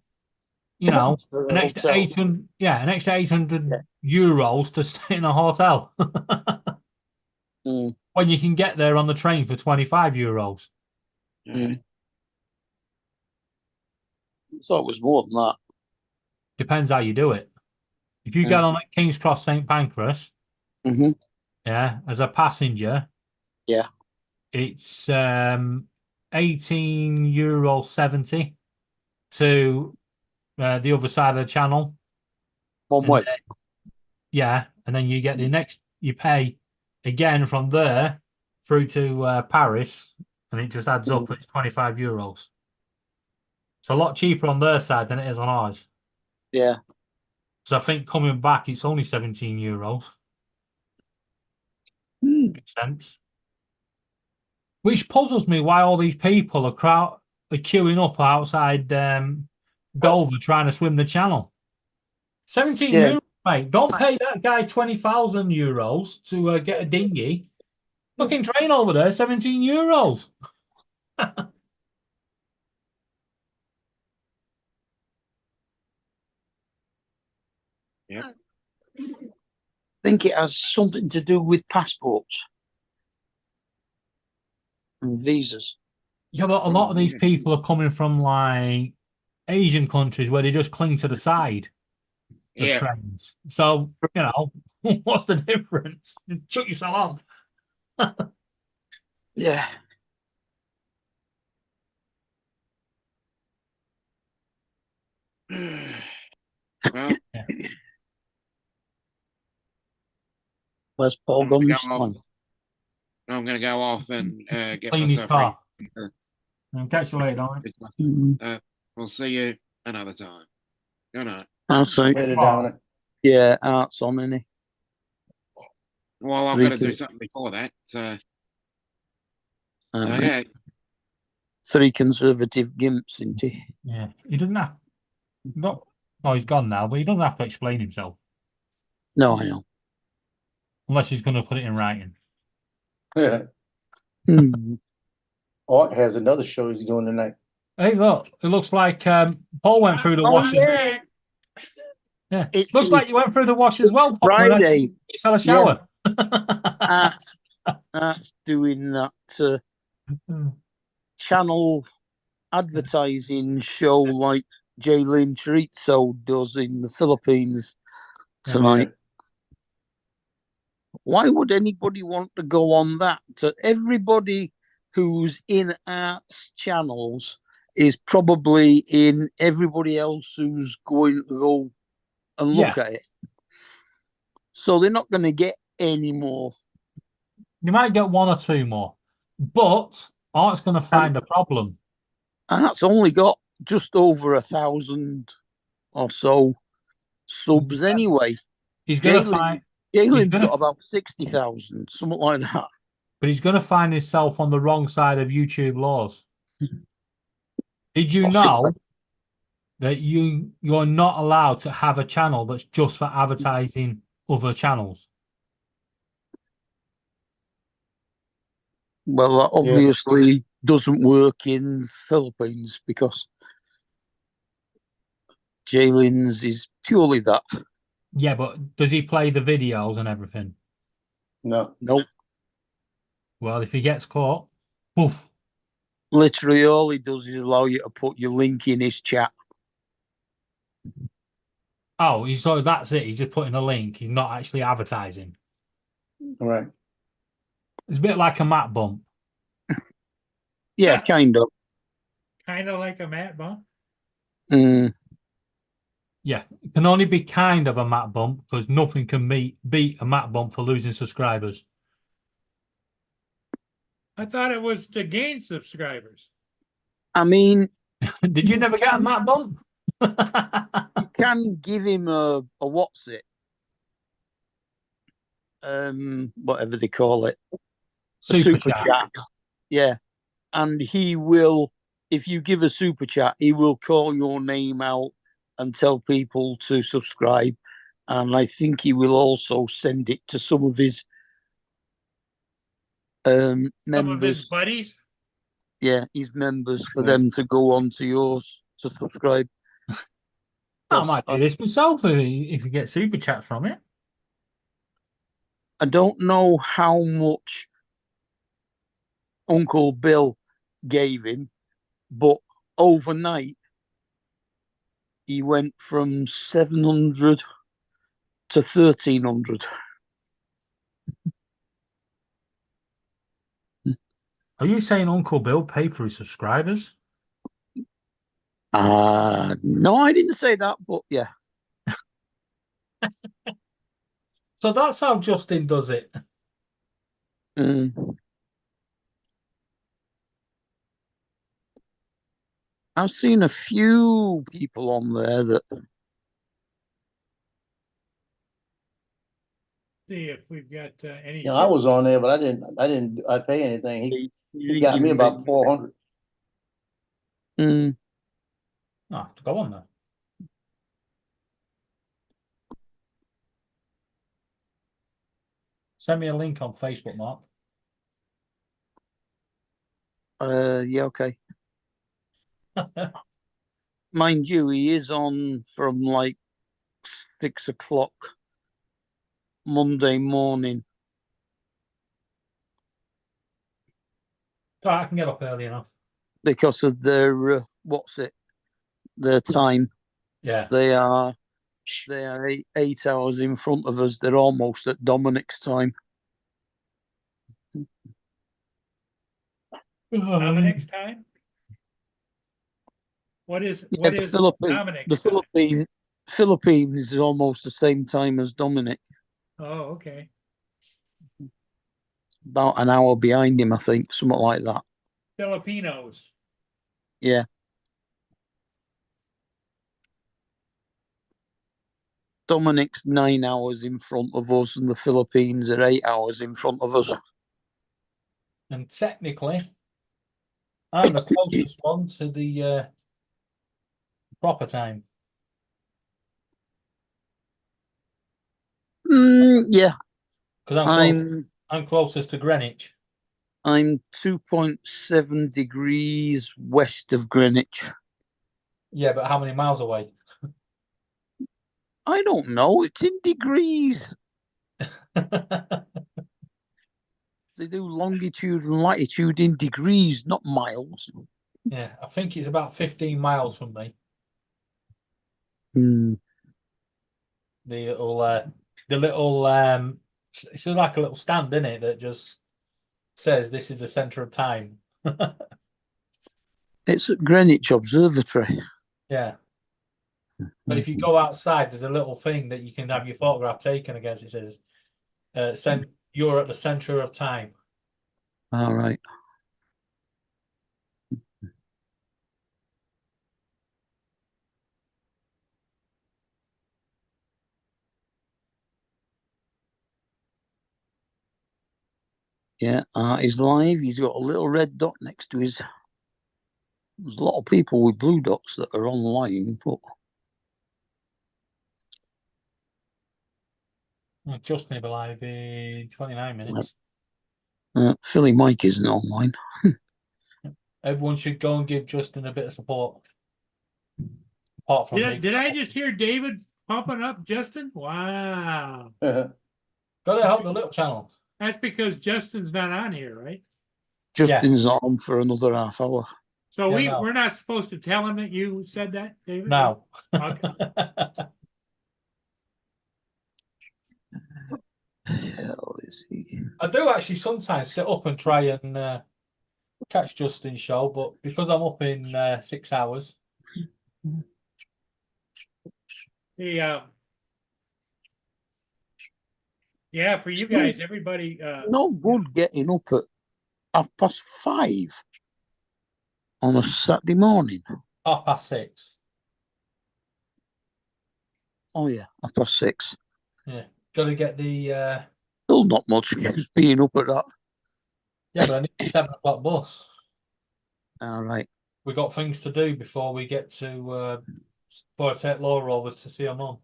You know, For an a extra hotel. 800. Yeah, an extra 800 Yeah. euros to stay in a hotel. Mm. When you can get there on the train for 25 euros. Mm. I thought it was more than that. Depends how you do it. If you get on at King's Cross St Pancras, Mm-hmm. yeah, as a passenger, Yeah. it's €18.70 to the other side of the channel. One And way. then- yeah, and then you get the next. You pay again from there through to Paris, and it just adds up. It's 25 euros. It's a lot cheaper on their side than it is on ours. Yeah. So I think coming back, it's only 17 euros. Makes sense. Which puzzles me why all these people are queuing up outside Dover trying to swim the channel. 17 Yeah. euros, mate. Don't pay that guy 20,000 euros to get a dinghy. Fucking train over there, 17 euros. Yeah. I think it has something to do with passports and visas. Yeah, but a lot of these people are coming from like Asian countries where they just cling to the side of Yeah. trains. So, you know, what's the difference? Just chuck yourself on. Yeah. Well, Where's Paul I'm gone gonna this go time? off. I'm going to go off and get Clean his myself car. ready. I'll catch you later, all right? We'll see you another time. Good night. I'll say. Later, Dominic. Yeah, art's on, innit? Well, I've got to do something before that. Okay. 3 conservative gimps, isn't he? Yeah, he doesn't have. No, he's gone now, but he doesn't have to explain himself No, I know. unless he's going to put it in writing. Yeah. Mm. Art has another show he's doing tonight. Hey, look, it looks like Paul went through the wash. Yeah. Yeah, It's looks like you went through the wash as well. Paul, Friday. It's had a shower. Art's doing that channel advertising show like Jaylin Chorizo does in the Philippines tonight. Why would anybody want to go on that? So everybody who's in arts channels is probably in everybody else who's going to go and look at it. So they're not going to get any more You might get one or two more, but Art's going to find a problem. And that's only got just over 1,000 or so subs anyway. He's going to find. Jalen's gonna- got about 60,000, something like that. But he's going to find himself on the wrong side of YouTube laws. Did you know that you're not allowed to have a channel that's just for advertising other channels? Well, that obviously doesn't work in Philippines because Jalen's is purely that. Yeah, but does he play the videos and everything? No. Nope. Well, if he gets caught, poof. Literally all he does is allow you to put your link in his chat. Oh, so that's it. He's just putting a link. He's not actually advertising. All right. It's a bit like a Matt bump. Yeah, kind of. Kind of like a Matt bump. Mm. Yeah, it can only be kind of a Matt bump because nothing can beat a Matt bump for losing subscribers. I thought it was to gain subscribers. I mean, did you never get a Matt bump? You can give him a what's it? Whatever they call it. Super chat. Yeah. And he will, if you give a super chat, he will call your name out and tell people to subscribe. And I think he will also send it to some of his members. Some of his buddies. Yeah, his members for them to go on to yours to subscribe. I might do this myself if you get super chats from it. I don't know how much Uncle Bill gave him, but overnight he went from 700 to 1,300. Are you saying Uncle Bill paid for his subscribers? No, I didn't say that, but yeah. So that's how Justin does it. I've seen a few people on there that See if we've got any. Yeah, I was on there, but I didn't pay anything. He got me about 400. I have to go on there. Send me a link on Facebook, Mark. yeah, okay. Mind you, he is on from like 6 o'clock Monday morning. So I can get up early enough. Because of their their time. Yeah. They are 8 hours in front of us. They're almost at Dominic's time. Dominic's time? What is Dominic's the Philippines is almost the same time as Dominic. Oh, okay. About an hour behind him, I think, something like that. Filipinos. Yeah. Dominic's 9 hours in front of us, and the Philippines are 8 hours in front of us. And technically, I'm the closest one to the proper time. Yeah. Because I'm closest to Greenwich. I'm 2.7 degrees west of Greenwich. Yeah, but how many miles away? I don't know. It's in degrees. They do longitude and latitude in degrees, not miles. Yeah, I think it's about 15 miles from me. The little it's like a little stand, isn't it, that just says this is the center of time. It's at Greenwich Observatory. Yeah. But if you go outside, there's a little thing that you can have your photograph taken against. It says you're at the center of time. All right. Yeah, he's live. He's got a little red dot next to his. There's a lot of people with blue dots that are online, but Justin will be live in 29 minutes. Philly Mike isn't online. Everyone should go and give Justin a bit of support. Apart from me. Did I just hear David pumping up Justin? Wow. Gotta help the little channel. That's because Justin's not on here, right? Justin's not on for another half hour. So Yeah, no. we're not supposed to tell him that you said that, David? No. Okay. Hell is he? I do actually sometimes sit up and try and catch Justin's show, but because I'm up in 6 hours. Yeah, for you guys, everybody. No good getting up at 5:30 on a Saturday morning. 6:30. Oh yeah, 6:30. Yeah, gotta get the. Still not much just being up at that. Yeah, but I need the 7 o'clock bus. All right. We got things to do before we get to. Before I take Laura over to see her mum.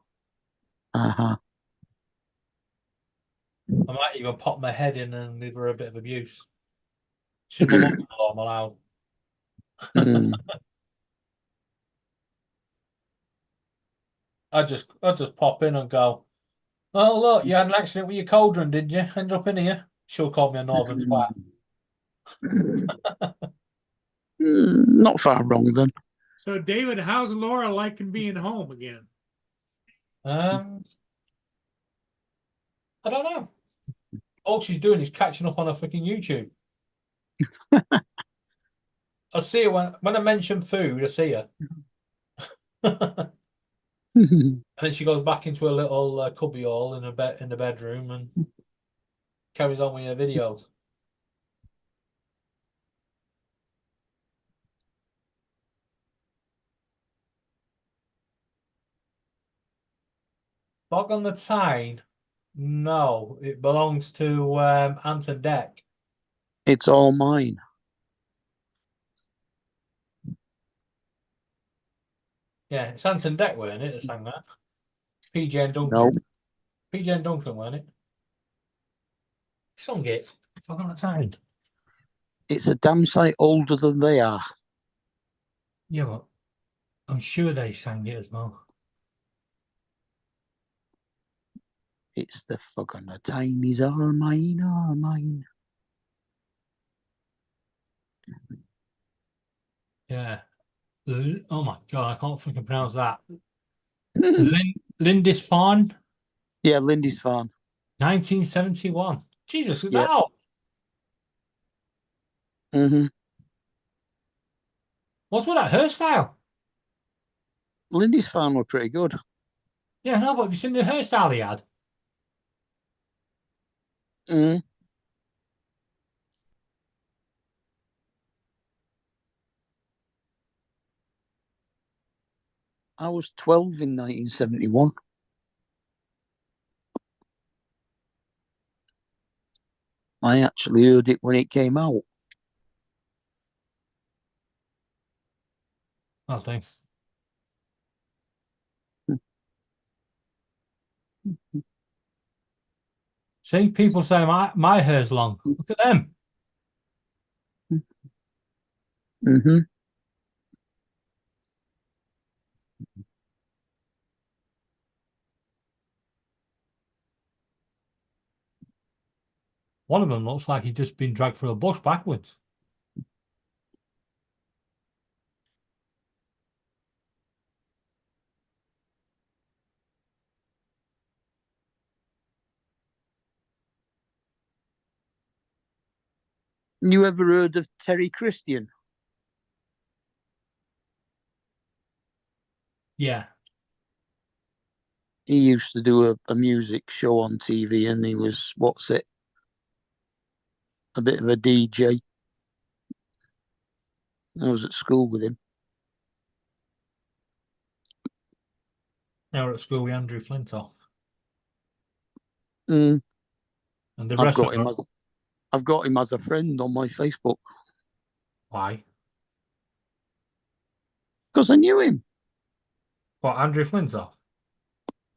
Uh-huh. I might even pop my head in and give her a bit of abuse. She's my mum-in-law, I'm allowed. I just pop in and go, oh look, you had an accident with your cauldron, did you? End up in here. She'll call me a northern twat. Not far wrong then. So David, how's Laura liking being home again? I don't know. All she's doing is catching up on her freaking YouTube. I see her when I mention food, I see her. And then she goes back into a little cubby hole in the bedroom and carries on with her videos. Bog on the Tyne? No, it belongs to Anton Deck. It's all mine. Yeah, it's Anton Deck, weren't it, that sang that? PJ and Duncan. No. PJ and Duncan, weren't it? Sung it. Bog on the Tyne. It's a damn sight older than they are. Yeah, but I'm sure they sang it as well. It's the Fog on the Tyne is all mine, all mine. Yeah. Oh my god, I can't fucking pronounce that. Lindisfarne? Yeah, Lindisfarne. 1971. Jesus, look Yeah. that up. Mm-hmm. What's with that hairstyle? Lindisfarne were pretty good. Yeah, no, but have you seen the hairstyle he had? Mm-hmm. I was 12 in 1971. I actually heard it when it came out. Oh, thanks. See, people say my hair's long. Look at them. Mm-hmm. One of them looks like he's just been dragged through a bush backwards. You ever heard of Terry Christian? Yeah. He used to do a music show on TV and he was, a bit of a DJ. I was at school with him. Now we're at school with Andrew Flintoff. Mm, And the I've rest got of him as I've got him as a friend on my Facebook why? because I knew him. What, Andrew Flintoff?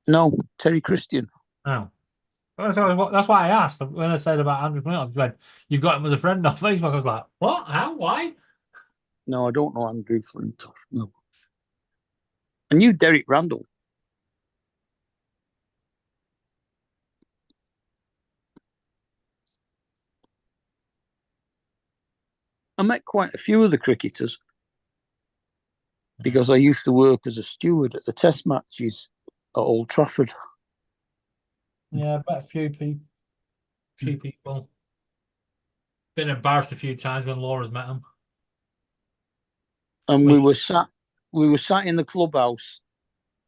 No, Terry Christian. Oh. That's why I asked when I said about Andrew Flintoff. When you got him as a friend on Facebook, I was like, what? How? Why? No, I don't know Andrew Flintoff. No. I knew Derek Randall. I met quite a few of the cricketers because I used to work as a steward at the test matches at Old Trafford. Yeah, I met a few people. Been embarrassed a few times when Laura's met him. And Well, we were sat in the clubhouse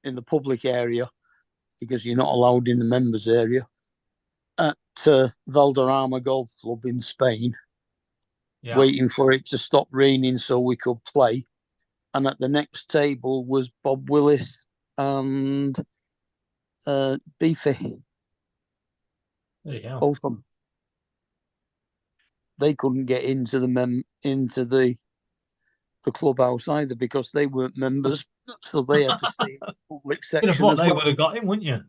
in the public area because you're not allowed in the members area at Valderrama Golf Club in Spain, Yeah. waiting for it to stop raining so we could play. And at the next table was Bob Willis and Beefy, There you go. both of them. They couldn't get into the clubhouse either because they weren't members, so they had to stay in the public You'd have section thought as they well. would have got him, wouldn't you?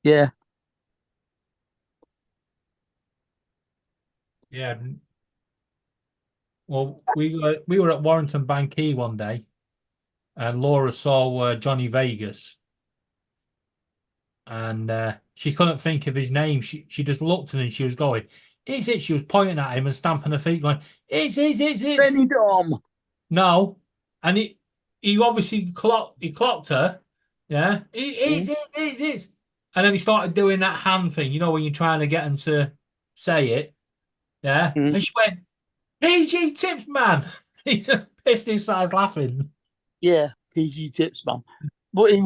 Yeah. Yeah. Well, we were at Warrington Banquet one day, and Laura saw Johnny Vegas, and she couldn't think of his name. She just looked at him and she was going, "It's it." She was pointing at him and stamping her feet, going, "It's." Benny Dom. No, and he obviously clocked her. Yeah, it's. And then he started doing that hand thing, you know, when you're trying to get him to say it. Yeah, and she went, PG Tips, man. He just pissed his sides laughing. Yeah, PG Tips, man. But he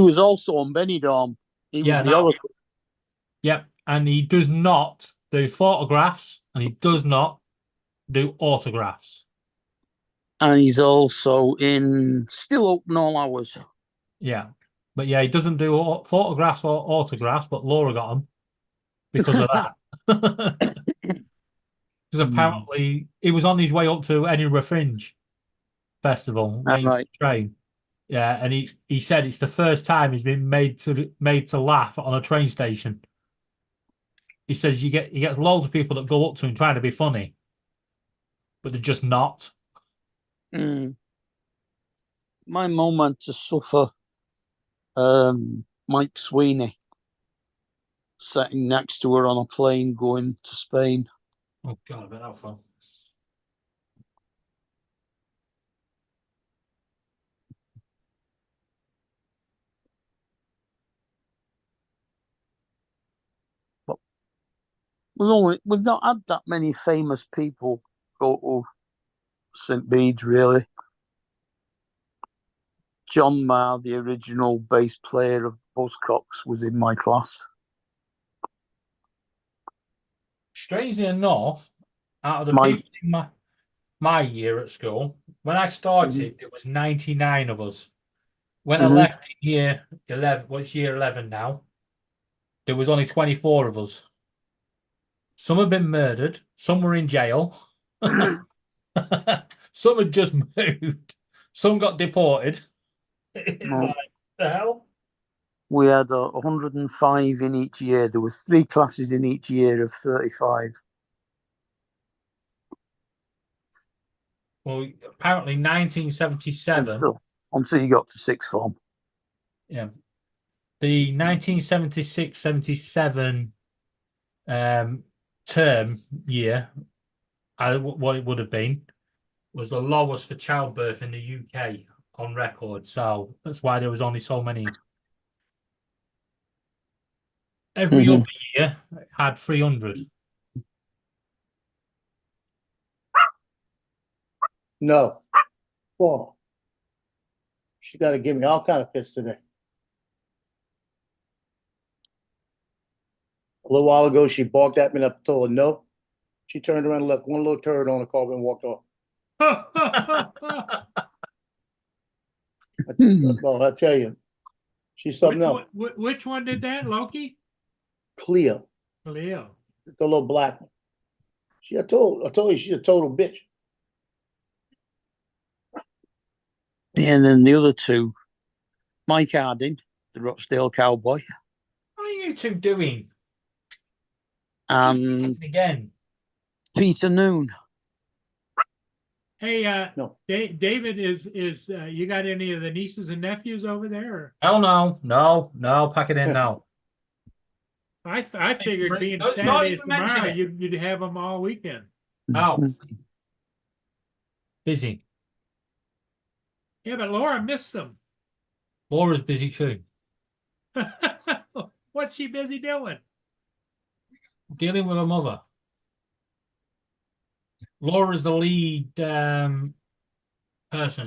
was also on Benny Dom. He was the oracle. Yep, and he does not do photographs, and he does not do autographs. And he's also in Still Open All Hours. Yeah, but yeah, he doesn't do photographs or autographs, but Laura got them because of that. Because apparently he was on his way up to Edinburgh Fringe Festival, waiting for the train. Yeah, and he said it's the first time he's been made to laugh on a train station. He says he gets loads of people that go up to him trying to be funny, but they're just not. My mum had to suffer Mike Sweeney sitting next to her on a plane going to Spain. Oh God, I bet that was fun. But we've not had that many famous people go to St. Bede's, really. John Marr, the original bass player of Buzzcocks, was in my class. Strangely enough, out of the people in my year at school, when I started, there was 99 of us. When I left in year 11, what's year 11 now? There was only 24 of us. Some had been murdered. Some were in jail. Some had just moved. Some got deported. It's like, the hell? We had 105 in each year. There was 3 classes in each year of 35. Well, apparently 1977. Until you got to sixth form. Yeah. The 1976-77 term year, what it would have been, was the lowest for childbirth in the UK on record. So that's why there was only so many. Every other year had 300. No. Well, she got to give me all kind of fits today. A little while ago, she barked at me and I told her no. She turned around and left one little turd on the carpet and walked off. Well, I tell you, she's something else. Which one did that, Loki? Cleo, Leo. the little black one. I told you she's a total bitch. Yeah, and then the other two, Mike Harding, the Rochdale Cowboy, What are you two doing? and Again. Peter Noon. Hey, No. David, is you got any of the nieces and nephews over there? Or? Oh no, pack it in now. I figured being Let's not Saturday is even mention tomorrow, it. you'd have them all weekend. No. Busy. Yeah, but Laura missed them. Laura's busy too. What's she busy doing? Dealing with her mother. Laura's the lead person.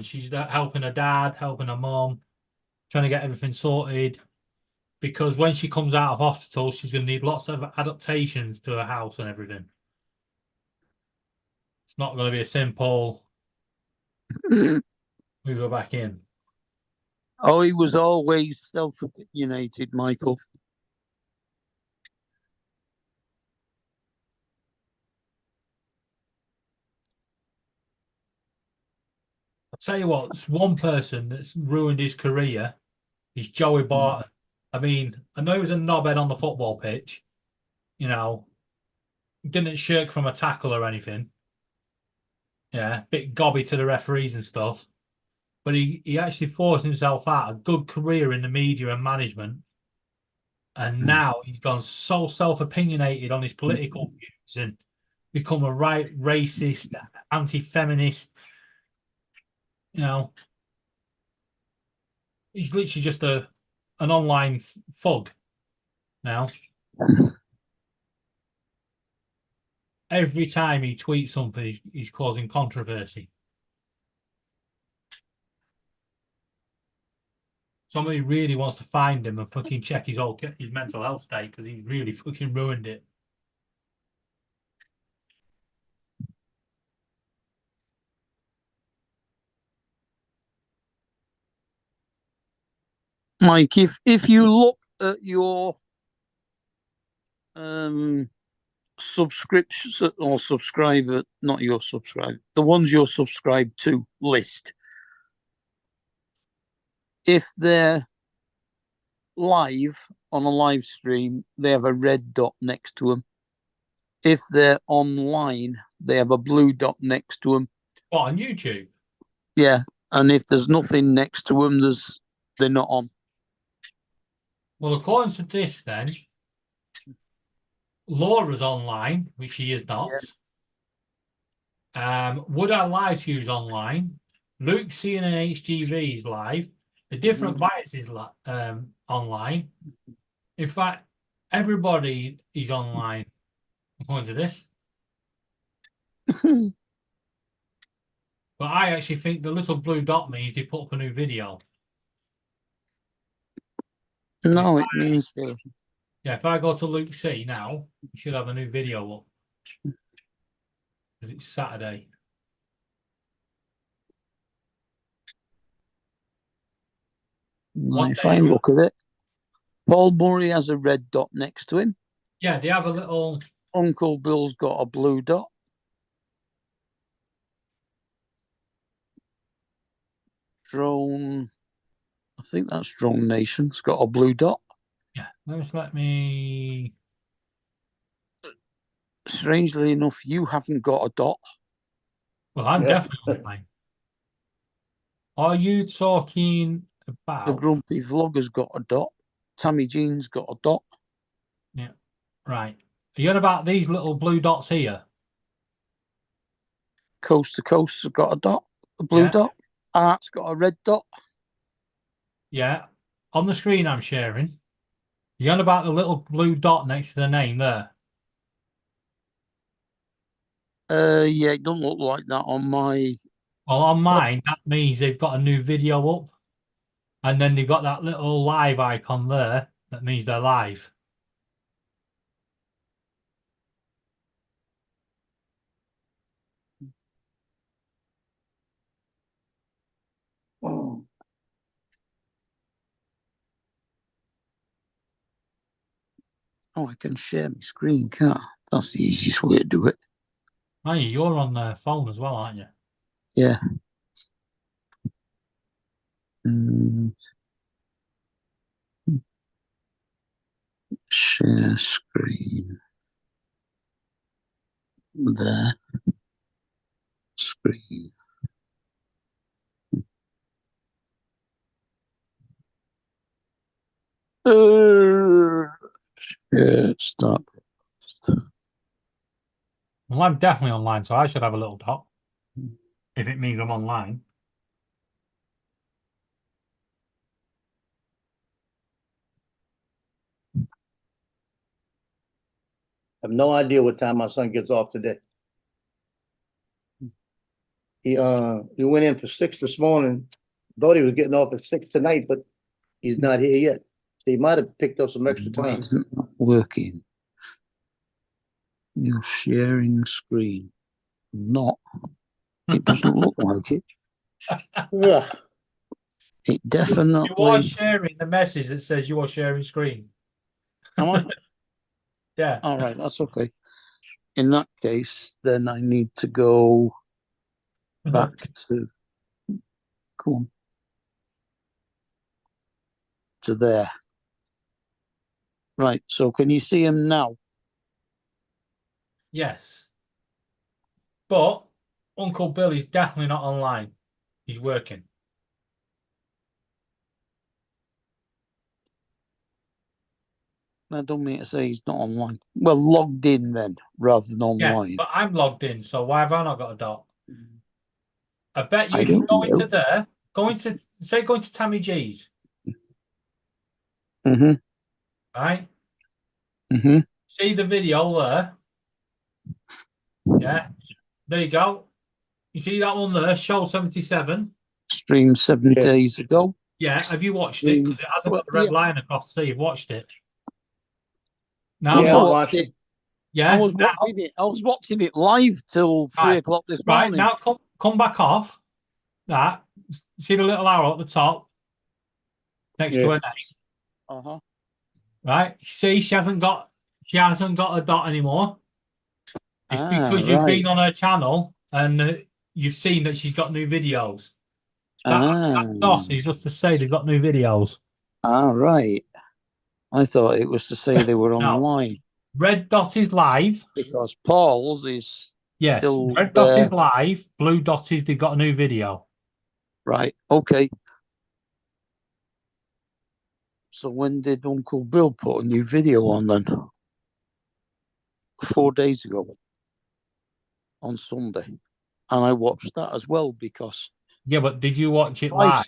She's helping her dad, helping her mom, trying to get everything sorted. Because when she comes out of hospital, she's going to need lots of adaptations to her house and everything. It's not going to be a simple move her back in. Oh, he was always self-opinionated, Michael. I'll tell you what, it's one person that's ruined his career is Joey Barton. I mean, I know he was a knobhead on the football pitch, you know, didn't shirk from a tackle or anything. Yeah, bit gobby to the referees and stuff. But he actually forced himself out a good career in the media and management. And now he's gone so self-opinionated on his political views and become a right racist, anti-feminist. You know, he's literally just an online thug now. Every time he tweets something, he's causing controversy. Somebody really wants to find him and fucking check his mental health state because he's really fucking ruined it. Mike, if you look at your subscriptions or subscriber, not your subscriber, the ones you're subscribed to list, if they're live on a live stream, they have a red dot next to them. If they're online, they have a blue dot next to them. What, on YouTube? Yeah, and if there's nothing next to them, they're not on. Well, according to this, then, Laura's online, which she is not. Yeah. Would I Lie to You's online. Luke CNN HGV is live. The Different Bites is online. In fact, everybody is online according to this. But I actually think the little blue dot means they put up a new video. No, it means that. Yeah, if I go to Luke C now, you should have a new video up. Because it's Saturday. If I look at it, Paul Murray has a red dot next to him. Yeah, they have a little. Uncle Bill's got a blue dot. Drone, I think that's Drone Nation. It's got a blue dot. Yeah, let me. Strangely enough, you haven't got a dot. Well, I'm definitely playing. Are you talking about the Grumpy Vlogger's got a dot? Tammy Jean's got a dot. Yeah, right. Are you on about these little blue dots here? Coast to Coast's got a dot, a blue dot. Art's got a red dot. Yeah, on the screen I'm sharing. You on about the little blue dot next to the name there? Yeah, it doesn't look like that on my. Well, on mine, that means they've got a new video up. And then they've got that little live icon there. That means they're live. Oh, I can share my screen, can't I? That's the easiest way to do it. Hey, you're on the phone as well, aren't you? Yeah. Mm. Share screen. There. Screen. Yeah, stop. Well, I'm definitely online, so I should have a little dot. If it means I'm online. I have no idea what time my son gets off today. He went in for 6 this morning. Thought he was getting off at 6 tonight, but he's not here yet. So he might have picked up some extra Why time. is it not working? You're sharing screen. Not. It doesn't look like it. Yeah. It definitely. You are sharing the message that says you are sharing screen. Am I? Yeah. All right, that's okay. In that case, then I need to go back to. Come on. To there. Right. So can you see him now? Yes. But Uncle Bill is definitely not online. He's working. I don't mean to say he's not online. Well, logged in then, rather than Yeah, online. but I'm logged in, so why have I not got a dot? I bet you I if you don't go know. into there, go into Tammy G's, Mm-hmm. right? Mm-hmm. See the video there? Yeah. There you go. You see that one there, show 77? Streamed 7 Yeah. days ago. Yeah, have you watched it? Because it hasn't got the red Yeah. line across, so you've watched it. Now, Yeah, I watched watched it. it. yeah. I was now- watching it. I was watching it live till 3 Right. o'clock this Right, morning. now come back off that. See the little arrow at the top next to Yeah. her name, Uh-huh. right? See, she hasn't got a dot anymore. It's because you've right. been on her channel and you've seen that she's got new videos. That dot is just to say they've got new videos. Right. I thought it was to say they were No. online. Red dot is live. Because Paul's is Yes, still red dot there. is live. Blue dot is they've got a new video. Right. Okay. So when did Uncle Bill put a new video on then? 4 days ago. On Sunday. And I watched that as well because Yeah, but did you watch it live?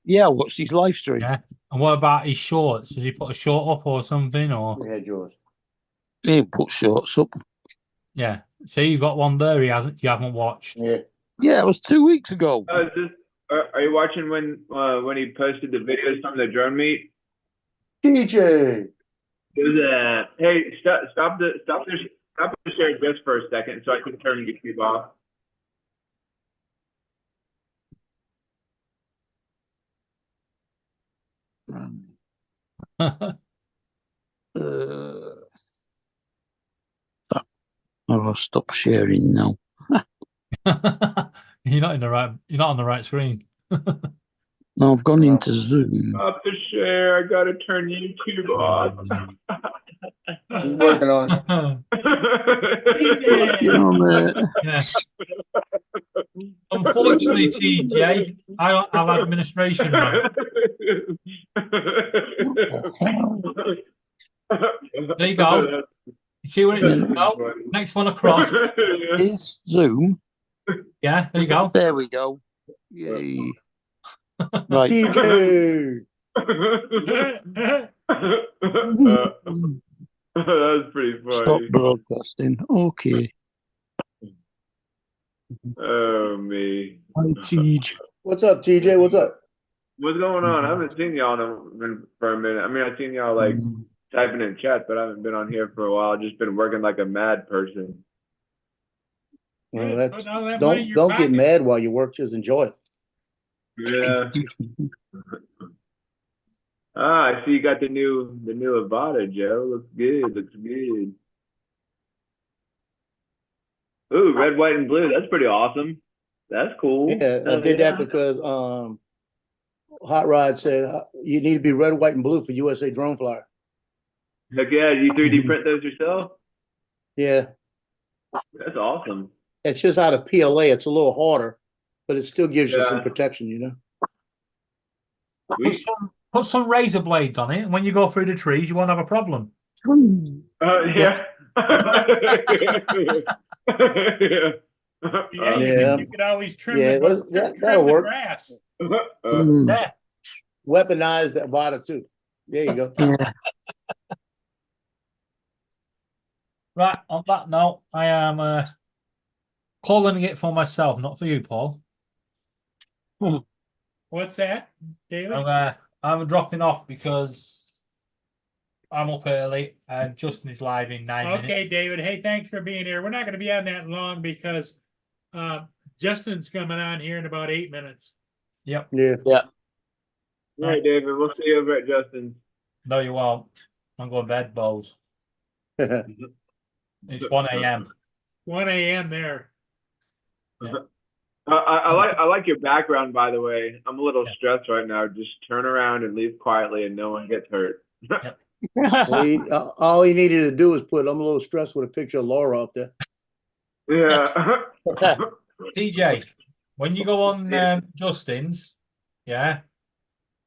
Yeah, I watched his live stream. Yeah. And what about his shorts? Has he put a short up or something? Or Yeah, George. He didn't put shorts up. yeah. See, you've got one there. You haven't watched. Yeah. Yeah, it was 2 weeks ago. Are you watching when he posted the videos from the drone meet? DJ. It was hey, stop the share just for a second so I can turn YouTube off. I'll stop sharing now. You're not on the right screen. No, I've gone into Zoom. Stop the share. I gotta turn YouTube off. I'm working on it. Yeah. Unfortunately, TJ, I've administration rights. There you go. You see where it's next one across. Is Zoom? Yeah, there you go. There we go. Yay. Right. DJ. That's pretty funny. Stop broadcasting. Okay. Oh me. Hi, TJ. What's up, TJ? What's up? What's going on? I haven't seen y'all for a minute. I mean, I've seen y'all like typing in chat, but I haven't been on here for a while. I've just been working like a mad person. Well, don't get mad while you work. Just enjoy it. Yeah. Ah, I see you got the new Avata, Joe. Looks good. Looks good. Ooh, red, white, and blue. That's pretty awesome. That's cool. Yeah, I Hell did yeah. that because Hot Rod said you need to be red, white, and blue for USA Drone Flyer. Heck yeah, you 3D print those yourself? Yeah, That's awesome. it's just out of PLA. It's a little harder, but it still gives you some Yeah. protection, you know. Put some razor blades on it, and when you go through the trees, you won't have a problem. Yeah. Yeah, Yeah. you could always trim Yeah, the, that'll trim the work. grass. Yeah. Weaponize that Avata too. There you go. Right. On that note, I am calling it for myself, not for you, Paul. What's that, David? I'm dropping off because I'm up early and Justin is live in 9 minutes. Okay, David. Hey, thanks for being here. We're not going to be on that long because Justin's coming on here in about 8 minutes. Yep. Yeah. Yeah. All right, David. We'll see you over at Justin's. No, you won't. I'm going to bed, Bowles. It's 1 a.m. 1 a.m. there. I like your background, by the way. I'm a little stressed right now. Just turn around and leave quietly, and no one gets hurt. All he needed to do was put I'm a little stressed with a picture of Laura up there. Yeah. DJ, when you go on Justin's, yeah,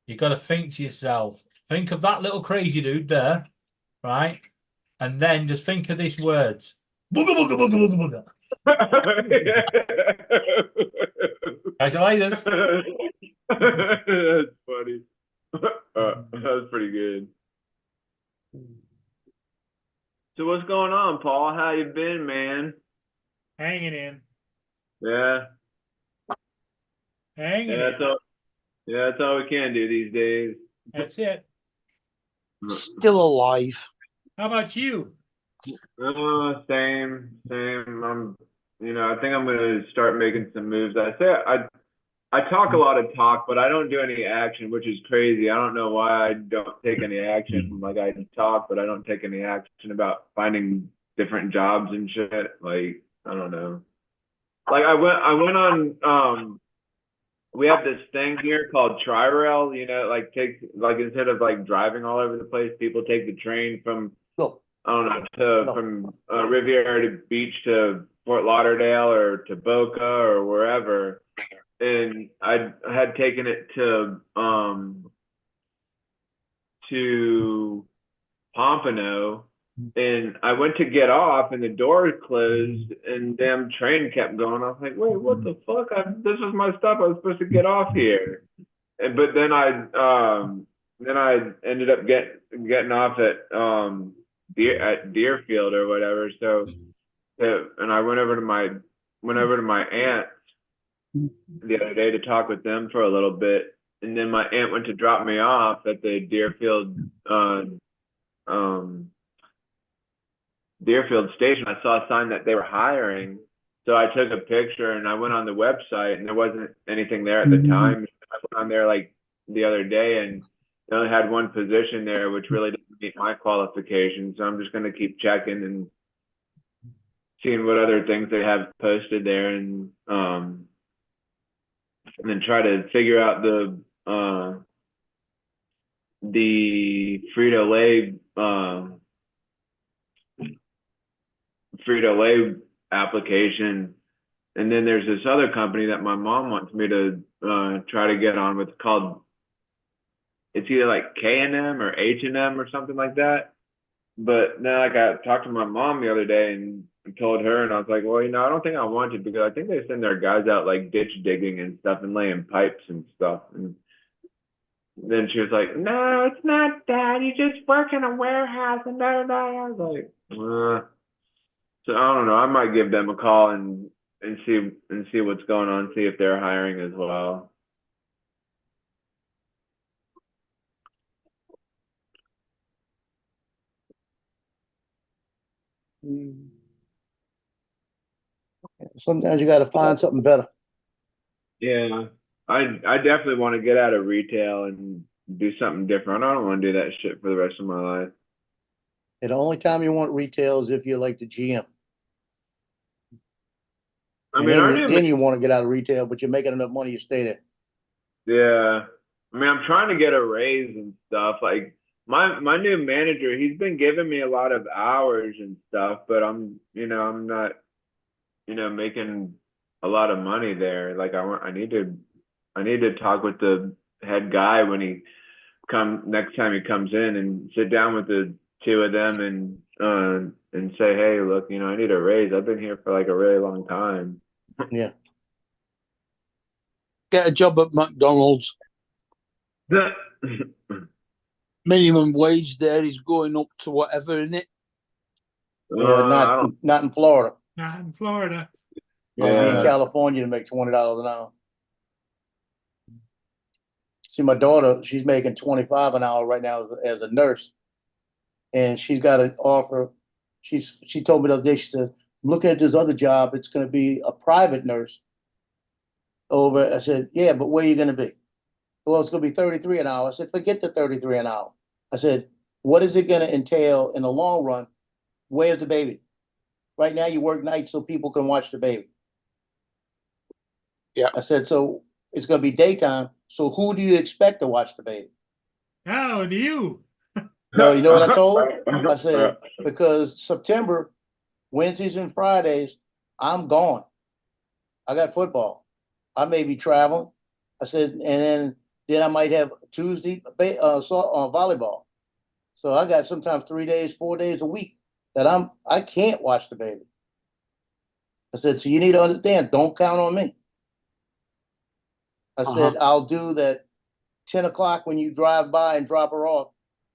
you got to think to yourself, think of that little crazy dude there, right? And then just think of these words. Booga, booga, booga, booga, booga. Congratulations. That's funny. That's pretty good. So what's going on, Paul? How you been, man? Hanging in. Yeah. Hanging Yeah, in. that's all we can do these days. That's it. Still alive. How about you? Same. I think I'm gonna start making some moves. I talk a lot of talk, but I don't do any action, which is crazy. I don't know why I don't take any action. Like I talk, but I don't take any action about finding different jobs and shit. Like I don't know. Like I went on we have this thing here called Tri-Rail, instead of like driving all over the place, people take the train from from Riviera Beach to Fort Lauderdale or to Boca or wherever. And I had taken it to Pompano, and I went to get off, and the door closed, and damn train kept going. I was like, "Wait, what the fuck? This is my stop. I was supposed to get off here." But then I ended up getting off at Deerfield or whatever. So, and I went over to my aunt the other day to talk with them for a little bit, and then my aunt went to drop me off at the Deerfield station. I saw a sign that they were hiring, so I took a picture and I went on the website, and there wasn't anything there at the time. I went on there like the other day, and they only had one position there, which really didn't meet my qualifications. So I'm just going to keep checking and seeing what other things they have posted there, and then try to figure out the Frito-Lay application. And then there's this other company that my mom wants me to try to get on with it's either like K&M or H&M or something like that. But then like I talked to my mom the other day and told her, and I was like, well, I don't think I want to, because I think they send their guys out like ditch digging and stuff and laying pipes and stuff. And then she was like, no, it's not that. You just work in a warehouse and da da da. I was like, so I don't know. I might give them a call and see what's going on, see if they're hiring as well. Sometimes you got to find something better. Yeah, I definitely want to get out of retail and do something different. I don't want to do that shit for the rest of my life. And the only time you want retail is if you're like the GM. I And mean, I then, do. then you want to get out of retail, but you're making enough money, you stay there. Yeah. I mean, I'm trying to get a raise and stuff. Like my new manager, he's been giving me a lot of hours and stuff, but I'm not, making a lot of money there. Like I need to talk with the head guy when he next time he comes in and sit down with the two of them and say, hey, look, I need a raise. I've been here for like a really long time. Yeah. Get a job at McDonald's. Minimum wage there is going up to whatever, isn't it? Not in Florida. Not in Florida. I'd be in California to make $20 an hour. See, my daughter, she's making 25 an hour right now as a nurse, and she's got an offer. She told me the other day, she said, "Look at this other job. It's going to be a private nurse." I said, "Yeah, but where are you going to be?" "Well, it's going to be 33 an hour." I said, "Forget the 33 an hour." I said, "What is it going to entail in the long run? Where's the baby? Right now, you work nights so people can watch the baby." Yeah. I said, "So it's going to be daytime. So who do you expect to watch the baby?" Oh, do you? No, you know what I told her? I said, because September, Wednesdays and Fridays, I'm gone. I got football. I may be traveling. I said, and then I might have Tuesday volleyball. So I got sometimes 3 days, 4 days a week that I can't watch the baby. I said, so you need to understand, don't count on me. I said, I'll do that 10 o'clock when you drive by and drop her off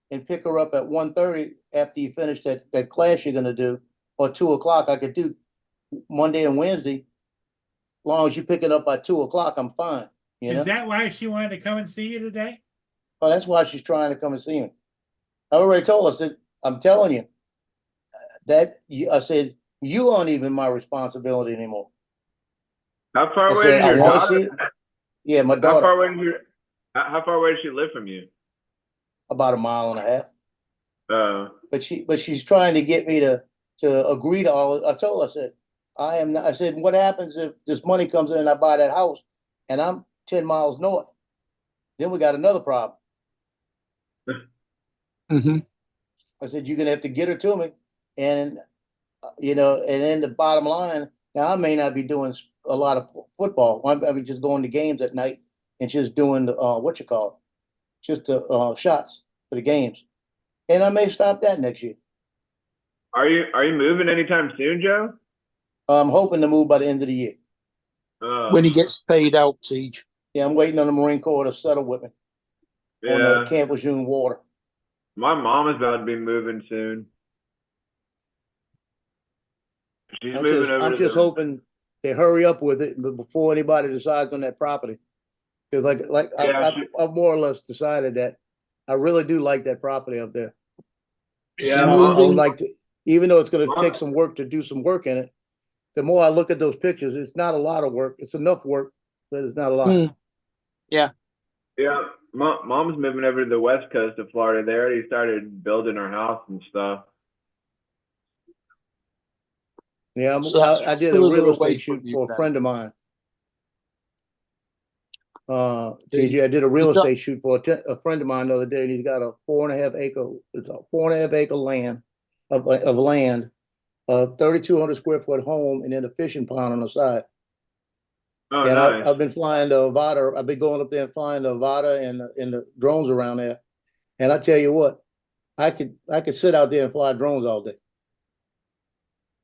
and pick her up at 1:30 after you finish that class you're going to do, or 2 o'clock. I could do Monday and Wednesday. As long as you pick it up by 2 o'clock, I'm fine. Is that why she wanted to come and see you today? Oh, that's why she's trying to come and see me. I already told her, I said, I'm telling you, I said, you aren't even my responsibility anymore. How far I away said, is your I want to daughter? see. Yeah, my How daughter. How far away does she live from you? About a mile and a half. Oh. But she's trying to get me to agree to all. I told her, I said, I am not. I said, what happens if this money comes in and I buy that house and I'm 10 miles north? Then we got another problem. Mm-hmm. I said, you're gonna have to get her to me, and and then the bottom line. Now I may not be doing a lot of football. I'll be just going to games at night and just doing the just the shots for the games, and I may stop that next year. Are you moving anytime soon, Joe? I'm hoping to move by the end of the year. When he gets paid out, Siege. Yeah, I'm waiting on the Marine Corps to settle with me on the Camp Lejeune water. My mom is about to be moving soon. She's moving over. I'm just hoping they hurry up with it before anybody decides on that property. Because I've more or less decided that I really do like that property up there. Yeah, I would like to, even though it's going to take some work to do some work in it. The more I look at those pictures, it's not a lot of work. It's enough work, but it's not a lot. Yeah. Yeah. Mom's moving over to the west coast of Florida. They already started building her house and stuff. Yeah, So I did a further real away estate shoot from you for a then. friend of mine. TJ, I did a real estate shoot for a friend of mine the other day, and he's got a 4.5 acre land of land, 3,200 square foot home, and then a fishing pond on the side. Oh, And nice. I've been flying to Avada. I've been going up there and flying to Avada and the drones around there. And I tell you what, I could sit out there and fly drones all day.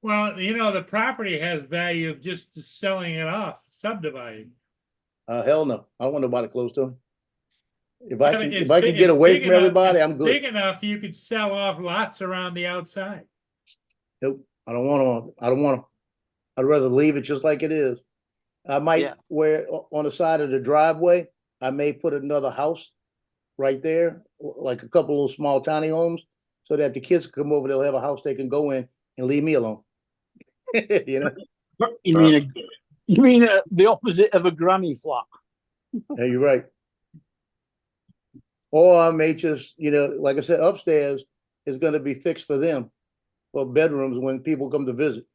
Well, the property has value of just selling it off, subdividing. Hell no, I don't want nobody close to him. If Yeah, I but can it's get it's away big from enough- everybody, it's I'm good. Big enough you could sell off lots around the outside. Nope, I don't want them. I'd rather leave it just like it is. I might where on the side of the driveway, I may put another house right there, like a couple of small tiny homes, so that the kids can come over. They'll have a house they can go in and leave me alone. You mean the opposite of a granny flat? Yeah, you're right. Or I may just, like I said, upstairs is gonna be fixed for them, for bedrooms when people come to visit.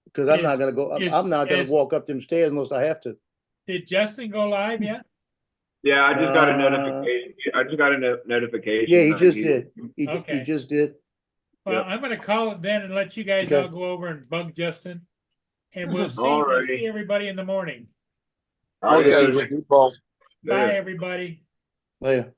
Because I'm not Is- gonna go, is- I'm not gonna is- walk up them stairs unless I have to. Did Justin go live yet? Yeah, I just got a Uh, notification. I just got a notification. Yeah, he that just he's- did. He Okay. just did. Well, Yep. I'm gonna call it then and let you guys Okay. all go over and bug Justin. And we'll Alrighty. see everybody in the morning. All right, Okay. guys. Steve Ball. Bye, Later. everybody. Later.